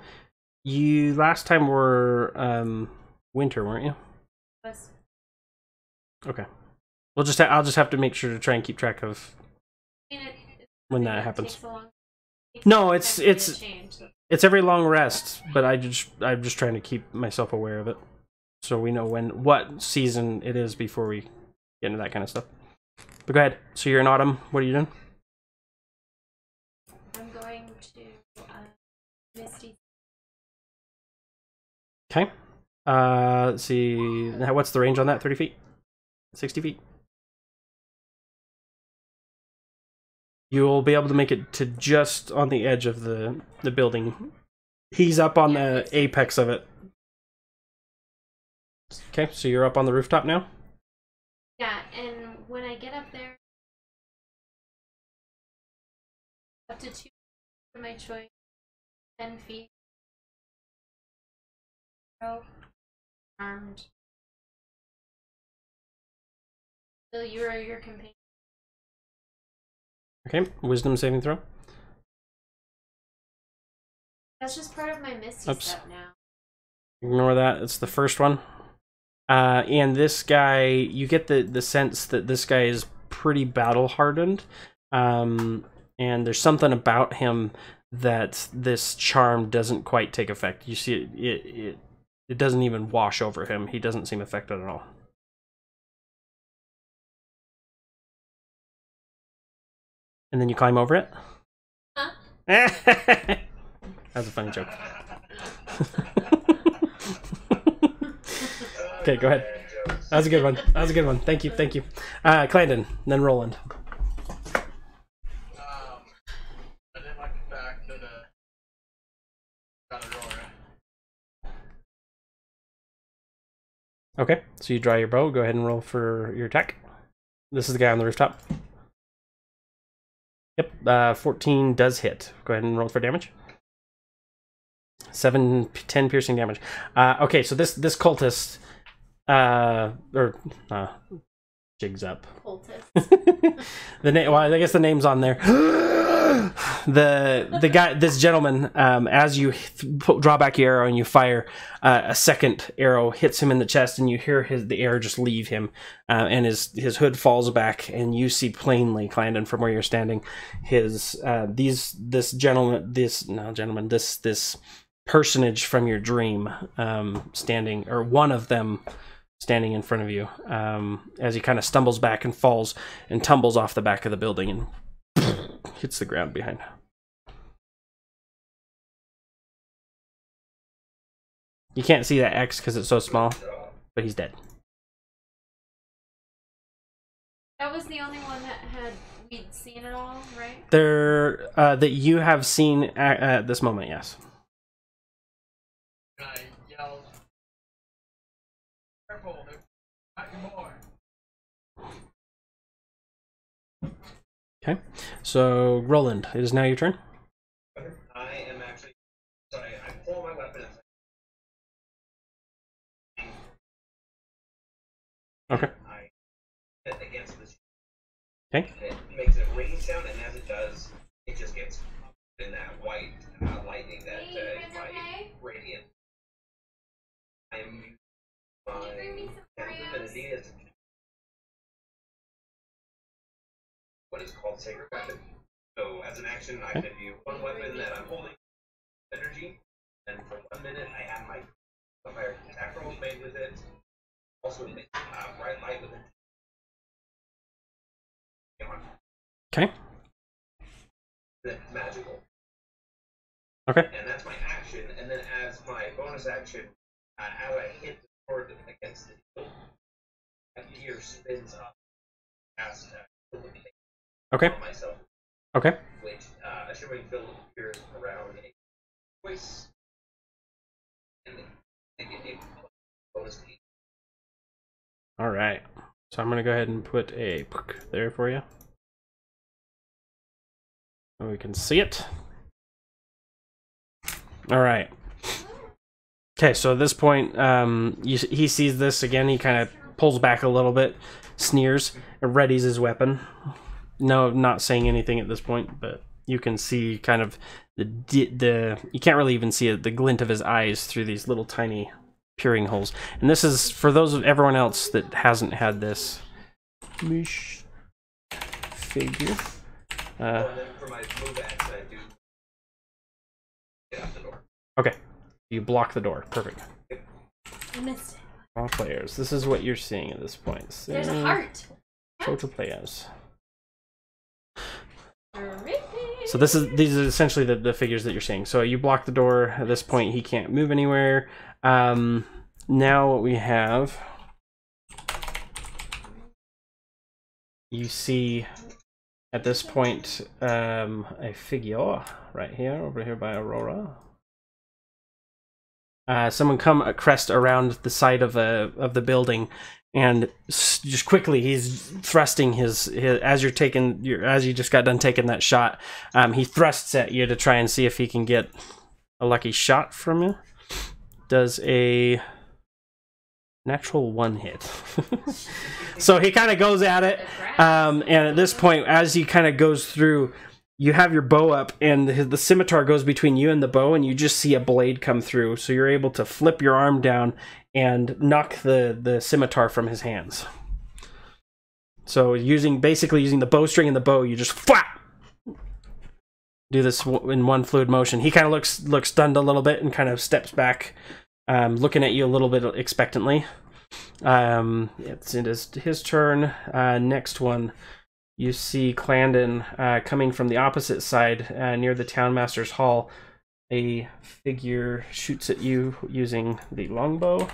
Speaker 1: You last time were winter, weren't you?
Speaker 5: Yes.
Speaker 1: Okay. I'll just have to make sure to try and keep track of.
Speaker 5: I mean,
Speaker 1: when
Speaker 5: It
Speaker 1: that
Speaker 5: takes
Speaker 1: happens.
Speaker 5: a long-
Speaker 1: No,
Speaker 5: takes
Speaker 1: it's
Speaker 5: a long time
Speaker 1: it's
Speaker 5: to change.
Speaker 1: it's every long rest, but I'm just trying to keep myself aware of it, so we know what season it is before we get into that kind of stuff. But go ahead. So you're in autumn. What are you doing?
Speaker 5: I'm going to Misty.
Speaker 1: Okay. Let's see. Now, what's the range on that? 30 feet? 60 feet? You'll be able to make it to just on the edge of the building. He's up on the apex of it. Okay, so you're up on the rooftop now?
Speaker 5: Yeah, and when I get up there, up to 2 of my choice, 10 feet. Armed. So you are your companion.
Speaker 1: Okay, wisdom saving throw.
Speaker 5: That's just part of my Misty
Speaker 1: Oops.
Speaker 5: step now.
Speaker 1: Ignore that. It's the first one. And this guy, you get the sense that this guy is pretty battle hardened. And there's something about him that this charm doesn't quite take effect. You see it doesn't even wash over him. He doesn't seem affected at all. And then you climb over it?
Speaker 5: Huh?
Speaker 1: That's a funny joke. Okay, go ahead. That was a good one. That was a good one. Thank you, thank you. Clandon, then Roland.
Speaker 4: I did like the fact that got a roller.
Speaker 1: Okay, so you draw your bow. Go ahead and roll for your attack. This is the guy on the rooftop. Yep, 14 does hit. Go ahead and roll for damage. 10 piercing damage. Okay, so this cultist, jigs up.
Speaker 5: Cultist.
Speaker 1: The name. Well, I guess the name's on there. the guy, this gentleman, as you draw back your arrow and you fire, a second arrow hits him in the chest, and you hear the air just leave him, and his hood falls back, and you see plainly, Clandon, from where you're standing, this personage from your dream, standing, or one of them standing in front of you, as he kind of stumbles back and falls and tumbles off the back of the building and hits the ground behind. You can't see that X because it's so small, but he's dead.
Speaker 5: That was the only one that we'd seen it all, right?
Speaker 1: There, that you have seen at this moment, yes.
Speaker 4: And I yelled, "Careful, there's not more."
Speaker 1: Okay, so Roland, it is now your turn.
Speaker 2: I am actually. So I pull my weapon.
Speaker 1: Okay.
Speaker 2: I hit against this.
Speaker 1: Okay.
Speaker 2: It makes a ringing sound, and as it does, it just gets in that white lightning that
Speaker 5: Hey, you guys
Speaker 2: my
Speaker 5: okay?
Speaker 2: radiant. I am using
Speaker 5: Can you bring me some crayons?
Speaker 2: affinity as what is called sacred weapon. So as an action, I can view one weapon that I'm holding energy, and for 1 minute I have my fire attack rolls made with it. Also, bright light with it.
Speaker 1: Okay.
Speaker 2: Then magical.
Speaker 1: Okay.
Speaker 2: And that's my action. And then as my bonus action, as I hit the sword against the hilt, a gear spins up past
Speaker 1: Okay.
Speaker 2: on myself,
Speaker 1: Okay.
Speaker 2: which a shimmering film appears around a voice, and they get a bonus to each.
Speaker 1: All right. So I'm gonna go ahead and put a there for you, so we can see it. All right. Okay. So at this point, he sees this again. He kind of pulls back a little bit, sneers, and readies his weapon. No, not saying anything at this point, but you can see kind of the you can't really even see it, the glint of his eyes through these little tiny peering holes. And this is for those of everyone else that hasn't had this figure.
Speaker 2: And then for my move action, I do get out the door.
Speaker 1: Okay. You block the door. Perfect.
Speaker 5: I missed it.
Speaker 1: All players. This is what you're seeing at this point.
Speaker 5: There's a heart.
Speaker 1: Total players.
Speaker 5: Terrific.
Speaker 1: So these are essentially the figures that you're seeing. So you block the door. At this point, he can't move anywhere. Now what we have, you see at this point a figure right here, over here by Aurora. Someone come crest around the side of the building, and just quickly he's thrusting his as you just got done taking that shot. He thrusts at you to try and see if he can get a lucky shot from you. Does a natural 1 hit. So he kind of goes at it, and at this point, as he kind of goes through, you have your bow up, and the scimitar goes between you and the bow, and you just see a blade come through. So you're able to flip your arm down and knock the scimitar from his hands. So basically using the bowstring and the bow, you just flap. Do this in one fluid motion. He kind of looks stunned a little bit and kind of steps back, looking at you a little bit expectantly. It is his turn. Next one. You see Clandon coming from the opposite side near the Townmaster's Hall. A figure shoots at you using the longbow.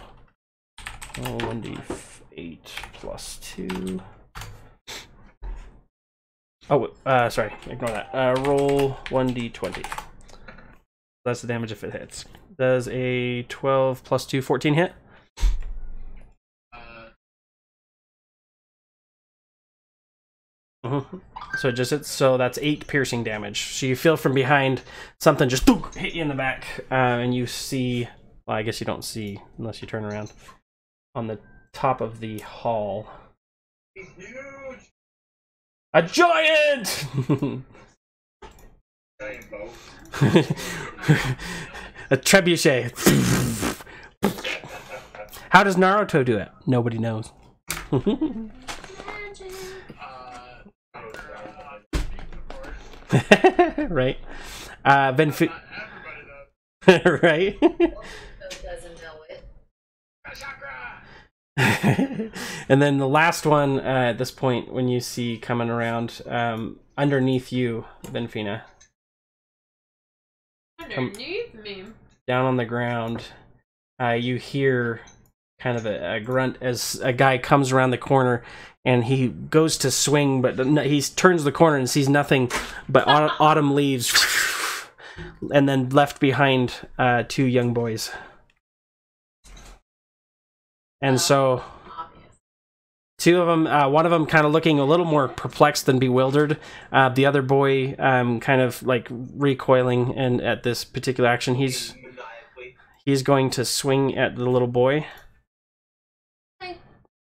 Speaker 1: Roll 1d8 plus 2. Oh, sorry, ignore that. Roll 1d20. That's the damage if it hits. Does a 12 plus 2, 14 hit? So it just hits, so that's 8 piercing damage. So you feel from behind something just hit you in the back, and you see, well, I guess you don't see unless you turn around, on the top of the hall.
Speaker 2: He's huge!
Speaker 1: A giant!
Speaker 2: Giant bow.
Speaker 1: A trebuchet. How does Naruto do it? Nobody knows. Right. Right.
Speaker 3: Doesn't know it.
Speaker 1: And then the last one at this point, when you see coming around underneath you, Benfina.
Speaker 5: Underneath me.
Speaker 1: Down on the ground, you hear kind of a grunt as a guy comes around the corner, and he goes to swing, but he turns the corner and sees nothing but autumn leaves, and then left behind 2 young boys. And so, two of them, one of them kind of looking a little more perplexed than bewildered. The other boy kind of like recoiling, and at this particular action, he's going to swing at the little boy.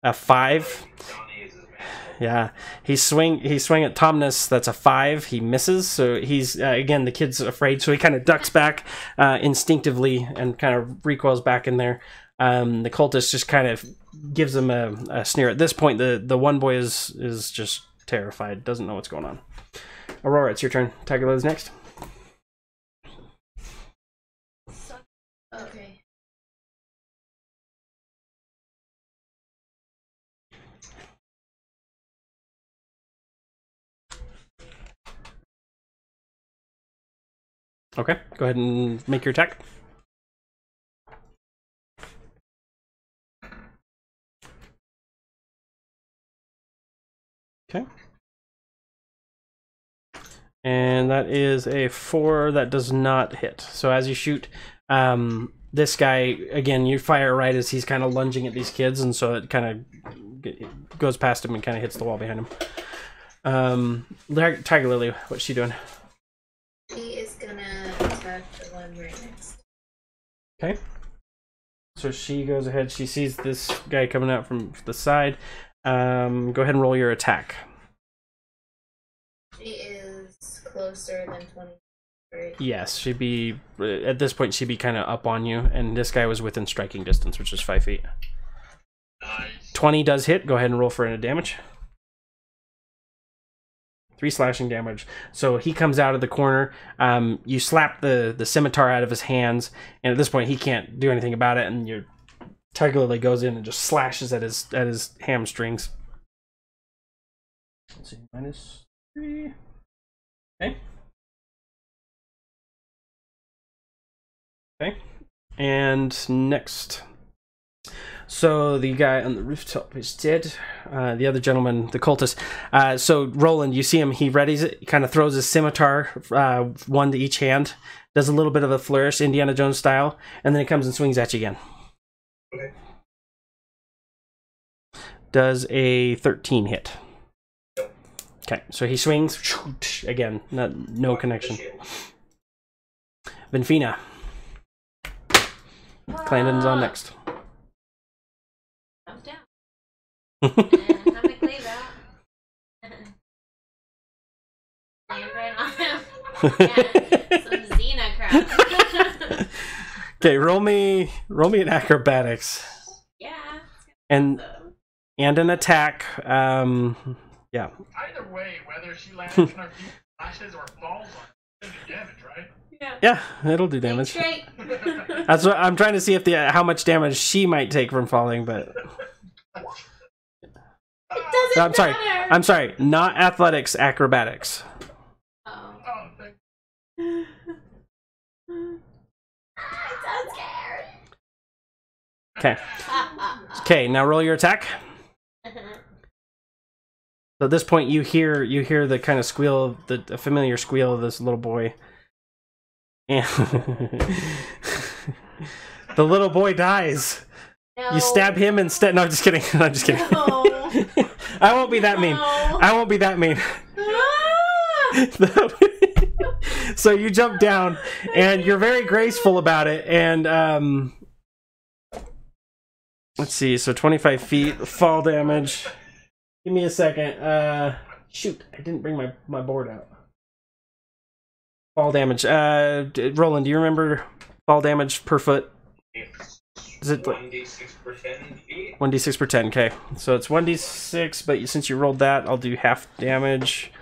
Speaker 1: A 5. Yeah, he swing at Tomness. That's a 5. He misses, so he's again, the kid's afraid, so he kind of ducks back instinctively and kind of recoils back in there. The cultist just kind of gives him a sneer. At this point, the one boy is just terrified, doesn't know what's going on. Aurora, it's your turn. Tagala is next.
Speaker 3: Okay.
Speaker 1: Okay, go ahead and make your attack. Okay. And that is a 4. That does not hit. So as you shoot, this guy, again, you fire right as he's kind of lunging at these kids, and so it kind of goes past him and kind of hits the wall behind him. Tiger Lily, what's she doing?
Speaker 3: She is gonna attack the one right next.
Speaker 1: Okay. So she goes ahead. She sees this guy coming out from the side. Go ahead and roll your attack.
Speaker 3: She is closer than 20, right?
Speaker 1: Yes, she'd be, at this point, she'd be kind of up on you, and this guy was within striking distance, which is 5 feet.
Speaker 4: Nice.
Speaker 1: 20 does hit. Go ahead and roll for a damage. 3 slashing damage. So he comes out of the corner. You slap the scimitar out of his hands, and at this point he can't do anything about it. And your tiger lily goes in and just slashes at his hamstrings. Let's see, -3. Okay. Okay. And next. So the guy on the rooftop is dead. The other gentleman, the cultist. So Roland, you see him. He readies it. He kind of throws his scimitar, one to each hand. Does a little bit of a flourish, Indiana Jones style, and then he comes and swings at you again.
Speaker 2: Okay.
Speaker 1: Does a 13 hit?
Speaker 2: Nope.
Speaker 1: Okay, so he swings again. No connection. Benfina. Clandon's on next.
Speaker 5: Thumbs down. And I'm gonna clean that. Land right on him. Yeah, some Xena crap.
Speaker 1: Okay, roll me an acrobatics.
Speaker 5: Yeah.
Speaker 1: And an attack. Yeah.
Speaker 4: Either way, whether she lands on her feet, flashes, or falls on her, it's gonna do damage, right?
Speaker 1: Yeah, it'll do damage.
Speaker 5: Straight.
Speaker 1: That's what I'm trying to see if how much damage she might take from falling, but
Speaker 5: It doesn't matter.
Speaker 1: I'm sorry, not athletics, acrobatics.
Speaker 5: Oh.
Speaker 4: Oh, thank
Speaker 5: I'm so scared.
Speaker 1: Okay. Okay, now roll your attack. So at this point you hear the kind of squeal, the familiar squeal of this little boy. And the little boy dies.
Speaker 5: No.
Speaker 1: You stab him instead. No, I'm just kidding. I'm just kidding.
Speaker 5: No.
Speaker 1: I won't be that mean.
Speaker 5: No.
Speaker 1: I won't be that mean. So you jump down, and you're very graceful about it. And let's see. So 25 feet fall damage. Give me a second. Shoot, I didn't bring my board out. Fall damage. Roland, do you remember fall damage per foot? Is it
Speaker 2: 1d6 per 10 feet?
Speaker 1: 1d6 per 10? Okay, so it's 1d6, but since you rolled that, I'll do half damage.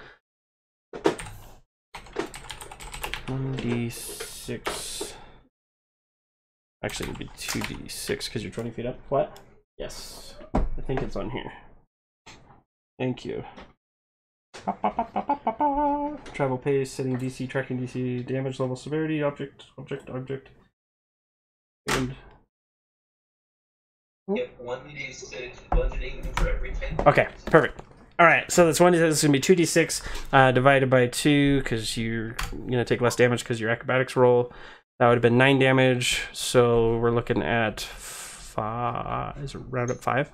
Speaker 1: 1d6. Actually, it'd be 2d6 because you're 20 feet up. What? Yes, I think it's on here. Thank you. Travel pace, setting DC, tracking DC, damage level, severity, object. And
Speaker 2: Get 1d6 bludgeoning for every 10.
Speaker 1: okay, perfect. All right, so that's 1d6. This is gonna be 2d6 divided by 2 because you're gonna take less damage because your acrobatics roll. That would have been 9 damage. So we're looking at 5. Is it round up 5?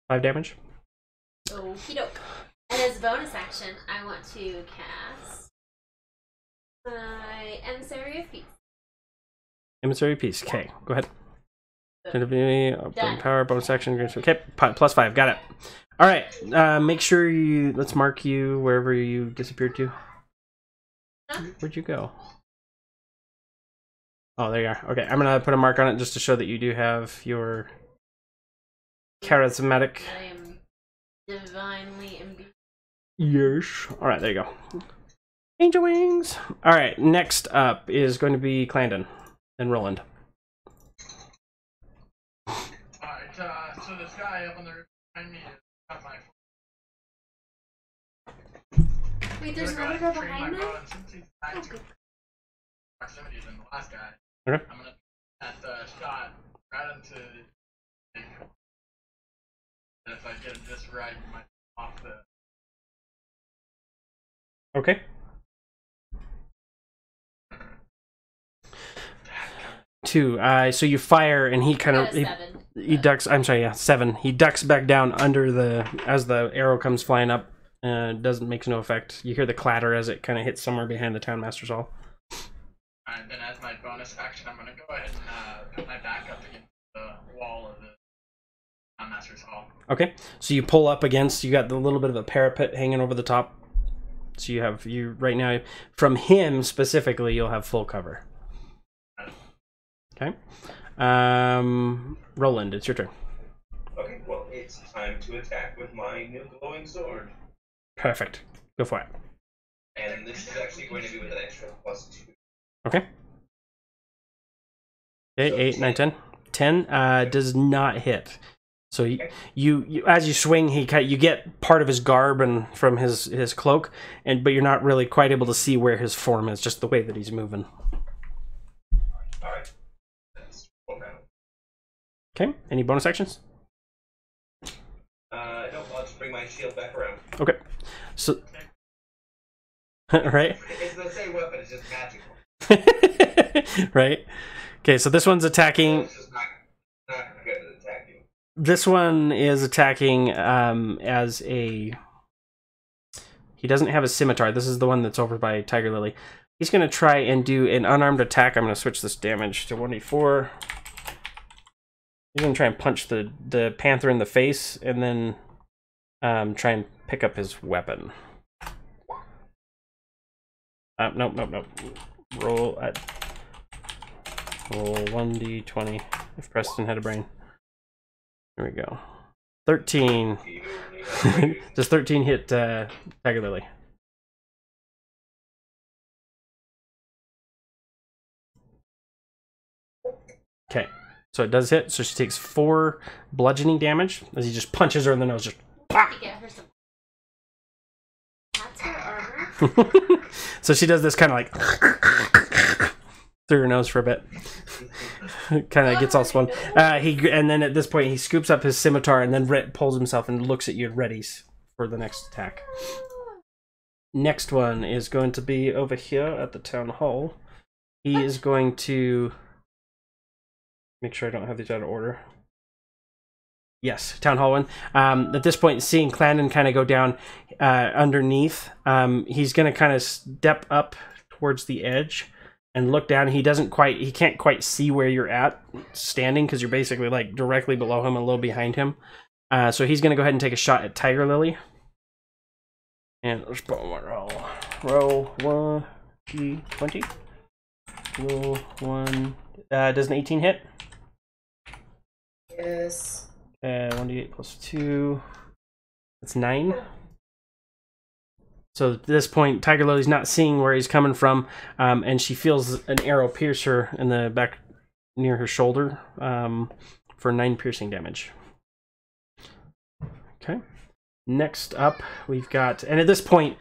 Speaker 1: 5 damage.
Speaker 5: Okie doke. And as a bonus action, I want to cast my Emissary of Peace.
Speaker 1: Emissary piece. Okay, go ahead.
Speaker 5: Done.
Speaker 1: Power bonus action. Okay, plus 5. Got it. All right. Make sure let's mark you wherever you disappeared to.
Speaker 5: Huh?
Speaker 1: Where'd you go? Oh, there you are. Okay, I'm gonna put a mark on it just to show that you do have your charismatic.
Speaker 5: I am divinely imbued.
Speaker 1: Yes. All right, there you go. Angel wings. All right, next up is going to be Clandon and Roland.
Speaker 4: Alright, so this guy up on the roof behind me is not my
Speaker 5: Wait, there's
Speaker 4: fault.
Speaker 5: another girl behind me?
Speaker 4: And since he's back
Speaker 5: Oh,
Speaker 4: to
Speaker 5: good.
Speaker 4: proximity than the last guy,
Speaker 1: Okay.
Speaker 4: I'm gonna cast a shot right into the. And if I get it just right, you might off the.
Speaker 1: Okay. 2. So you fire, and he kind of
Speaker 5: Got a 7.
Speaker 1: he ducks. I'm sorry, yeah, 7. He ducks back down under as the arrow comes flying up. Makes no effect. You hear the clatter as it kind of hits somewhere behind the townmaster's hall.
Speaker 4: Alright, then as my bonus action, I'm gonna go ahead and put my back up against the wall of the Master's Hall.
Speaker 1: Okay, so you pull up against. You got the little bit of a parapet hanging over the top. So you right now from him specifically, you'll have full cover. Okay. Roland, it's your turn.
Speaker 2: Okay, well, it's time to attack with my new glowing sword.
Speaker 1: Perfect. Go for it.
Speaker 2: And this is actually going to be with an extra +2.
Speaker 1: Okay. Okay, 8, 9, 10. 10 does not hit. So you as you swing, you get part of his garb and from his cloak, but you're not really quite able to see where his form is, just the way that he's moving.
Speaker 2: Alright. That's 4 round.
Speaker 1: Okay, any bonus actions?
Speaker 2: No, I'll just bring my shield back around.
Speaker 1: Okay, so right.
Speaker 2: It's the same weapon, it's just magical.
Speaker 1: Right. Okay, so this one's attacking.
Speaker 2: It's just not good at attacking.
Speaker 1: This one is attacking as a. He doesn't have a scimitar. This is the one that's over by Tiger Lily. He's going to try and do an unarmed attack. I'm going to switch this damage to 1d4. He's going to try and punch the panther in the face and then try and pick up his weapon. Nope. Roll 1d20 if Preston had a brain. There we go. 13. Does 13 hit Tiger Lily? Okay, so it does hit. So she takes 4 bludgeoning damage as he just punches her in the nose. Just pop!
Speaker 5: Get her some. That's her armor.
Speaker 1: So she does this kind of like through her nose for a bit. Kind of gets all swollen. And then at this point he scoops up his scimitar and then pulls himself and looks at you and readies for the next attack. Next one is going to be over here at the town hall. He is going to make sure I don't have these out of order. Yes, town hall one. At this point, seeing Clandon kind of go down underneath, he's going to kind of step up towards the edge and look down. He can't quite see where you're at standing because you're basically like directly below him and a little behind him. So he's going to go ahead and take a shot at Tiger Lily. And let's put one roll. Roll 1d20. Roll 1. Does an 18 hit?
Speaker 3: Yes.
Speaker 1: 1d8 plus 2. That's 9. So at this point, Tiger Lily's not seeing where he's coming from, and she feels an arrow pierce her in the back near her shoulder for 9 piercing damage. Okay. Next up, we've got, and at this point,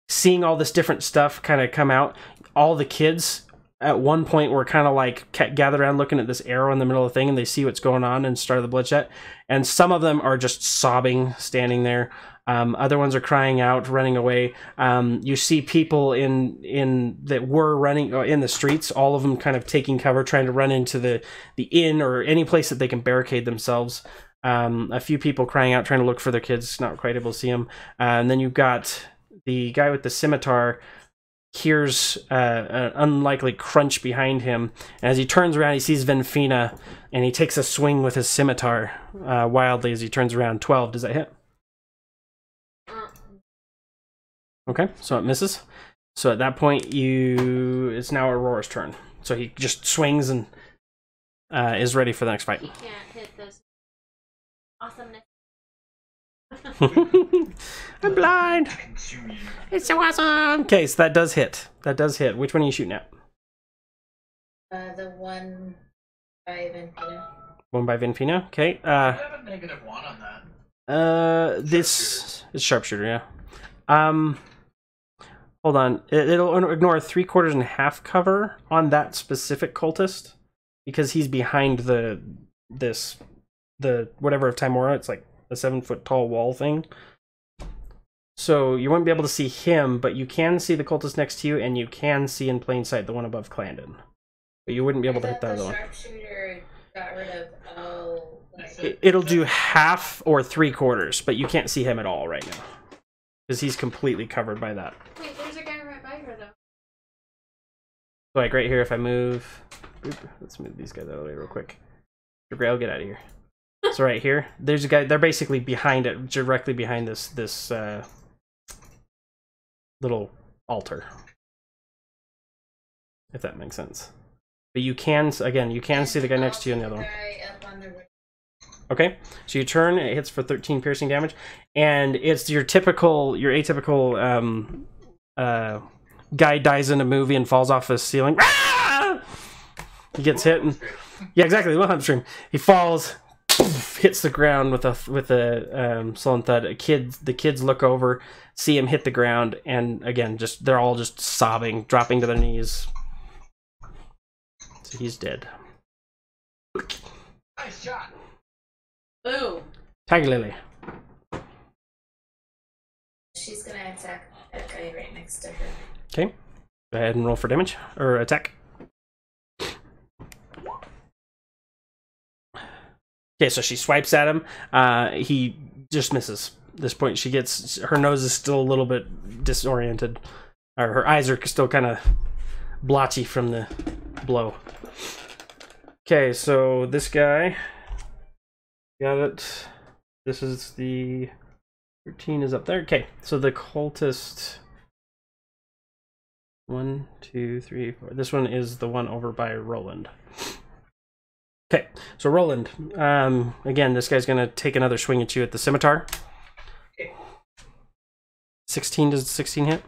Speaker 1: seeing all this different stuff kind of come out, all the kids at one point were kind of like gathered around looking at this arrow in the middle of the thing, and they see what's going on and start the bloodshed. And some of them are just sobbing, standing there. Other ones are crying out, running away. You see people in that were running in the streets, all of them kind of taking cover, trying to run into the inn or any place that they can barricade themselves. A few people crying out, trying to look for their kids, not quite able to see them. And then you've got the guy with the scimitar hears an unlikely crunch behind him. And as he turns around, he sees Venfina, and he takes a swing with his scimitar wildly as he turns around. 12, does that hit? Okay, so it misses. So at that point, it's now Aurora's turn. So he just swings and is ready for the next fight.
Speaker 5: He can't hit this awesomeness.
Speaker 1: I'm blind. It's so awesome. Okay, so that does hit. That does hit. Which one are you shooting at?
Speaker 3: The one by Venfina.
Speaker 1: One by Venfina. Okay.
Speaker 4: I have a -1 on that.
Speaker 1: This is sharpshooter. Yeah. Hold on. It'll ignore 3/4 and half cover on that specific cultist because he's behind the whatever of Timora. It's like a 7-foot tall wall thing. So you won't be able to see him, but you can see the cultist next to you, and you can see in plain sight the one above Clandon. But you wouldn't be able to hit the other one.
Speaker 3: Sharpshooter got rid of all.
Speaker 1: It'll do half or 3/4, but you can't see him at all right now because he's completely covered by that.
Speaker 5: Wait, there's a guy right by her though.
Speaker 1: Like right here, if I move, boop, let's move these guys out of the way real quick. Grail, get out of here. So right here, there's a guy. They're basically behind it, directly behind this little altar, if that makes sense. But you can see the guy next to you and the other one. Okay, so you turn, it hits for 13 piercing damage, and it's your atypical guy dies in a movie and falls off a ceiling. Ah! He gets hit and yeah, exactly. The Wilhelm scream. He falls, hits the ground with a sullen thud. The kids look over, see him hit the ground, and again, they're all just sobbing, dropping to their knees. So he's dead.
Speaker 4: Nice shot.
Speaker 5: Boom.
Speaker 1: Tiger Lily.
Speaker 3: She's gonna attack that guy right next to her.
Speaker 1: Okay. Go ahead and roll for damage or attack. Okay, so she swipes at him. He just misses. At this point, her nose is still a little bit disoriented, or her eyes are still kind of blotchy from the blow. Okay, so this guy got it. This is the 13 is up there. Okay, so the cultist. 1, 2, 3, 4. This one is the one over by Roland. Okay, so Roland, again, this guy's going to take another swing at you at the scimitar. 16, does 16 hit?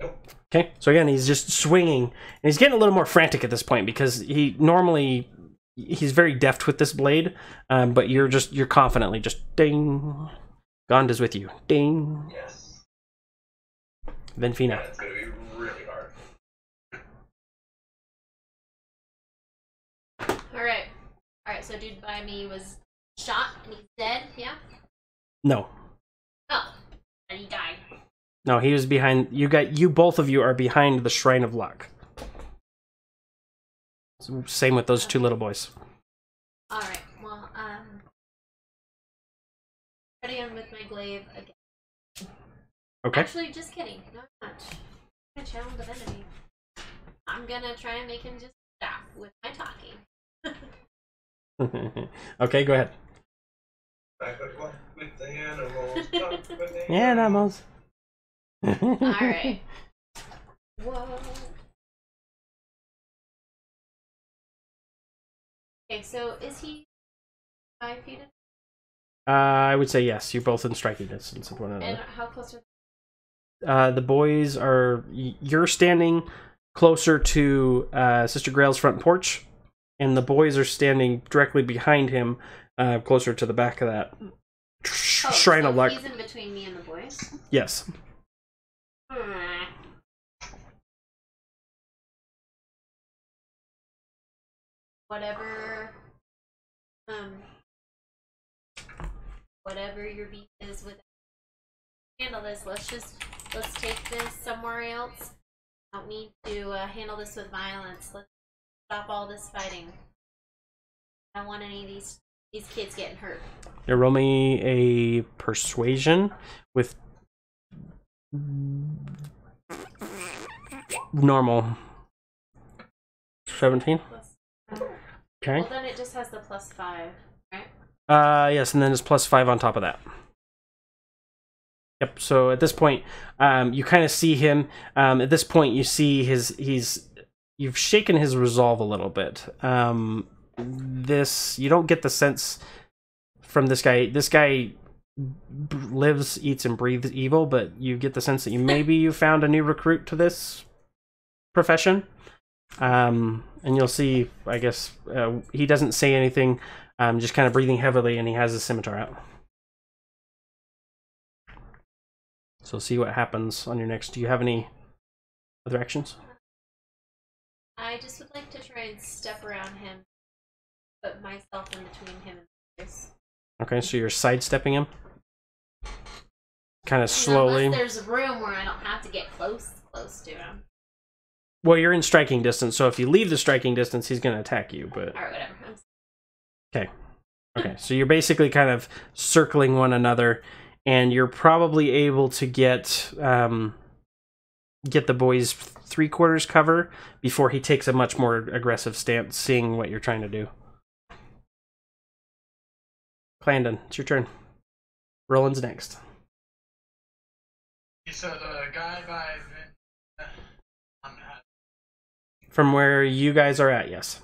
Speaker 1: Okay, so again, he's just swinging, and he's getting a little more frantic at this point because he's very deft with this blade, but you're confidently just ding. Gonda's with you. Ding.
Speaker 2: Yes.
Speaker 1: Then Fina.
Speaker 2: Yeah, it's gonna be really hard.
Speaker 5: Alright, so dude by me was shot and he's dead, yeah?
Speaker 1: No.
Speaker 5: Oh, and he died.
Speaker 1: No, he was behind. You both of you are behind the Shrine of Luck. Same with those two little boys.
Speaker 5: Alright, well, ready on with my glaive again.
Speaker 1: Okay.
Speaker 5: Actually, just kidding. Not much. I'm gonna channel divinity. I'm gonna try and make him just stop with my talking.
Speaker 1: Okay, go ahead.
Speaker 2: Back with the animals. Talk with the
Speaker 1: Animals.
Speaker 5: Alright. Whoa. Okay, so is he 5 feet?
Speaker 1: I would say yes. You're both in striking distance of one
Speaker 5: And
Speaker 1: another.
Speaker 5: how close are
Speaker 1: The boys are. You're standing closer to Sister Grail's front porch, and the boys are standing directly behind him, closer to the back of that Shrine of Luck.
Speaker 5: He's in between me and the boys?
Speaker 1: Yes.
Speaker 5: Whatever, whatever your beat is with handle this. Let's take this somewhere else. Don't need to handle this with violence. Let's stop all this fighting. I don't want any of these kids getting hurt.
Speaker 1: Yeah, roll me a persuasion with normal. 17. Okay.
Speaker 5: Well, then it just has the +5, right?
Speaker 1: Yes, and then it's +5 on top of that. Yep. So at this point, you kind of see him. At this point, you see you've shaken his resolve a little bit. You don't get the sense from this guy. This guy lives, eats, and breathes evil, but you get the sense that maybe you found a new recruit to this profession. And you'll see, I guess, he doesn't say anything, just kind of breathing heavily, and he has his scimitar out. So see what happens on your next. Do you have any other actions?
Speaker 5: I just would like to try and step around him, put myself in between him and the boys.
Speaker 1: Okay, so you're sidestepping him? Kind of slowly.
Speaker 5: Unless there's room where I don't have to get close to him.
Speaker 1: Well, you're in striking distance, so if you leave the striking distance, he's going to attack you, but...
Speaker 5: Alright, whatever.
Speaker 1: Okay. Okay, so you're basically kind of circling one another, and you're probably able to get the boys 3/4 cover before he takes a much more aggressive stance, seeing what you're trying to do. Clandon, it's your turn. Roland's next.
Speaker 4: So the guy by
Speaker 1: From where you guys are at, yes.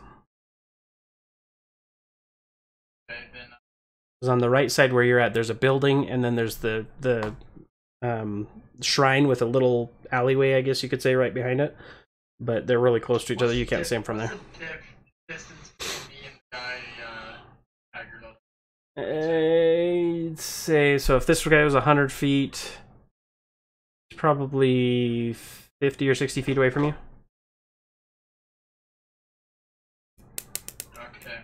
Speaker 4: Ben,
Speaker 1: It's on the right side where you're at. There's a building, and then there's the shrine with a little alleyway, I guess you could say, right behind it. But they're really close to each other. You can't see them from there.
Speaker 4: What's the distance between me and the guy, Tiger Lily?
Speaker 1: I'd say, so if this guy was 100 feet, it's probably 50 or 60 feet away from you.
Speaker 4: Okay.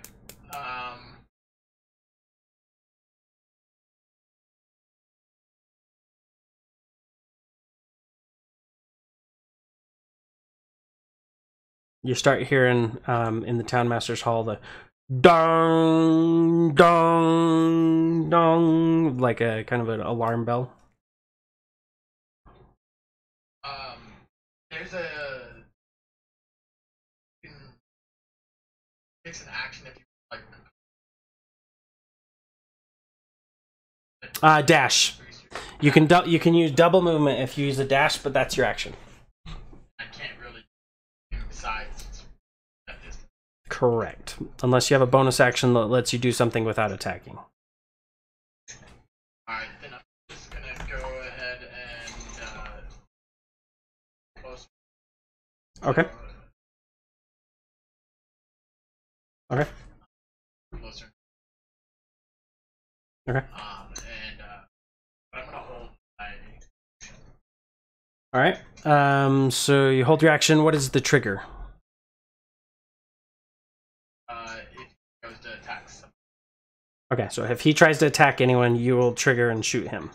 Speaker 1: You start hearing in the townmaster's hall the dong, dong, dong, like a kind of an alarm bell.
Speaker 4: There's a. You can fix an action if you like.
Speaker 1: Dash. You can use double movement if you use a dash, but that's your action.
Speaker 4: I can't really do besides at this.
Speaker 1: Correct. Unless you have a bonus action that lets you do something without attacking.
Speaker 4: Alright, then I'm just gonna go ahead and close.
Speaker 1: Okay. Okay.
Speaker 4: Closer.
Speaker 1: Okay.
Speaker 4: And I'm gonna hold my.
Speaker 1: All right. So you hold your action. What is the trigger?
Speaker 4: If he goes to attack someone.
Speaker 1: Okay. So if he tries to attack anyone, you will trigger and shoot him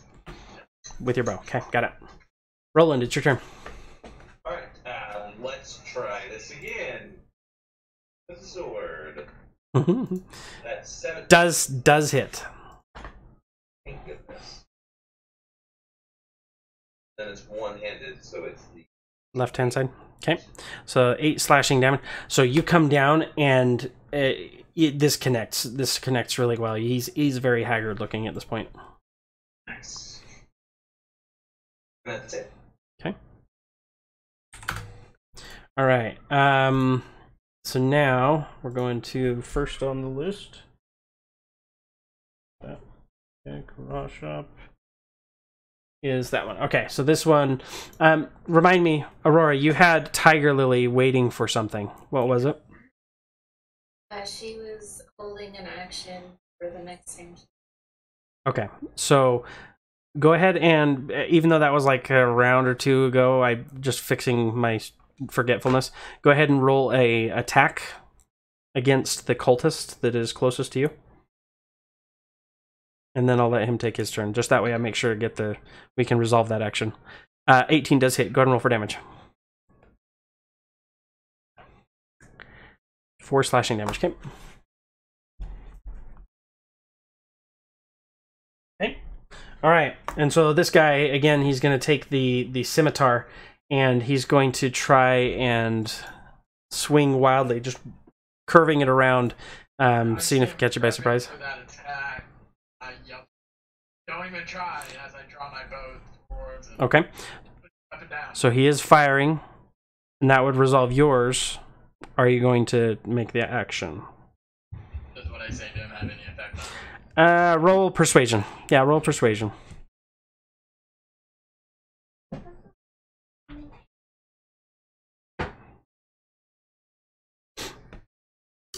Speaker 1: with your bow. Okay. Got it. Roland, it's your turn.
Speaker 2: Alright, let's try this again. With the sword. That's 7.
Speaker 1: Does hit.
Speaker 2: Thank goodness. Then it's one-handed, so it's the
Speaker 1: Left hand side. Okay. So 8 slashing damage. So you come down and this connects. This connects really well. He's very haggard looking at this point.
Speaker 2: nice. And that's it.
Speaker 1: Okay. All right. So now we're going to first on the list. Okay, Raw Shop is that one. Okay, so this one. Remind me, Aurora, you had Tiger Lily waiting for something. What was it?
Speaker 3: She was holding an action for the next thing.
Speaker 1: Okay, so go ahead and, even though that was like a round or two ago, I just fixing my forgetfulness. Go ahead and roll a attack against the cultist that is closest to you. And then I'll let him take his turn. Just that way I make sure to we can resolve that action. 18 does hit. Go ahead and roll for damage. 4 slashing damage. Okay. Okay. Alright. And so this guy, again, he's going to take the scimitar and he's going to try and swing wildly, just curving it around, seeing if he catch you by surprise.
Speaker 4: For that attack, I yell, "Don't even try!" As I draw my bow towards it.
Speaker 1: Okay.
Speaker 4: Up and down.
Speaker 1: So he is firing, and that would resolve yours. Are you going to make the action?
Speaker 4: Does what I say to him have any effect on him?
Speaker 1: Roll persuasion. Yeah, roll persuasion.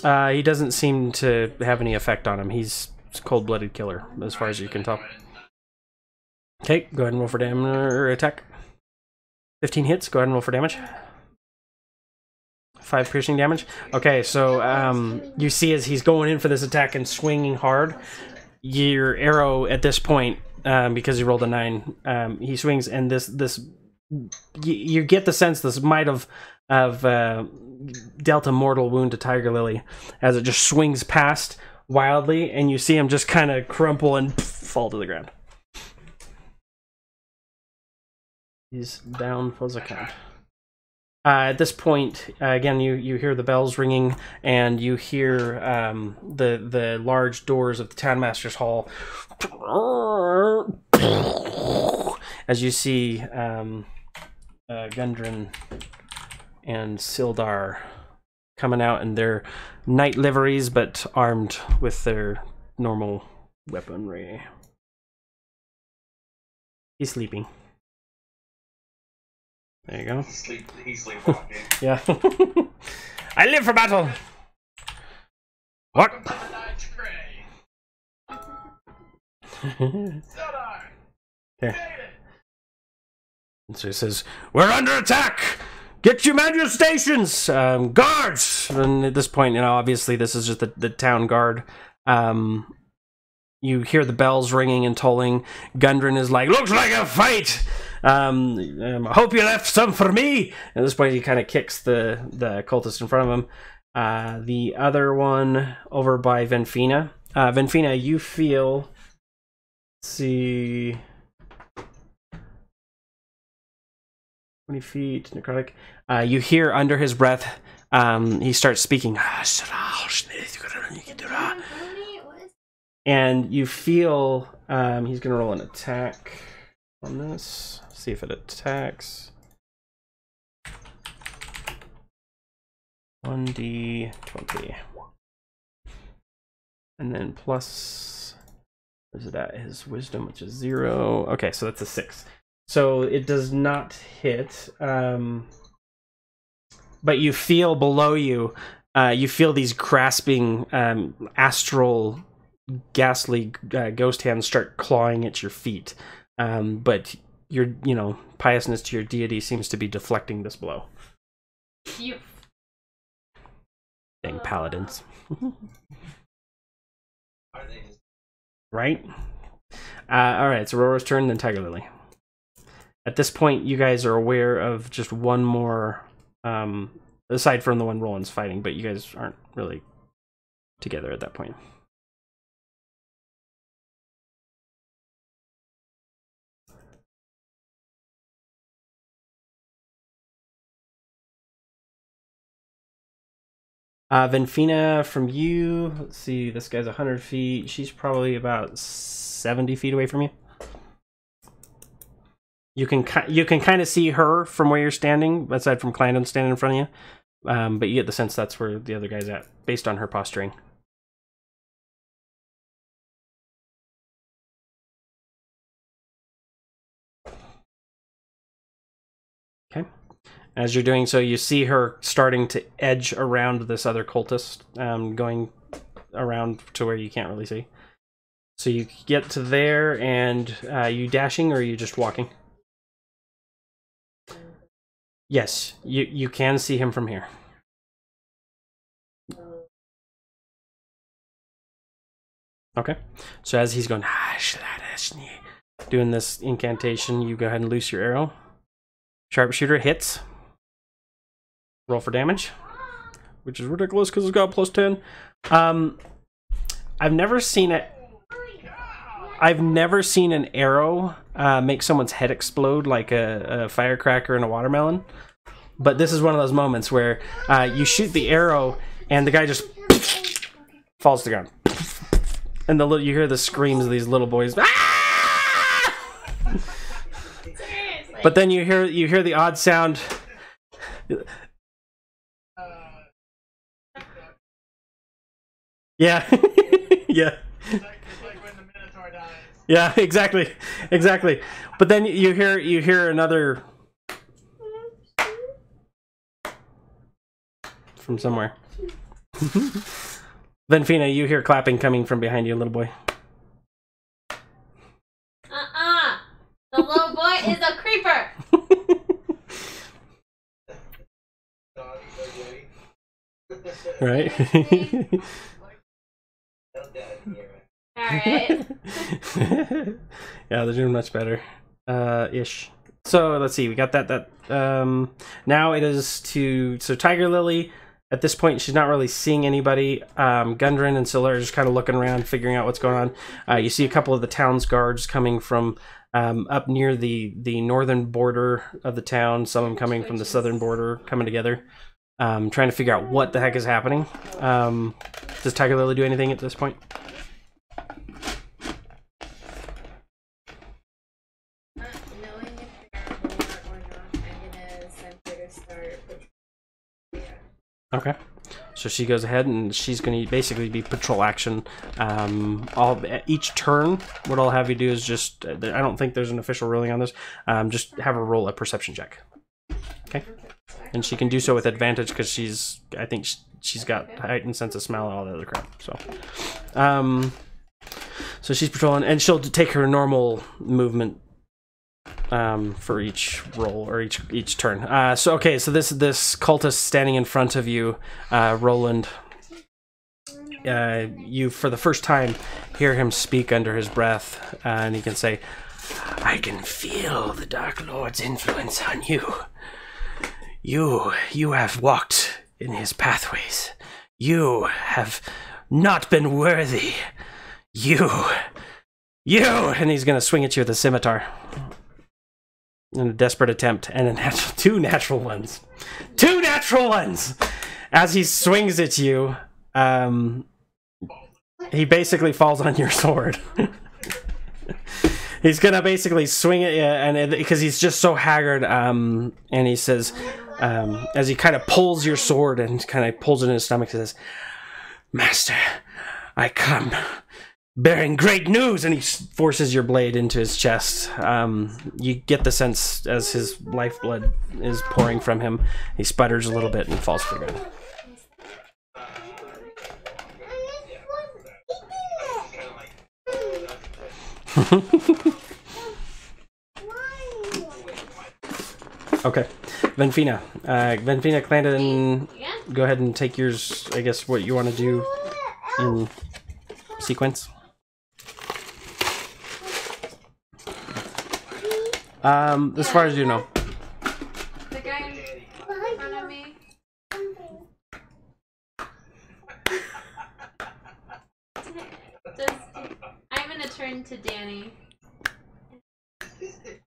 Speaker 1: He doesn't seem to have any effect on him. He's a cold-blooded killer, as far as you can tell. Okay, go ahead and roll for damage or attack. 15 hits. Go ahead and roll for damage. 5 piercing damage. Okay, so you see as he's going in for this attack and swinging hard, your arrow at this point, because you rolled a 9, he swings, and you get the sense this might have dealt a mortal wound to Tiger Lily as it just swings past wildly, and you see him just kind of crumple and fall to the ground. He's down for the count. At this point, again, you hear the bells ringing, and you hear the large doors of the Townmaster's Hall as you see Gundren and Sildar coming out in their knight liveries, but armed with their normal weaponry. He's sleeping. There you go.
Speaker 2: He's sleepwalking.
Speaker 1: Yeah. I live for battle. What?
Speaker 4: Welcome to the Night's Grey. Zodar!
Speaker 1: Okay.
Speaker 4: Made it!
Speaker 1: And so he says, "We're under attack! Get you man your stations! Guards!" And at this point, you know, obviously this is just the town guard. You hear the bells ringing and tolling. Gundren is like, "Looks like a fight! I hope you left some for me!" At this point, he kind of kicks the cultist in front of him. The other one over by Venfina. Venfina, you feel... Let's see... 20 feet, necrotic. You hear under his breath, he starts speaking. And you feel he's going to roll an attack on this. See if it attacks. 1d20. And then plus, where's it at? His wisdom, which is 0. Okay, so that's a 6. So it does not hit. But you feel below you, you feel these grasping astral, ghastly ghost hands start clawing at your feet. But your, you know, piousness to your deity seems to be deflecting this blow.
Speaker 5: You.
Speaker 1: Dang paladins.
Speaker 2: Are they just
Speaker 1: Right? Alright, it's Aurora's turn, then Tiger Lily. At this point, you guys are aware of just one more, aside from the one Roland's fighting, but you guys aren't really together at that point. Venfina, from you, let's see, this guy's 100 feet. She's probably about 70 feet away from you. You can kind of see her from where you're standing, aside from Clandon standing in front of you. But you get the sense that's where the other guy's at, based on her posturing. Okay. As you're doing so, you see her starting to edge around this other cultist, going around to where you can't really see. So you get to there, and you dashing, or are you just walking? Yes, you can see him from here. Okay, so as he's going, doing this incantation, you go ahead and loose your arrow. Sharpshooter hits. Roll for damage, which is ridiculous because it's got +10. I've never seen it. I've never seen an arrow make someone's head explode like a firecracker in a watermelon. But this is one of those moments where you shoot the arrow and the guy just falls to the ground. And you hear the screams of these little boys. Ah! But then you hear the odd sound. Yeah. Yeah.
Speaker 4: It's like when the Minotaur dies.
Speaker 1: Yeah, exactly. But then you hear another from somewhere. Venfina, you hear clapping coming from behind you, little boy.
Speaker 5: The little boy is a creeper.
Speaker 1: Right?
Speaker 5: Alright.
Speaker 1: Yeah, they're doing much better. Ish. So let's see, we got that now it is so Tiger Lily, at this point she's not really seeing anybody. Gundren and Scylla are just kind of looking around, figuring out what's going on. You see a couple of the town's guards coming from up near the northern border of the town, some of them coming from the southern border, coming together, trying to figure out what the heck is happening. Does Tiger Lily do anything at this point?
Speaker 3: Knowing if they're more or not, I'm gonna send her to start. Yeah.
Speaker 1: Okay. So she goes ahead and she's going to basically be patrol action. Each turn, what I'll have you do is just, I don't think there's an official ruling on this, just have her roll a perception check. Okay. And she can do so with advantage because I think she's got heightened sense of smell and all that other crap. So she's patrolling, and she'll take her normal movement for each roll or each turn. So this cultist standing in front of you, Roland. You for the first time hear him speak under his breath, and he can say, "I can feel the Dark Lord's influence on you. You have walked in his pathways. You have not been worthy. You, and he's gonna swing at you with a scimitar in a desperate attempt, and two natural ones. As he swings at you, he basically falls on your sword. He's gonna basically swing at you, and because he's just so haggard, and he says, as he kind of pulls your sword and kind of pulls it in his stomach, he says, "Master, I come bearing great news," and he forces your blade into his chest. You get the sense as his lifeblood is pouring from him, he sputters a little bit and falls for good. Okay, Venfina. Venfina, Clandon, go ahead and take yours, I guess, what you want to do in sequence. As far as you know.
Speaker 5: The guy in front of me. I'm gonna turn to Danny.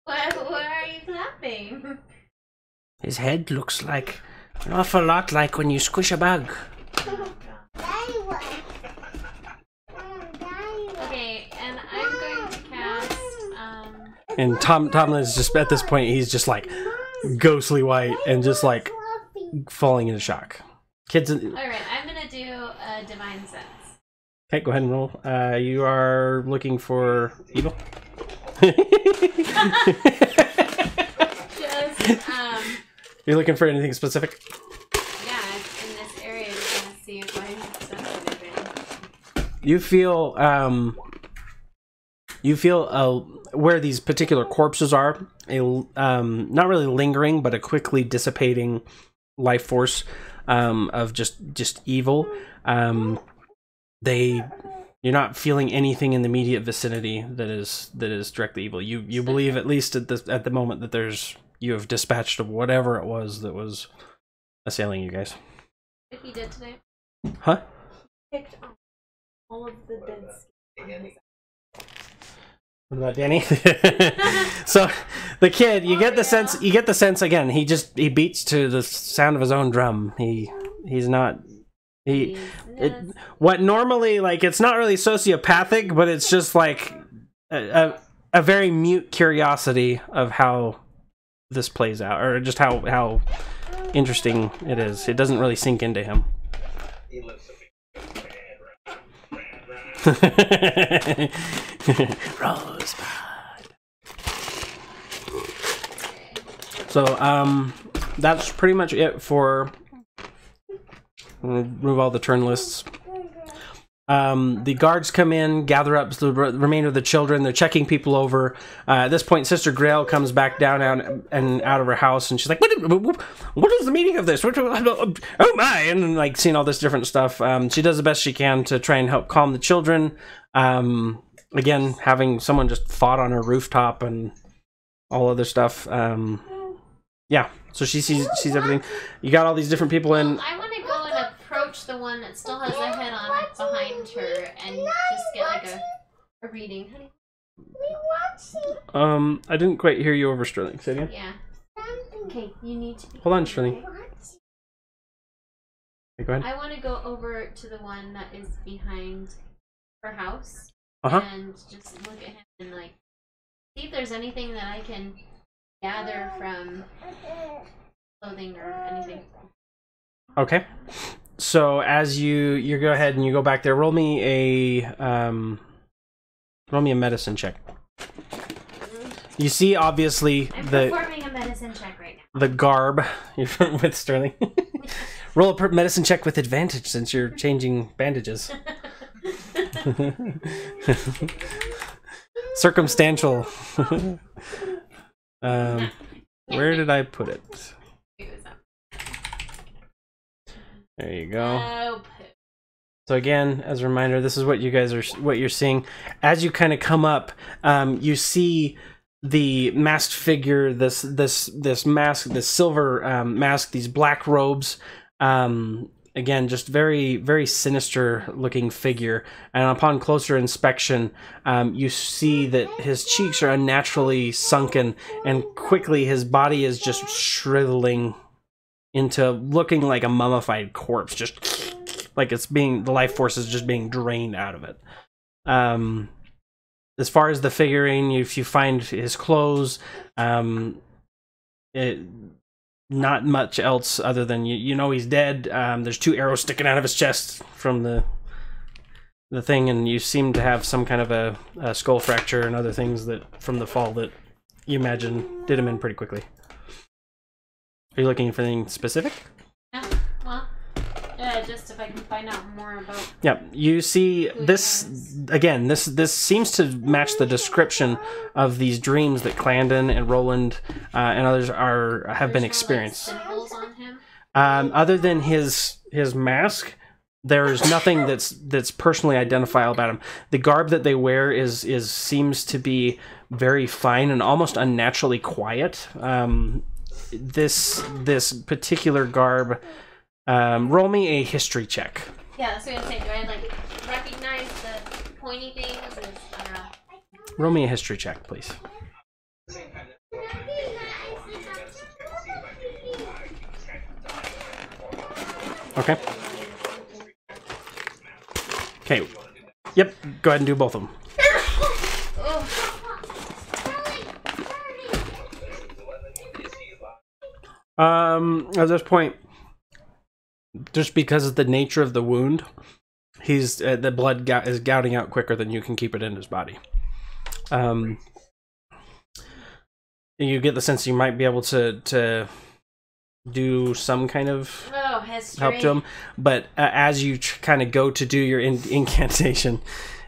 Speaker 5: Why are you clapping?
Speaker 6: His head looks like an awful lot like when you squish a bug.
Speaker 5: Okay, and I'm going to cast.
Speaker 1: And Tomlin is just at this point, he's just like ghostly white and just like falling into shock. Kids.
Speaker 5: All right, I'm gonna do a divine sense.
Speaker 1: Okay, go ahead and roll. You are looking for evil.
Speaker 5: Just
Speaker 1: You're looking for anything specific?
Speaker 5: yeah, in this area, just gonna see if I sense anything.
Speaker 1: You feel where these particular corpses are, not really lingering, but a quickly dissipating life force of just evil. You're not feeling anything in the immediate vicinity that is directly evil. You believe, at least at the moment, that you have dispatched of whatever it was that was assailing you guys.
Speaker 5: What he did today?
Speaker 1: Huh?
Speaker 3: Picked up all of the dead skin on his.
Speaker 1: What about Danny? So the kid, you get the sense again. He beats to the sound of his own drum. He's not. What normally, like, it's not really sociopathic, but it's just like a very mute curiosity of how this plays out, or just how interesting it is. It doesn't really sink into him. Rosebud. So that's pretty much it for. Remove all the turn lists. The guards come in, gather up the remainder of the children. They're checking people over. At this point, Sister Grail comes back down out of her house, and she's like, what is the meaning of this? Oh my! And like seeing all this different stuff. She does the best she can to try and help calm the children. Again, having someone just fought on her rooftop and all other stuff. Yeah, so she sees everything. You got all these different people in.
Speaker 5: I want to go and approach the one that still has a head on it behind her and just get like a reading. Honey?
Speaker 1: I didn't quite hear you over, Sterling. Say it again.
Speaker 5: Yeah. Okay, you need to.
Speaker 1: Hold on, Sterling. Okay, go ahead.
Speaker 5: I want to go over to the one that is behind her house and just look at him and like see if there's anything that I can gather from clothing or anything.
Speaker 1: Okay. So as you go ahead and you go back there, roll me a medicine check. You see, obviously,
Speaker 5: I'm performing a medicine check right now.
Speaker 1: the garb with Sterling. Roll a medicine check with advantage since you're changing bandages. Circumstantial. Where did I put it? There you go.
Speaker 5: Oh,
Speaker 1: So again, as a reminder, this is what you guys are, what you're seeing. As you kind of come up, you see the masked figure, this mask, this silver mask, these black robes. Again, just very, very sinister looking figure. And upon closer inspection, you see that his cheeks are unnaturally sunken, and quickly his body is just shriveling into looking like a mummified corpse, just like it's being, the life force is just being drained out of it. As far as the figurine, if you find his clothes, not much else other than you know he's dead. There's 2 arrows sticking out of his chest from the thing, and you seem to have some kind of a skull fracture and other things that from the fall that you imagine did him in pretty quickly. Are you looking for anything specific?
Speaker 5: no, well, just if I can find out more about.
Speaker 1: Yeah, you see this again. This seems to match the description of these dreams that Clandon and Roland and others have been experienced.
Speaker 5: Symbols on him?
Speaker 1: Other than his mask, there's nothing that's personally identifiable about him. The garb that they wear seems to be very fine and almost unnaturally quiet. This particular garb. Roll me a history check.
Speaker 5: Yeah, that's what I'm saying. Do I like recognize the pointy things?
Speaker 1: Roll me a history check, please. Okay. Okay. Yep. Go ahead and do both of them. At this point, just because of the nature of the wound, he's the blood is gouting out quicker than you can keep it in his body. You get the sense you might be able to do some kind of help to him, but as you kind of go to do your incantation,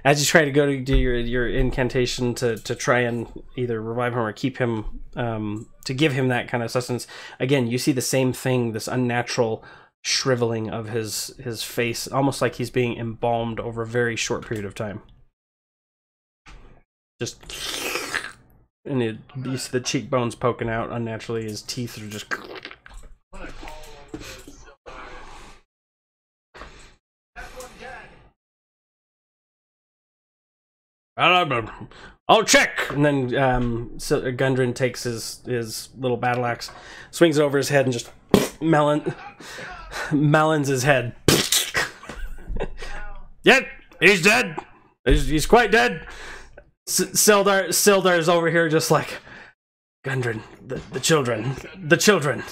Speaker 1: as you try to go to do your incantation to try and either revive him or keep him, to give him that kind of sustenance, again, you see the same thing, this unnatural shriveling of his face, almost like he's being embalmed over a very short period of time. Just, and you see the cheekbones poking out unnaturally, his teeth are just... I'll check. And then so Gundren takes his little battle axe, swings it over his head, and just melons his head. Yep, he's dead. He's quite dead. Sildar is over here, just like Gundren. The children. The children.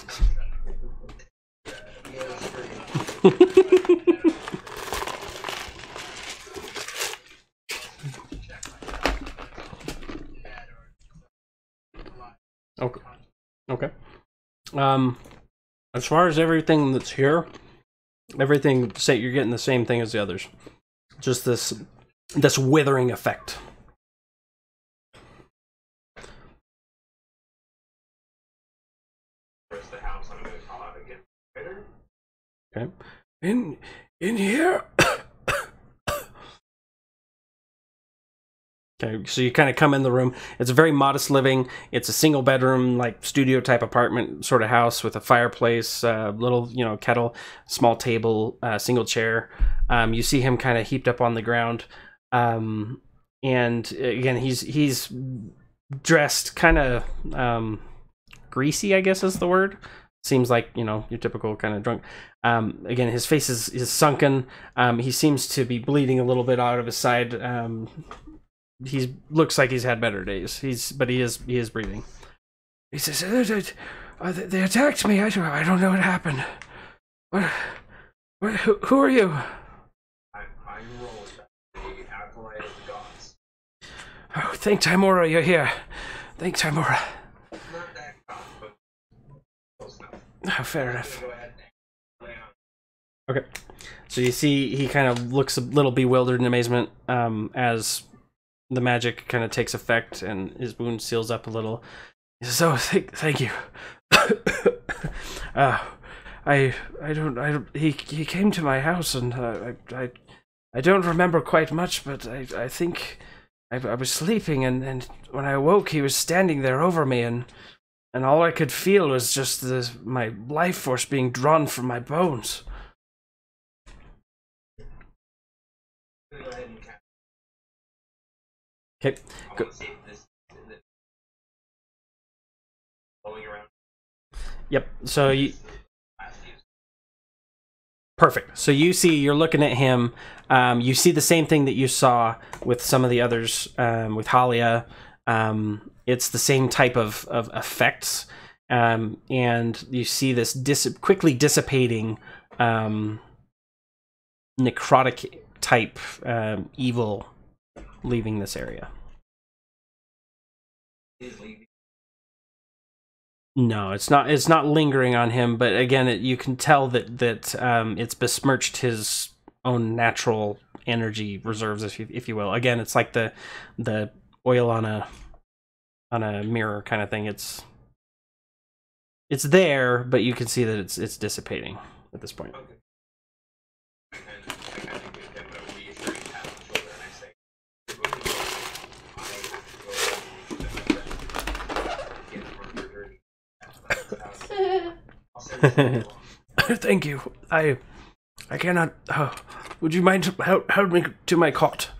Speaker 1: Okay. As far as everything that's here, everything, say you're getting the same thing as the others. Just this withering effect.
Speaker 2: Where's the house? I'm gonna call out again.
Speaker 1: Okay. In here. Okay, so you kind of come in the room. It's a very modest living. It's a single bedroom, like studio type apartment sort of house with a fireplace, little kettle, small table, single chair. You see him kind of heaped up on the ground, and again he's dressed kind of greasy, I guess is the word. Seems like your typical kind of drunk. Again, his face is sunken. He seems to be bleeding a little bit out of his side. He looks like he's had better days. But he is breathing. He says, "They attacked me. I don't know what happened. Who are you?"
Speaker 2: I'm Roland, the acolyte of the gods.
Speaker 1: Oh, thank Timora, you're here. Thank Timora.
Speaker 2: Not that god, but
Speaker 6: Oh, fair enough.
Speaker 2: Go ahead and lay on.
Speaker 1: Okay. So you see he kind of looks a little bewildered in amazement as the magic kind of takes effect and his wound seals up a little. He says, "Oh, thank you." I don't. He came to my house and I don't remember quite much, but I think I was sleeping and when I awoke, he was standing there over me and all I could feel was just my life force being drawn from my bones.
Speaker 2: Go ahead and cast.
Speaker 1: Okay.
Speaker 2: I
Speaker 1: Go.
Speaker 2: want to see if this is it blowing around.
Speaker 1: Yep. So you.
Speaker 2: Last use.
Speaker 1: Perfect. So you're looking at him. You see the same thing that you saw with some of the others, with Halia. It's the same type of effects. And you see this quickly dissipating necrotic type evil leaving this area.
Speaker 2: Is leaving.
Speaker 1: No, it's not. It's not lingering on him. But again, you can tell that it's besmirched his own natural energy reserves, if you will. Again, it's like the oil on a mirror kind of thing. It's there, but you can see that it's dissipating at this point.
Speaker 2: Okay. And I kind of give him a reassuring pat on the shoulder and I say, "You're going to go. I have to go and get murdered. I'll send you along."
Speaker 6: Thank you. I cannot. Would you mind help me to my cot?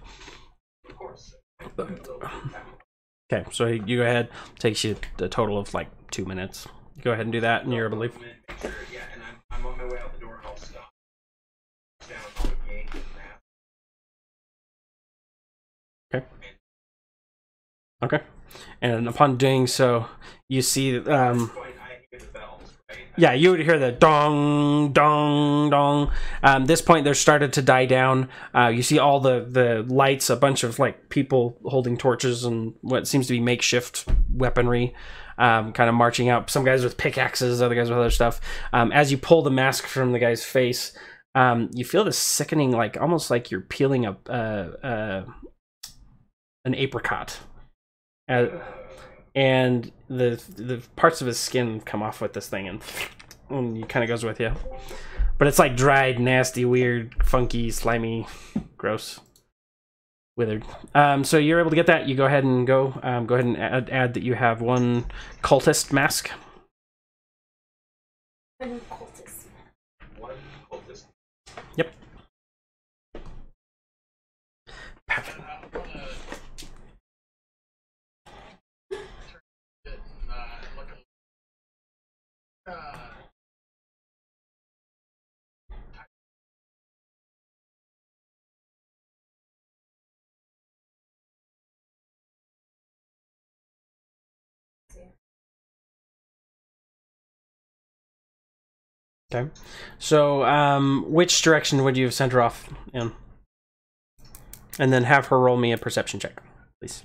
Speaker 2: Of course.
Speaker 1: Okay, so you go ahead. Takes you a total of like 2 minutes. Go ahead and do that, and you're able to leave.
Speaker 2: Make sure, yeah, and I'm on my way out the door and I'll stop. Down all the gate and that.
Speaker 1: Okay. Okay. And upon doing so, you see
Speaker 2: Point, I hear the bells, right?
Speaker 1: yeah, you would hear the dong, dong, dong. This point, they're started to die down. You see all the lights, a bunch of like people holding torches and what seems to be makeshift weaponry, kind of marching out. Some guys with pickaxes, other guys with other stuff. As you pull the mask from the guy's face, you feel this sickening, like almost like you're peeling an apricot. And the parts of his skin come off with this thing, and he kind of goes with you. But it's like dried, nasty, weird, funky, slimy, gross, withered. So you're able to get that. You go ahead and go. Go ahead and add that you have one cultist mask.
Speaker 3: One cultist.
Speaker 2: One cultist.
Speaker 1: Yep. Okay. So, which direction would you have sent her off in? And then have her roll me a perception check, please.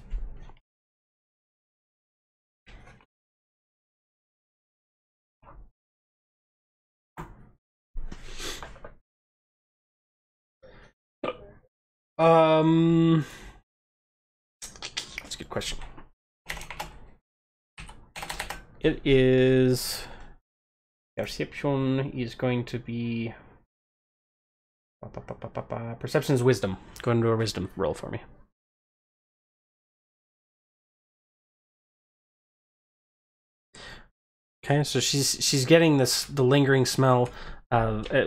Speaker 1: That's a good question. It is... Perception is going to be... Perception is wisdom. Go ahead and do a wisdom roll for me. Okay, so she's getting the lingering smell,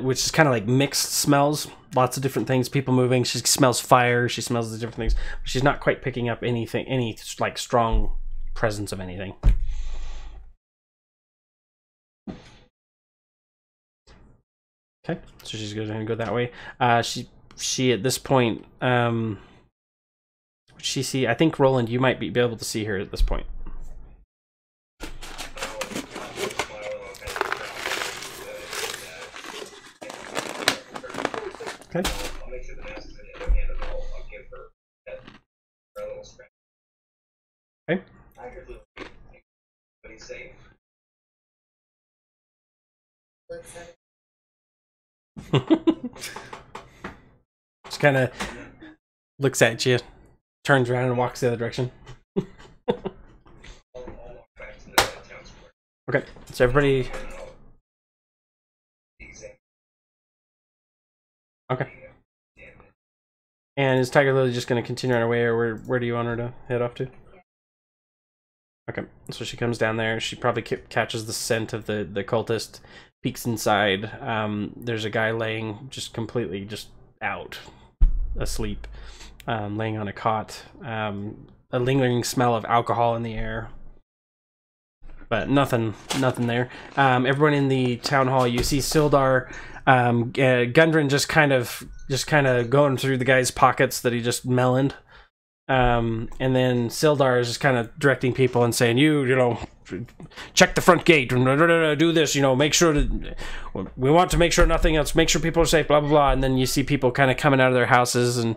Speaker 1: which is kind of like mixed smells, lots of different things, people moving. She smells fire. She smells the different things. She's not quite picking up any like strong presence of anything. Okay, so she's going to go that way. She at this point, she see. I think Roland, you might be able to see her at this point. Okay.
Speaker 2: I'll make sure the mask is in the other hand and I'll give her a little scratch.
Speaker 1: Okay.
Speaker 2: I heard little but he's safe.
Speaker 1: Just kind of looks at you, turns around, and walks the other direction.
Speaker 2: I'll walk back to the town square.
Speaker 1: Okay, so everybody. Okay. And is Tiger Lily just going to continue on her way, or where do you want her to head off to? Okay, so she comes down there. She probably catches the scent of the cultist, peeks inside. There's a guy laying just completely just out, asleep, laying on a cot. A lingering smell of alcohol in the air, but nothing there. Everyone in the town hall, you see Sildar, Gundren just kind of going through the guy's pockets that he just meloned. And then Sildar is just kind of directing people and saying, you know, check the front gate, do this, you know, make sure that we want to make sure nothing else, make sure people are safe, blah blah blah. And then you see people kind of coming out of their houses and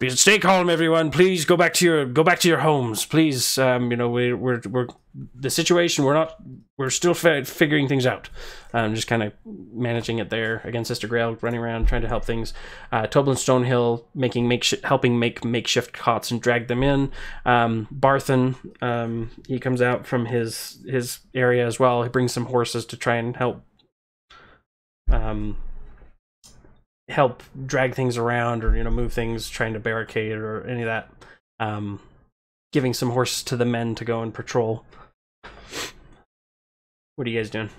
Speaker 1: stay calm, everyone. Please go back to your homes, please. You know, we're the situation. We're still figuring things out. Just kind of managing it there. Again, Sister Grail running around trying to help things. Toblin Stonehill helping make makeshift cots and drag them in. Barthen, he comes out from his area as well. He brings some horses to try and help drag things around, or, you know, move things, trying to barricade or any of that. Giving some horses to the men to go and patrol. What are you guys doing?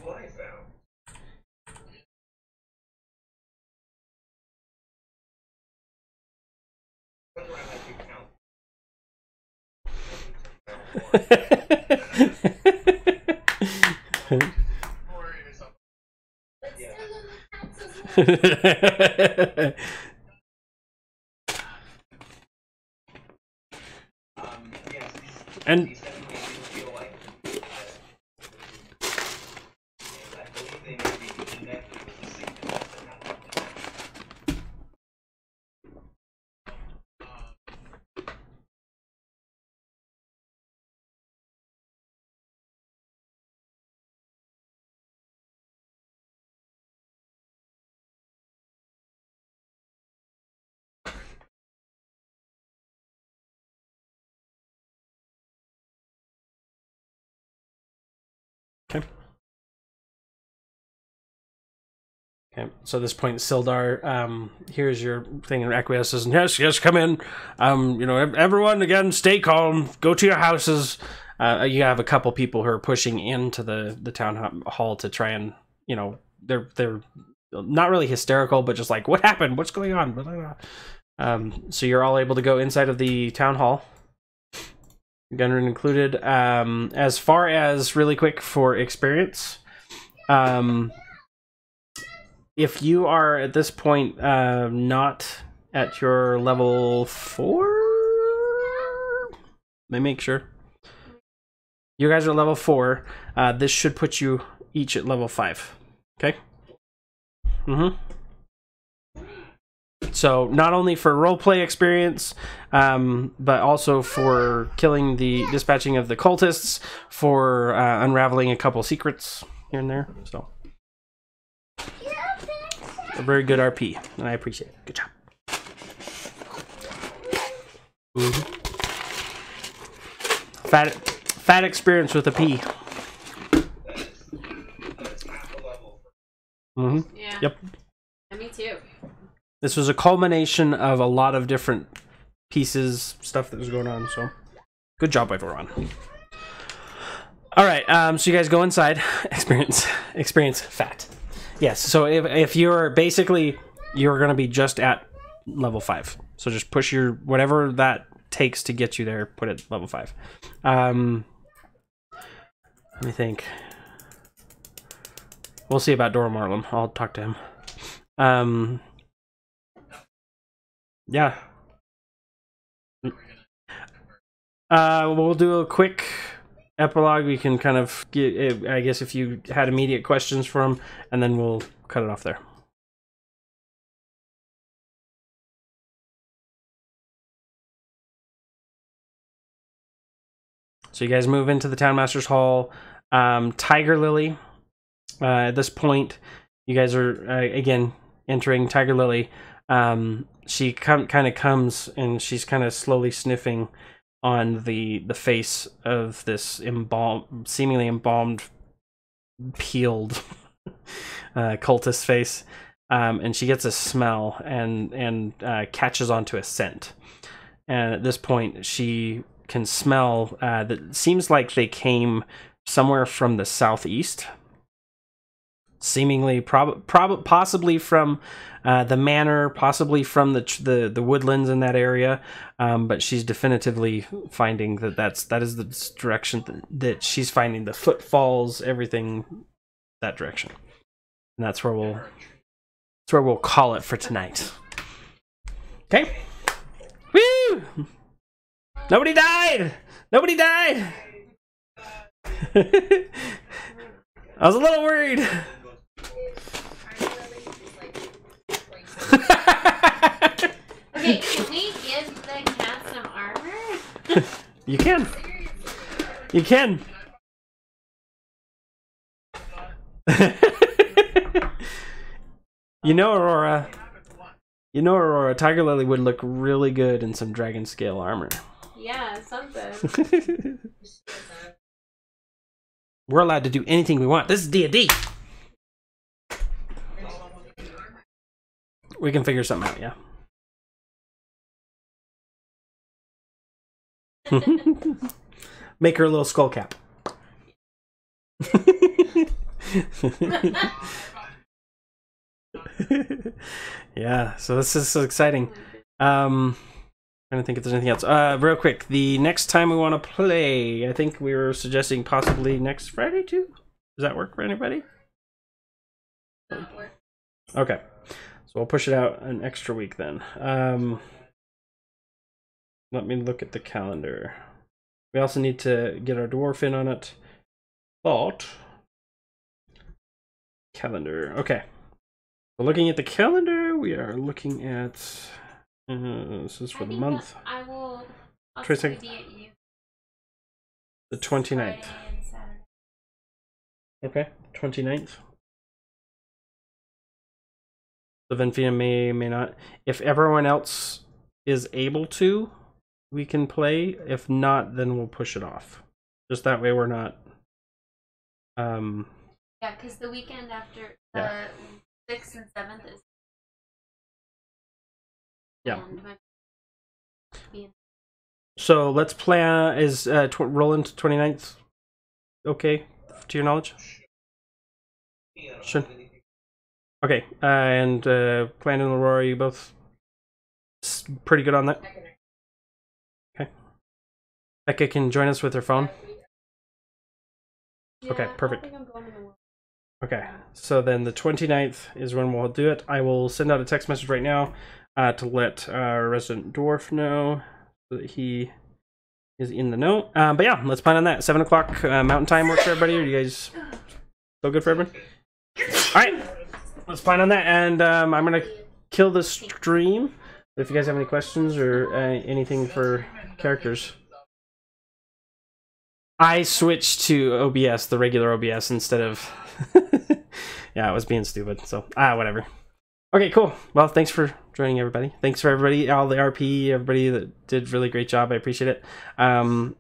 Speaker 2: What I found. Whether I like you count. Yes,
Speaker 1: And
Speaker 2: these definitely do feel like I believe they may be connected with the signal.
Speaker 1: okay. Okay, so at this point, Sildar here's your thing and acquiesces, and yes, come in. You know, everyone, again, stay calm. Go to your houses. You have a couple people who are pushing into the town hall to try and, you know, they're not really hysterical, but just like, what happened? What's going on? Blah, blah, blah. So you're all able to go inside of the town hall, Gunrun included. As far as really quick for experience, if you are at this point not at your level 4, let me make sure. You guys are level 4. This should put you each at level 5. Okay? So not only for roleplay experience, but also for killing the dispatching of the cultists, for unraveling a couple secrets here and there. So a very good RP, and I appreciate it. Good job. Fat experience with a P.
Speaker 2: That's half a level.
Speaker 5: Yeah.
Speaker 1: Yep.
Speaker 5: And me too.
Speaker 1: This was a culmination of a lot of different pieces, stuff that was going on. So, good job, everyone. All right. So you guys go inside. Experience fat. Yes. So if you're basically, you're going to be just at level 5. So just push your whatever that takes to get you there. Put it level 5. Let me think. We'll see about Dora Marlin. I'll talk to him. Yeah. We'll do a quick epilogue. We can kind of get, I guess, if you had immediate questions for him, and then we'll cut it off there. So you guys move into the Townmaster's Hall. Tiger Lily. At this point, you guys are again entering Tiger Lily. She kind of comes and she's kind of slowly sniffing on the face of this seemingly embalmed, peeled cultist face, and she gets a smell and catches onto a scent. And at this point, she can smell that seems like they came somewhere from the southeast. Seemingly, possibly from the manor, possibly from the woodlands in that area, but she's definitively finding that is the direction that she's finding the footfalls, everything that direction, and that's where we'll call it for tonight. Okay. Woo! Nobody died. Nobody died. I was a little worried.
Speaker 5: Okay, can we give the cat some armor?
Speaker 1: You can. You can. Aurora. Aurora, Tiger Lily would look really good in some dragon scale armor.
Speaker 5: Yeah, something.
Speaker 1: We're allowed to do anything we want. This is D&D. We can figure something out, yeah. Make her a little skull cap. Yeah, so this is so exciting. Trying to think if there's anything else. Real quick, the next time we want to play, I think we were suggesting possibly next Friday too. Does that work for anybody? Okay, so we'll push it out an extra week then. Let me look at the calendar. We also need to get our dwarf in on it. Thought. Calendar. Okay. So looking at the calendar, we are looking at. This is for the month.
Speaker 5: I will. I'll
Speaker 1: Try
Speaker 5: still
Speaker 1: to-
Speaker 5: be at you.
Speaker 1: The 29th.
Speaker 5: Friday and Saturday.
Speaker 1: Okay, 29th. So Venfina may not. If everyone else is able to, we can play. If not, then we'll push it off. Just that way we're not.
Speaker 5: Yeah, because the weekend after
Speaker 1: Yeah.
Speaker 5: the 6th and 7th is.
Speaker 1: Yeah.
Speaker 5: And my- being-
Speaker 1: So let's plan. Is Roland 29th okay, to your knowledge? Sure. Okay, and Clan and Aurora, you both pretty good on that? Okay. Becca can join us with her phone. Okay,
Speaker 5: Yeah, I
Speaker 1: perfect.
Speaker 5: think I'm going in the world.
Speaker 1: Okay, so then the 29th is when we'll do it. I will send out a text message right now to let our resident dwarf know so that he is in the know. But yeah, let's plan on that. 7 o'clock Mountain Time work for everybody? Or you guys still good for everyone? Alright, let's plan on that. And I'm going to kill the stream. If you guys have any questions or anything for characters. I switched to OBS, the regular OBS, instead of... Yeah, I was being stupid, so... whatever. Okay, cool. Well, thanks for joining, everybody. Thanks for everybody, all the RP, everybody that did really great job. I appreciate it. I'm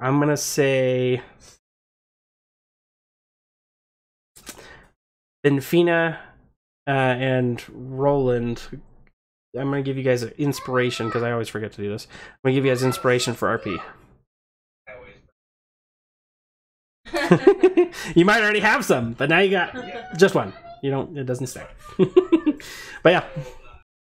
Speaker 1: gonna say... Benfina and Roland... I'm gonna give you guys an inspiration, because I always forget to do this. I'm gonna give you guys inspiration for RP. You might already have some, but now you got just one. You don't. It doesn't stack. But yeah.